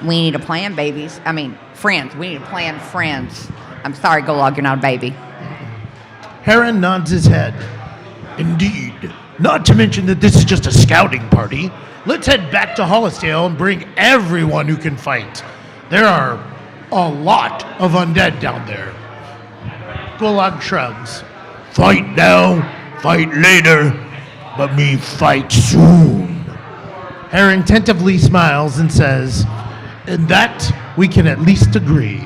We need a plan, babies. I mean, friends. We need a plan, friends. I'm sorry, Golog, you're not a baby. Heron nods his head. Indeed. Not to mention that this is just a scouting party. Let's head back to Hollisdale and bring everyone who can fight. There are a lot of undead down there. Golog shrugs. Fight now, fight later, but me fight soon. Heron tentatively smiles and says, "In that we can at least agree."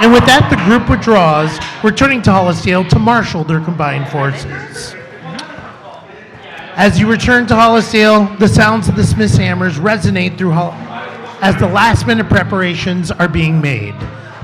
And with that, the group withdraws, returning to Hollisdale to marshal their combined forces. As you return to Hollisdale, the sounds of the smith's hammers resonate through as the last-minute preparations are being made.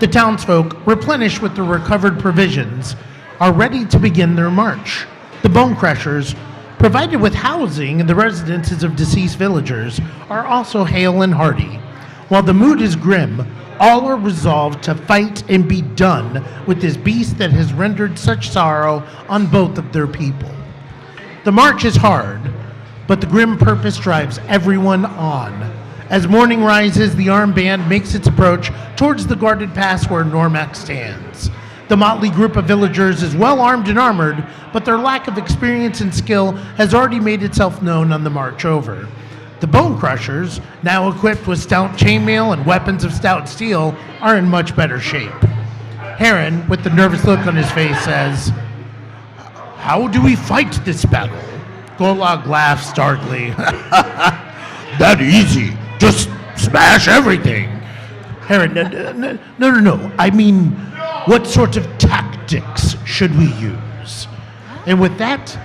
The townsfolk, replenished with the recovered provisions, are ready to begin their march. The bone crushers, provided with housing in the residences of deceased villagers, are also hale and hearty. While the mood is grim, all are resolved to fight and be done with this beast that has rendered such sorrow on both of their people. The march is hard, but the grim purpose drives everyone on. As morning rises, the armed band makes its approach towards the guarded pass where Normac stands. The motley group of villagers is well armed and armored, but their lack of experience and skill has already made itself known on the march over. The Bone Crushers, now equipped with stout chainmail and weapons of stout steel, are in much better shape. Heron, with the nervous look on his face, says, "How do we fight this battle?" Golog laughs darkly. "That easy. Just smash everything." Heron, no. I mean, what sort of tactics should we use? And with that,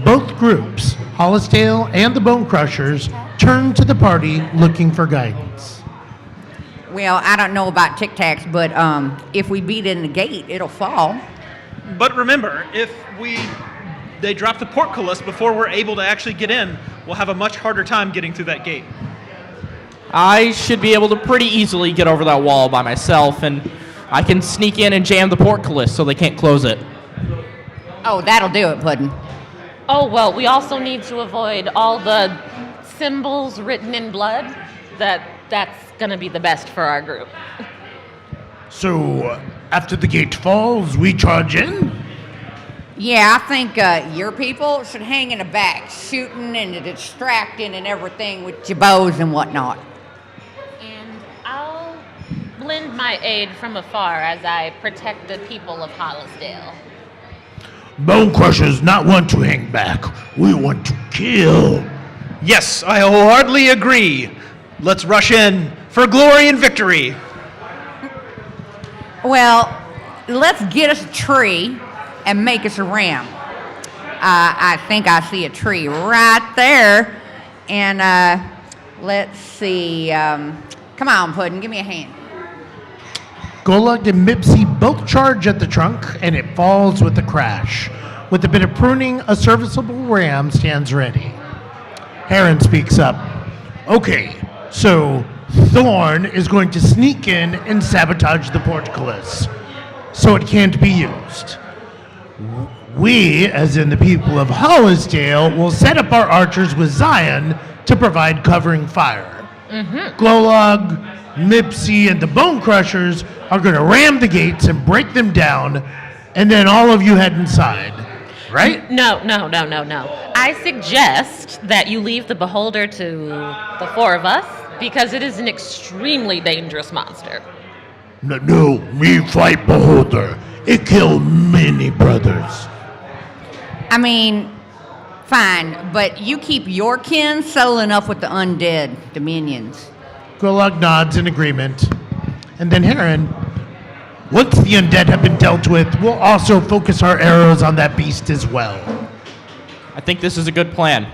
both groups, Hollisdale and the Bone Crushers, turn to the party looking for guidance. Well, I don't know about Tic Tacs, but if we beat it in the gate, it'll fall. But remember, if they drop the portcullis before we're able to actually get in, we'll have a much harder time getting through that gate. I should be able to pretty easily get over that wall by myself, and I can sneak in and jam the portcullis so they can't close it. Oh, that'll do it, Puddin'. Oh, well, we also need to avoid all the symbols written in blood. That's going to be the best for our group. So, after the gate falls, we charge in? Yeah, I think your people should hang in the back, shooting and distracting and everything with your bows and whatnot. And I'll lend my aid from afar as I protect the people of Hollisdale. Bone Crushers not want to hang back. We want to kill. Yes, I wholeheartedly agree. Let's rush in for glory and victory. Well, let's get us a tree and make us a ram. I think I see a tree right there. And let's see. Come on, Puddin', give me a hand. Golog and Mipsy both charge at the trunk, and it falls with a crash. With a bit of pruning, a serviceable ram stands ready. Heron speaks up. "Okay, so Thorn is going to sneak in and sabotage the portcullis, so it can't be used. We, as in the people of Hollisdale, will set up our archers with Zion to provide covering fire. Golog, Mipsy, and the Bone Crushers are going to ram the gates and break them down, and then all of you head inside. Right?" No. I suggest that you leave the beholder to the four of us because it is an extremely dangerous monster. No, me fight Beholder. It kill many brothers. I mean, fine, but you keep your kin settle enough with the undead dominions. Golog nods in agreement. And then Heron, "Once the undead have been dealt with, we'll also focus our arrows on that beast as well." I think this is a good plan.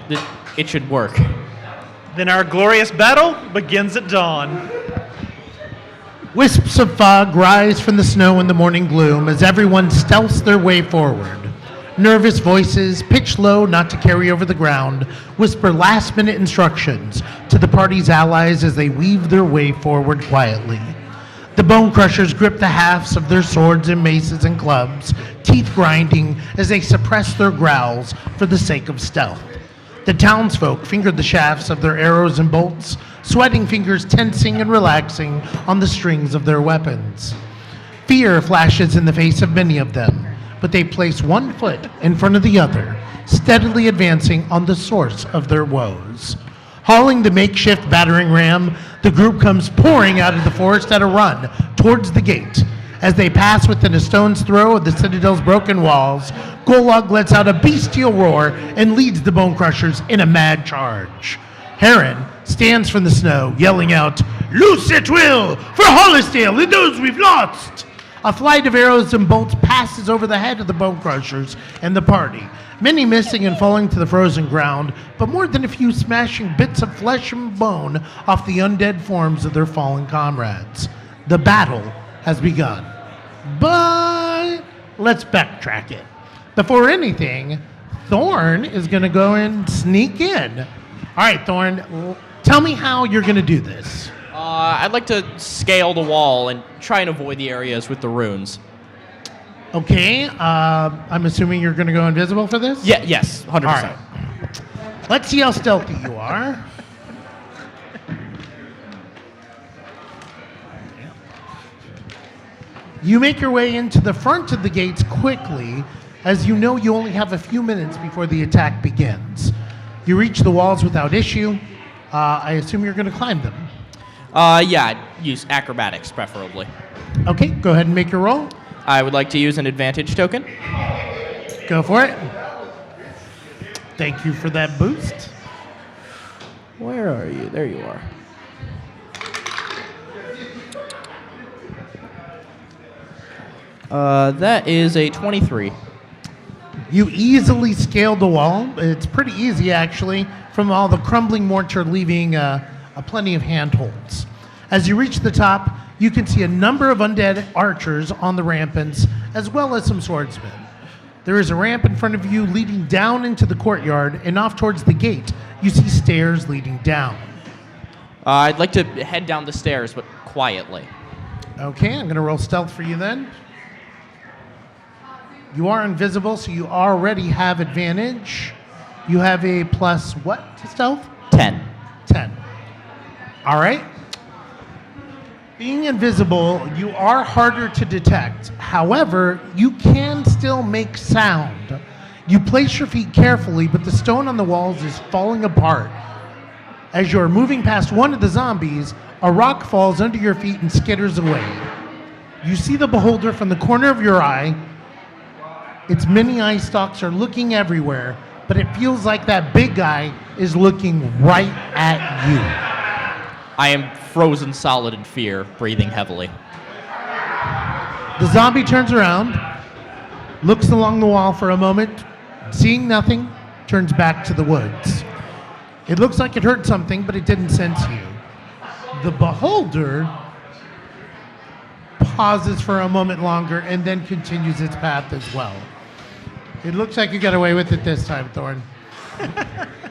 It should work. Then our glorious battle begins at dawn. Wisps of fog rise from the snow in the morning gloom as everyone stealths their way forward. Nervous voices, pitched low not to carry over the ground, whisper last-minute instructions to the party's allies as they weave their way forward quietly. The Bone Crushers grip the hafts of their swords and maces and clubs, teeth grinding as they suppress their growls for the sake of stealth. The townsfolk finger the shafts of their arrows and bolts, sweating fingers tensing and relaxing on the strings of their weapons. Fear flashes in the face of many of them, but they place one foot in front of the other, steadily advancing on the source of their woes. Hauling the makeshift battering ram, the group comes pouring out of the forest at a run towards the gate. As they pass within a stone's throw of the citadel's broken walls, Golog lets out a bestial roar and leads the Bone Crushers in a mad charge. Heron stands from the snow, yelling out, "Loose at will for Hollisdale and those we've lost!" A flight of arrows and bolts passes over the head of the Bone Crushers and the party, many missing and falling to the frozen ground, but more than a few smashing bits of flesh and bone off the undead forms of their fallen comrades. The battle has begun. But let's backtrack it. Before anything, Thorn is going to go and sneak in. All right, Thorn, tell me how you're going to do this. I'd like to scale the wall and try and avoid the areas with the runes. Okay, I'm assuming you're going to go invisible for this? Yeah, yes, 100%. All right. Let's see how stealthy you are. You make your way into the front of the gates quickly, as you know you only have a few minutes before the attack begins. You reach the walls without issue. I assume you're going to climb them. Yeah, I'd use acrobatics preferably. Okay, go ahead and make your roll. I would like to use an advantage token. Go for it. Thank you for that boost. Where are you? There you are. That is a 23. You easily scale the wall. It's pretty easy, actually, from all the crumbling mortar leaving a plenty of handholds. As you reach the top, you can see a number of undead archers on the rampants, as well as some swordsmen. There is a ramp in front of you leading down into the courtyard, and off towards the gate, you see stairs leading down. I'd like to head down the stairs, but quietly. Okay, I'm going to roll stealth for you then. You are invisible, so you already have advantage. You have a plus what to stealth? 10. 10. All right. Being invisible, you are harder to detect. However, you can still make sound. You place your feet carefully, but the stone on the walls is falling apart. As you're moving past one of the zombies, a rock falls under your feet and skitters away. You see the beholder from the corner of your eye. Its many eye stalks are looking everywhere, but it feels like that big guy is looking right at you. I am frozen solid in fear, breathing heavily. The zombie turns around, looks along the wall for a moment, seeing nothing, turns back to the woods. It looks like it heard something, but it didn't sense you. The beholder pauses for a moment longer and then continues its path as well. It looks like you got away with it this time, Thorn.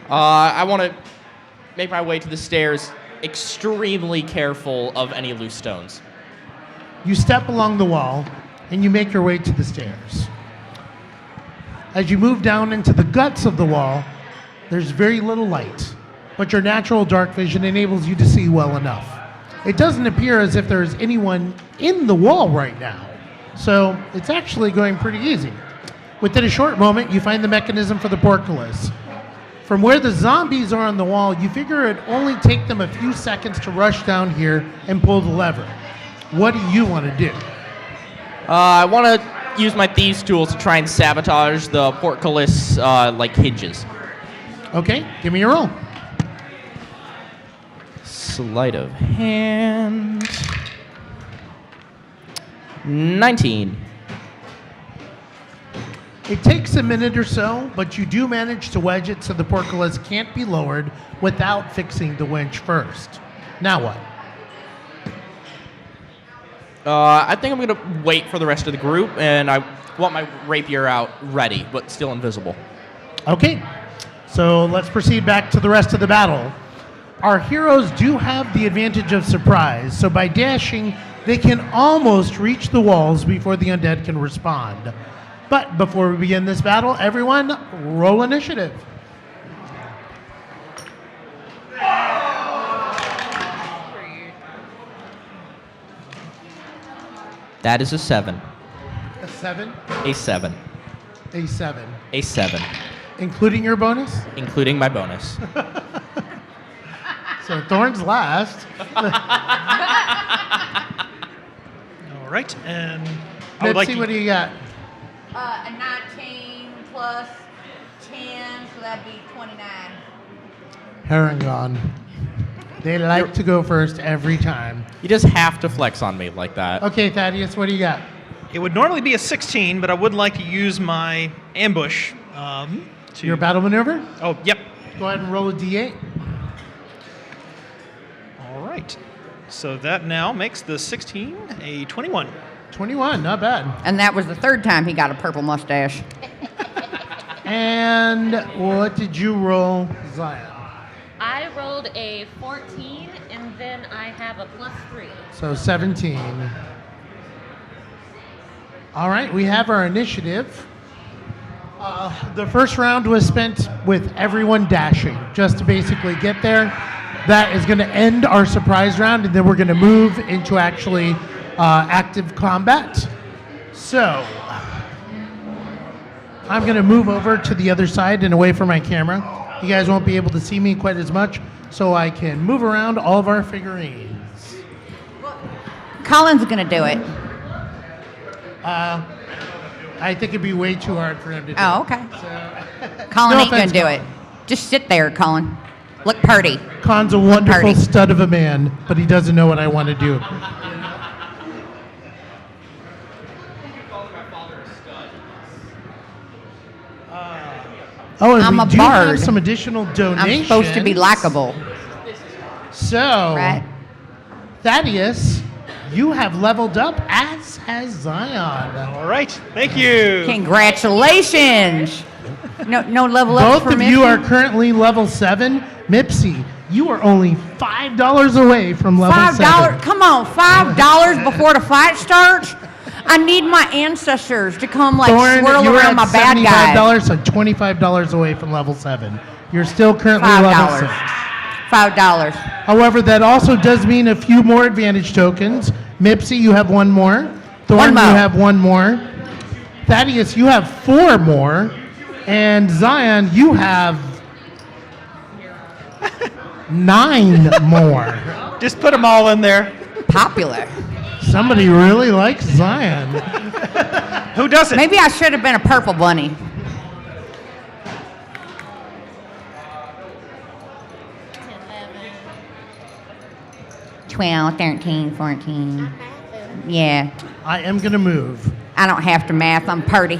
I want to make my way to the stairs, extremely careful of any loose stones. You step along the wall and you make your way to the stairs. As you move down into the guts of the wall, there's very little light, but your natural dark vision enables you to see well enough. It doesn't appear as if there's anyone in the wall right now, so it's actually going pretty easy. Within a short moment, you find the mechanism for the portcullis. From where the zombies are on the wall, you figure it'd only take them a few seconds to rush down here and pull the lever. What do you want to do? I want to use my thieves' tools to try and sabotage the portcullis, hinges. Okay, give me your roll. Sleight of hand. 19. It takes a minute or so, but you do manage to wedge it so the portcullis can't be lowered without fixing the winch first. Now what? I think I'm going to wait for the rest of the group, and I want my rapier out ready, but still invisible. Okay, so let's proceed back to the rest of the battle. Our heroes do have the advantage of surprise, so by dashing, they can almost reach the walls before the undead can respond. But before we begin this battle, everyone, roll initiative. That is a 7. A 7? A 7. A 7. A 7. Including your bonus? Including my bonus. So Thorn's last. All right, and Let's see, what do you got? A 19 plus 10, so that'd be 29. Harangon. They like to go first every time. You just have to flex on me like that. Okay, Thaddeus, what do you got? It would normally be a 16, but I would like to use my ambush to... Your battle maneuver? Oh, yep. Go ahead and roll a d8. All right. So that now makes the 16 a 21. 21, not bad. And that was the third time he got a purple mustache. And what did you roll, Zion? I rolled a 14, and then I have a +3. So 17. All right, we have our initiative. The first round was spent with everyone dashing, just to basically get there. That is going to end our surprise round, and then we're going to move into actually active combat. So, I'm going to move over to the other side and away from my camera. You guys won't be able to see me quite as much, so I can move around all of our figurines. Colin's going to do it. I think it'd be way too hard for him to do. Oh, okay. Colin No ain't going offense, to do Colin. it. Just sit there, Colin. Look pretty. Khan's a wonderful Party. stud of a man, but he doesn't know what I want to do. Oh, and I'm we a do bard. have some additional donations. I'm supposed to be likable, So, right? Thaddeus, you have leveled up, as has Zion. All right. Thank you. Congratulations. No level up Both for of you Mipsy? are currently level 7. Mipsy, you are only $5 away from level $5. 7. Come on, $5 before the fight starts. I need my ancestors to come like Thorn, swirl you were around at my bad $75, guys. so $25 away from level 7. You're still currently $5. level 6. $5. However, that also does mean a few more advantage tokens. Mipsy, you have one more. Thorn, One more. you have one more. Thaddeus, you have 4 more. And Zion, you have 9 more. Just put them all in there. Popular. Somebody really likes Zion. Who doesn't? Maybe I should have been a purple bunny. $12, $13, $14. Yeah, I am going to move. I don't have to math. I'm purty.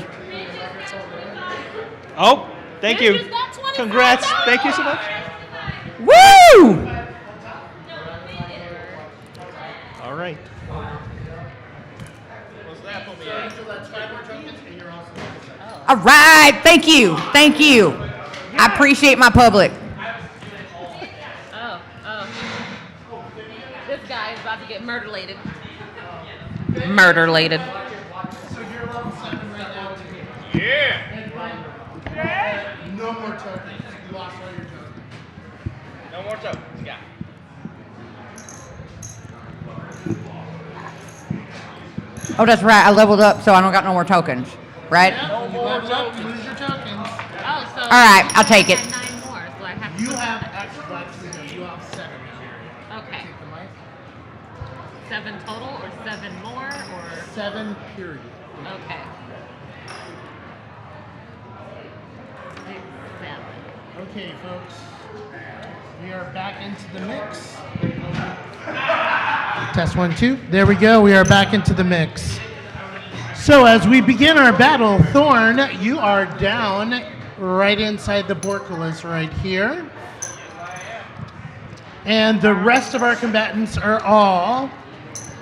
Oh, thank you. just got $25. Congrats. Thank you so much. Woo! All right. All right. Thank you. Thank you. I appreciate my public. Oh. This guy is about to get murderlated. No more tokens. You lost all your tokens. No more tokens. Yeah. Oh, that's right. I leveled up, so I don't got no more tokens. Right? No more tokens. You lose your tokens. Oh, so All right. I'll take it. 9 more, so I have to. You have actually, no, you have 7 now. Okay. Take the mic. 7 total, or 7 more, or 7 period. okay. 6, 7. Okay, folks. We are back into the mix. Test 1, 2. There we go. We are back into the mix. So as we begin our battle, Thorn, you are down right inside the portcullis right here. And the rest of our combatants are all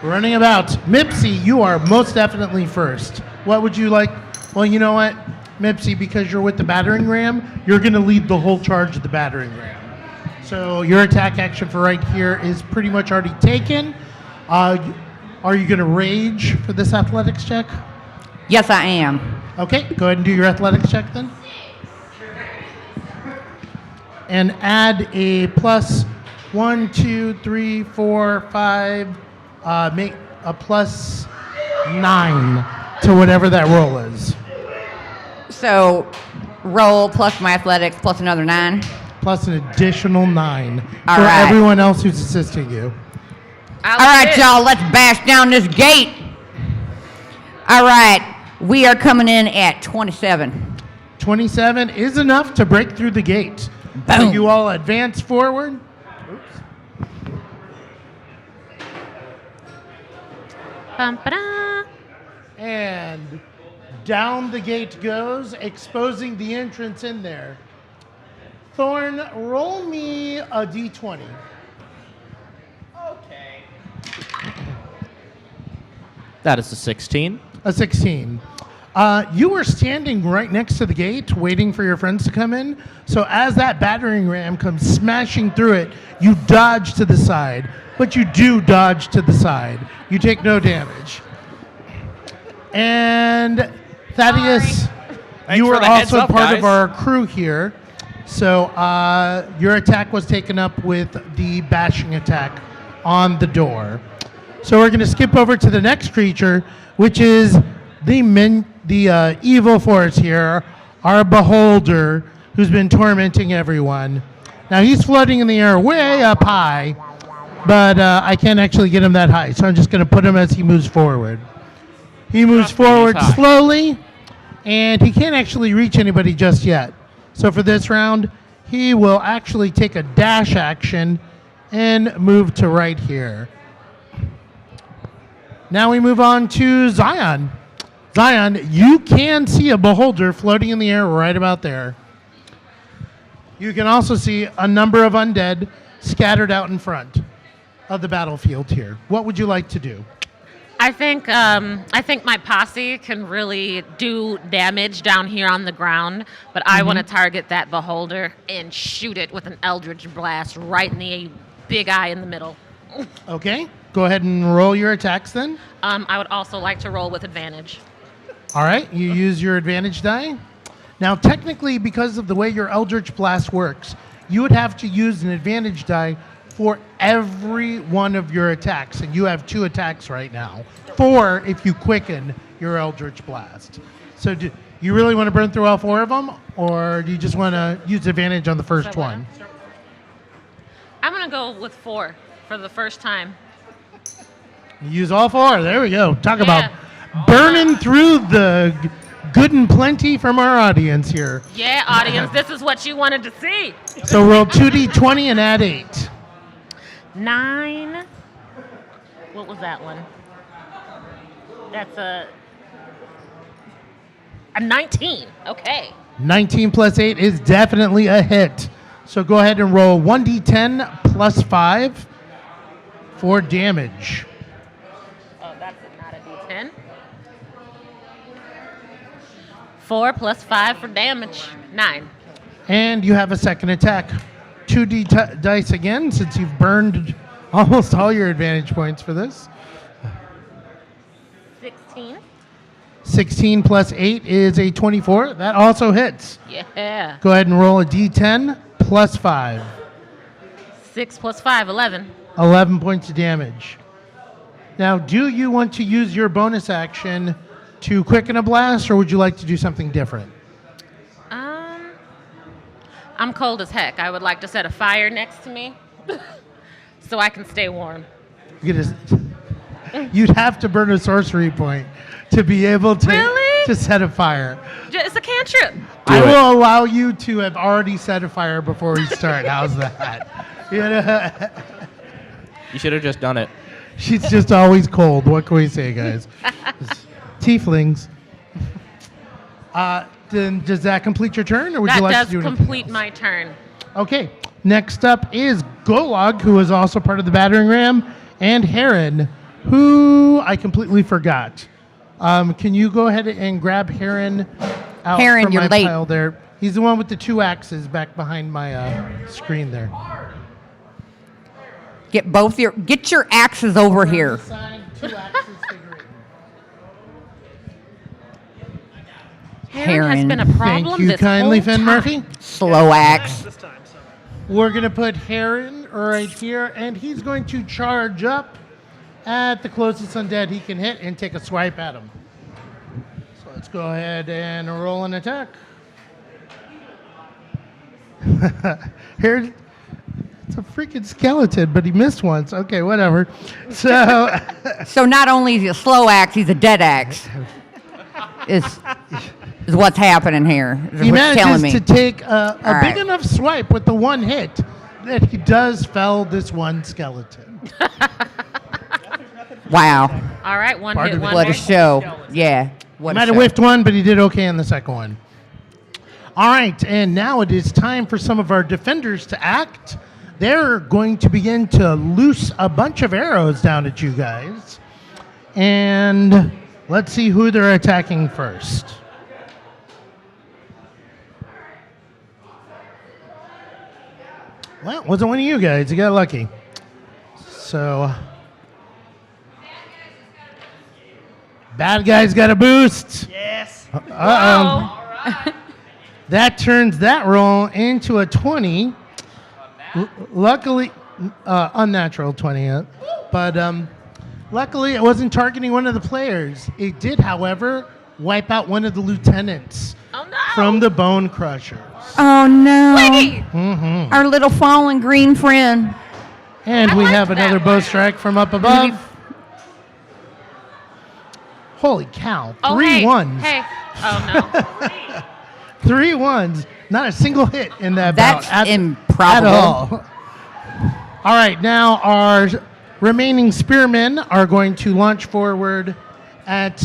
running about. Mipsy, you are most definitely first. What would you like? Well, you know what, Mipsy, because you're with the battering ram, you're going to lead the whole charge of the battering ram. So your attack action for right here is pretty much already taken. Are you going to rage for this athletics check? Yes, I am. Okay, go ahead and do your athletics check then. And add a plus 1, 2, 3, 4, 5, make a plus 9 to whatever that roll is. So, roll plus my athletics plus another 9. Plus an additional 9 All for right. everyone else who's assisting you. All right, y'all, let's bash down this gate. All right, we are coming in at 27. 27 is enough to break through the gate. So Boom. you all advance forward. Bum-ba-da. And down the gate goes, exposing the entrance in there. Thorn, roll me a d20. Okay. That is a 16. A 16. You were standing right next to the gate, waiting for your friends to come in. So as that battering ram comes smashing through it, you dodge to the side. But you do dodge to the side. You take no damage. And Thaddeus, you for were the heads also up, part guys. of our crew here. So your attack was taken up with the bashing attack on the door. So we're going to skip over to the next creature, which is the evil force here, our beholder, who's been tormenting everyone. Now he's floating in the air way up high, but I can't actually get him that high, so I'm just going to put him as he moves forward. He moves forward slowly, and he can't actually reach anybody just yet. So for this round, he will actually take a dash action and move to right here. Now we move on to Zion. Zion, you can see a beholder floating in the air right about there. You can also see a number of undead scattered out in front of the battlefield here. What would you like to do? I think my posse can really do damage down here on the ground, but I want to target that beholder and shoot it with an eldritch blast right in the big eye in the middle. Okay, go ahead and roll your attacks then. I would also like to roll with advantage. All right, you use your advantage die. Now, technically, because of the way your Eldritch Blast works, you would have to use an advantage die for every one of your attacks, and you have 2 attacks right now. 4 if you quicken your Eldritch Blast. So do you really want to burn through all 4 of them, or do you just want to use advantage on the first one? I'm going to go with 4 for the first time. You use all 4. There we go. Talk about burning through the good and plenty from our audience here. Yeah, audience, this is what you wanted to see. So roll 2d20 and add 8. 9. What was that one? That's a 19. Okay. 19 plus 8 is definitely a hit. So go ahead and roll 1d10 plus 5 for damage. Oh, that's not a d10. 4 plus 5 for damage. 9. And you have a second attack. 2d dice again, since you've burned almost all your advantage points for this. 16. 16 plus 8 is a 24. That also hits. Yeah. Go ahead and roll a d10 plus 5. 6 plus 5, 11. 11 points of damage. Now, do you want to use your bonus action to quicken a blast, or would you like to do something different? I'm cold as heck. I would like to set a fire next to me so I can stay warm. You'd have to burn a sorcery point to be able to set a fire. It's a cantrip. I will allow you to have already set a fire before we start. How's that? You should have just done it. She's just always cold. What can we say, guys? Tieflings. Then does that complete your turn, or would you like to do anything That does complete else? my turn. Okay. Next up is Golog, who is also part of the battering ram, and Heron, who I completely forgot. Can you go ahead and grab Heron out from you're my late. pile there? He's the one with the 2 axes back behind my screen there. Get your axes over here. Heron has been a problem Thank you this kindly, whole Finn time. Murphy. Slow axe. We're going to put Heron right here, and he's going to charge up at the closest undead he can hit and take a swipe at him. So let's go ahead and roll an attack. Here, it's a freaking skeleton, but he missed once. Okay, whatever. So, So not only is he a slow axe, he's a dead axe. Is what's happening here. Is he what you're telling manages me. to take a big right. enough swipe with the one hit that he does fell this one skeleton. Wow. All right, one Part hit of it. one. What a show. Yeah. What a Might have show. whiffed one, but he did okay on the second one. All right, and now it is time for some of our defenders to act. They're going to begin to loose a bunch of arrows down at you guys. And let's see who they're attacking first. Well, it wasn't one of you guys. You got lucky. So, bad guys got a boost. Yes. Uh-oh. That turns that roll into a 20. Luckily, unnatural 20. But Luckily, it wasn't targeting one of the players. It did, however, wipe out one of the lieutenants from the Bone Crushers. Oh, no. Wait. Our little fallen green friend. And we have another bow strike from up above. Holy cow. Oh, 3 hey. ones. Hey. Oh, no. 3 ones. Not a single hit in that That's bout. improbable. At all. All right, now our remaining spearmen are going to launch forward at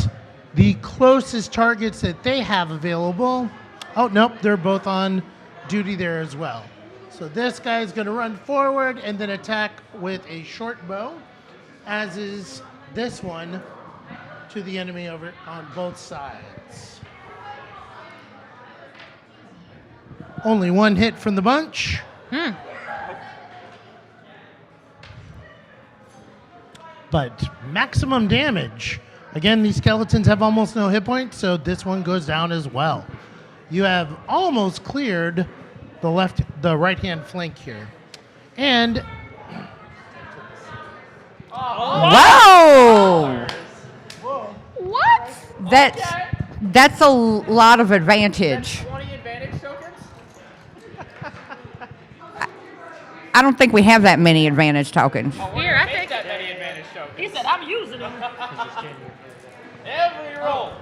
the closest targets that they have available. Oh, nope, they're both on duty there as well. So this guy is going to run forward and then attack with a short bow, as is this one to the enemy over on both sides. Only 1 hit from the bunch. But maximum damage. Again, these skeletons have almost no hit points, so this one goes down as well. You have almost cleared the right-hand flank here. And Whoa! What? That's a lot of advantage. 20 advantage tokens? I don't think we have that many advantage tokens. Here, I think. That many advantage tokens. He said, I'm using them. Every roll.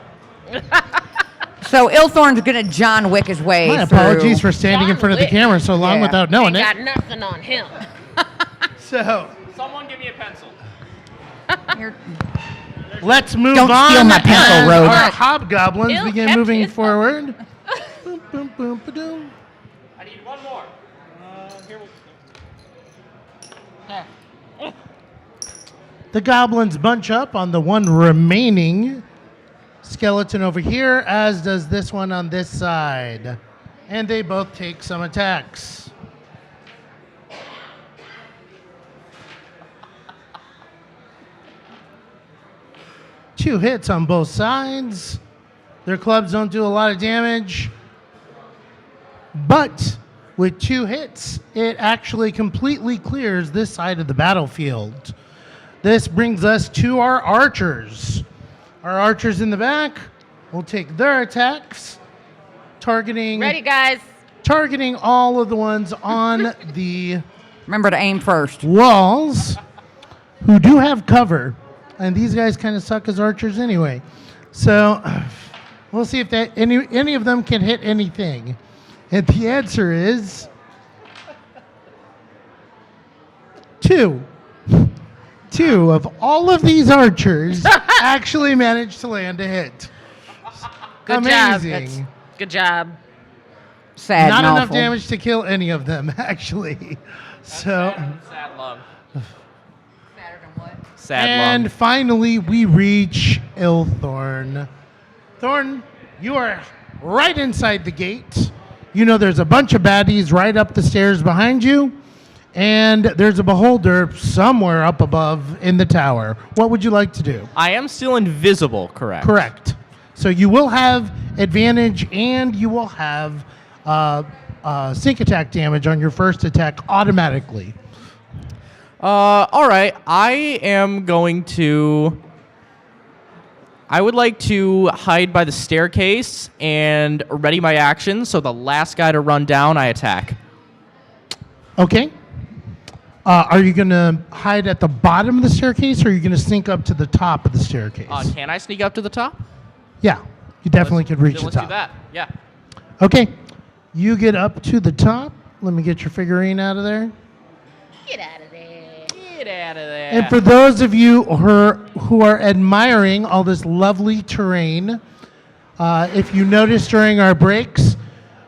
So Ilthorn's gonna John Wick his way my through. apologies for standing in front of the camera so long Yeah. without knowing Ain't it. got nothing on him. So Someone give me a pencil. You're- let's move Don't on. steal my pencil, as Rogue. Our hobgoblins Ew, begin catch moving it. forward. Boom, boom, boom, ba-doom. I need one more. Here we The goblins bunch up on the one remaining skeleton over here, as does this one on this side. And they both take some attacks. Two hits on both sides. Their clubs don't do a lot of damage. But with 2 hits, it actually completely clears this side of the battlefield. This brings us to our archers. Our archers in the back will take their attacks, targeting all of the ones on the Remember to aim first. walls who do have cover. And these guys kind of suck as archers anyway. So we'll see if any of them can hit anything. And the answer is 2. 2 of all of these archers actually managed to land a hit. Good Amazing. job. Good job. Sad Not and enough awful. damage to kill any of them, actually. So, sad love. Sad and finally, we reach Ilthorn. Thorn, you are right inside the gate. You know there's a bunch of baddies right up the stairs behind you. And there's a beholder somewhere up above in the tower. What would you like to do? I am still invisible, correct? Correct. So you will have advantage and you will have sneak attack damage on your first attack automatically. All right. I would like to hide by the staircase and ready my action. So the last guy to run down, I attack. Okay. Are you going to hide at the bottom of the staircase or are you going to sneak up to the top of the staircase? Can I sneak up to the top? Yeah, you definitely could reach Then the let's top. do that. Yeah. Okay. You get up to the top. Let me get your figurine out of there. Get out of there. Get out of there. And for those of you who are admiring all this lovely terrain, if you notice during our breaks,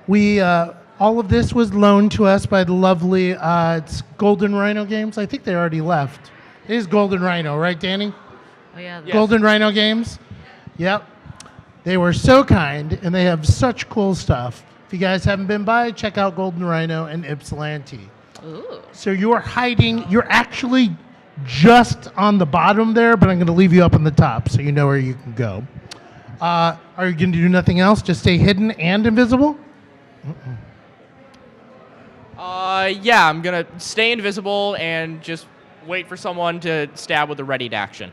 we all of this was loaned to us by the lovely it's Golden Rhino Games. I think they already left. It is Golden Rhino, right, Danny? Oh, yeah. Yes. Golden Rhino Games. Yep. They were so kind, and they have such cool stuff. If you guys haven't been by, check out Golden Rhino and Ypsilanti. Ooh. So you are hiding. You're actually just on the bottom there, but I'm going to leave you up on the top so you know where you can go. Are you going to do nothing else? Just stay hidden and invisible? Yeah, I'm gonna stay invisible and just wait for someone to stab with a readied action.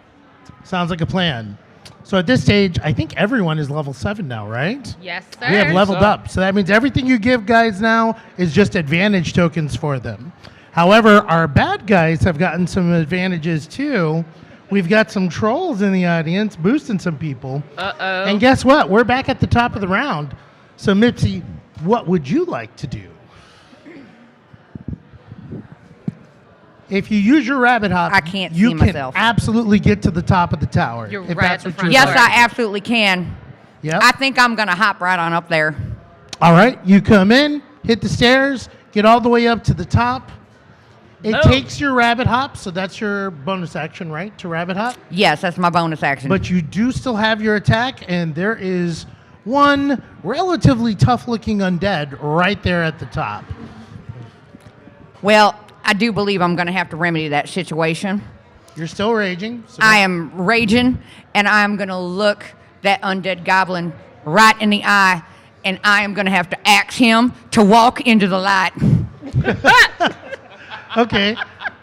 Sounds like a plan. So at this stage, I think everyone is level 7 now, right? Yes, sir. We have leveled up. So that means everything you give guys now is just advantage tokens for them. However, our bad guys have gotten some advantages too. We've got some trolls in the audience boosting some people. Uh-oh. And guess what? We're back at the top of the round. So Mipsy, what would you like to do? If you use your rabbit hop, I can't you see can myself. absolutely get to the top of the tower. You're if right that's at the what front you're Yes, door. like. I absolutely can. Yep. I think I'm going to hop right on up there. All right, you come in, hit the stairs, get all the way up to the top. It Oh. takes your rabbit hop, so that's your bonus action, right? To rabbit hop. Yes, that's my bonus action. But you do still have your attack, and there is one relatively tough-looking undead right there at the top. Well, I do believe I'm going to have to remedy that situation. You're still raging. So I am raging, and I'm going to look that undead goblin right in the eye, and I am going to have to axe him to walk into the light. Okay,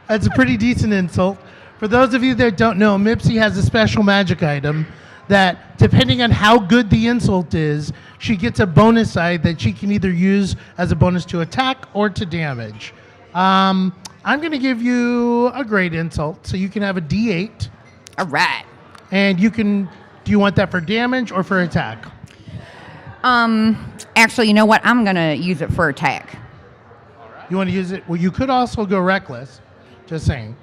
that's a pretty decent insult. For those of you that don't know, Mipsy has a special magic item that, depending on how good the insult is, she gets a bonus side that she can either use as a bonus to attack or to damage. I'm going to give you a great insult, so you can have a D8, All right. and you can. Do you want that for damage or for attack? Actually, you know what? I'm going to use it for attack. You want to use it? Well, you could also go reckless. Just saying,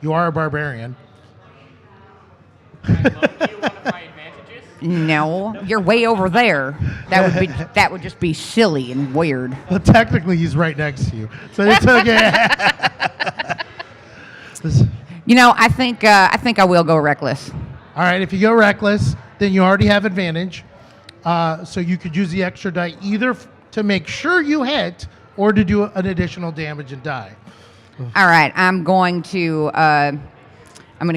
you are a barbarian. No, you're way over there. That would just be silly and weird. Well, technically, he's right next to you, so it's okay. You know, I think I will go reckless. All right, if you go reckless, then you already have advantage. So you could use the extra die either to make sure you hit or to do an additional damage and die. All right, I'm going to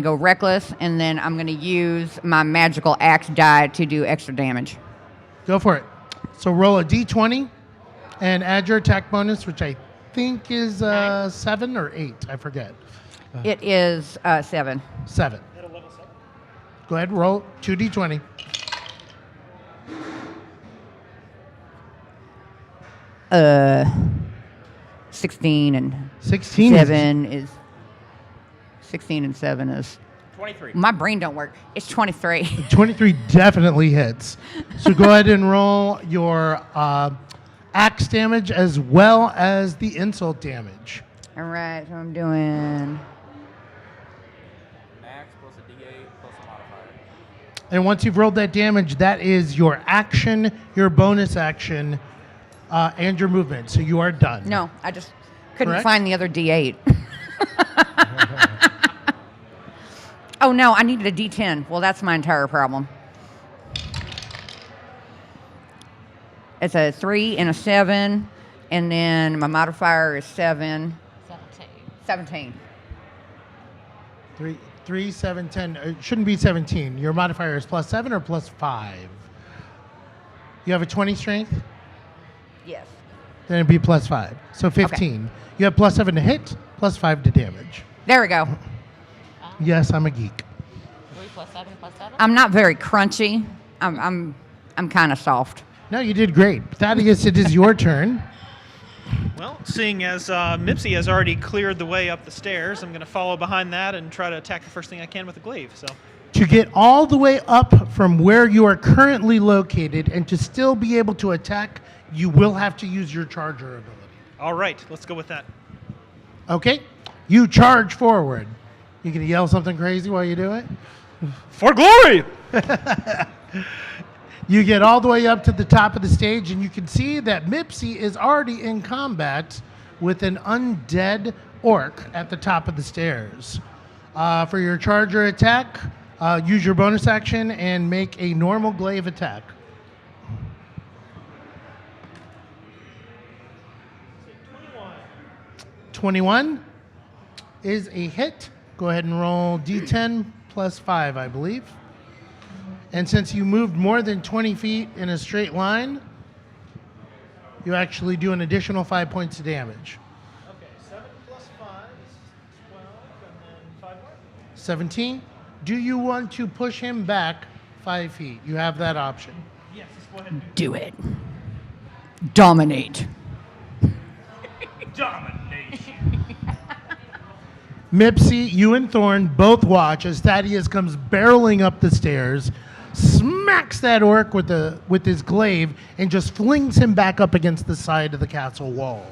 go reckless, and then I'm going to use my magical axe die to do extra damage. Go for it. So roll a d20 and add your attack bonus, which I think is 7 or 8. I forget. It is 7. 7. Go ahead, roll 2d20. Uh, 16 and 16 7 is 16 and 7 is 23. my brain don't work. It's 23. 23 definitely hits. So go ahead and roll your axe damage as well as the insult damage. All right, so I'm doing Max plus a D8 plus a modifier. And once you've rolled that damage, that is your action, your bonus action, and your movement. So you are done. no, I just couldn't Correct? find the other D8. Oh no, I needed a D10. Well, that's my entire problem. It's a 3 and a 7, and then my modifier is 7. 17. 3, 7, 10. It shouldn't be 17. Your modifier is plus 7 or plus 5. You have a 20 strength? Yes. Then it'd be plus 5. So 15. You have plus 7 to hit, plus 5 to damage. There we go. Yes, I'm a geek. 3 plus 7 plus 7? I'm not very crunchy. I'm kind of soft. No, you did great. Thaddeus, it is your turn. Well, seeing as Mipsy has already cleared the way up the stairs, I'm going to follow behind that and try to attack the first thing I can with a glaive. So, To get all the way up from where you are currently located and to still be able to attack, you will have to use your charger ability. all right, let's go with that. Okay? You charge forward. You gonna yell something crazy while you do it? For glory! You get all the way up to the top of the stage, and you can see that Mipsy is already in combat with an undead orc at the top of the stairs. For your charger attack, use your bonus action and make a normal glaive attack. $21 is a hit. Go ahead and roll D10 plus 5, I believe. And since you moved more than 20 feet in a straight line, you actually do an additional 5 points of damage. Okay, 7 plus 5 is 12, and then 5 more. 17. Do you want to push him back 5 feet? You have that option. Yes, let's go ahead and Do it. Dominate. domination. Mipsy, you and Thorn both watch as Thaddeus comes barreling up the stairs, smacks that orc with his glaive, and just flings him back up against the side of the castle wall.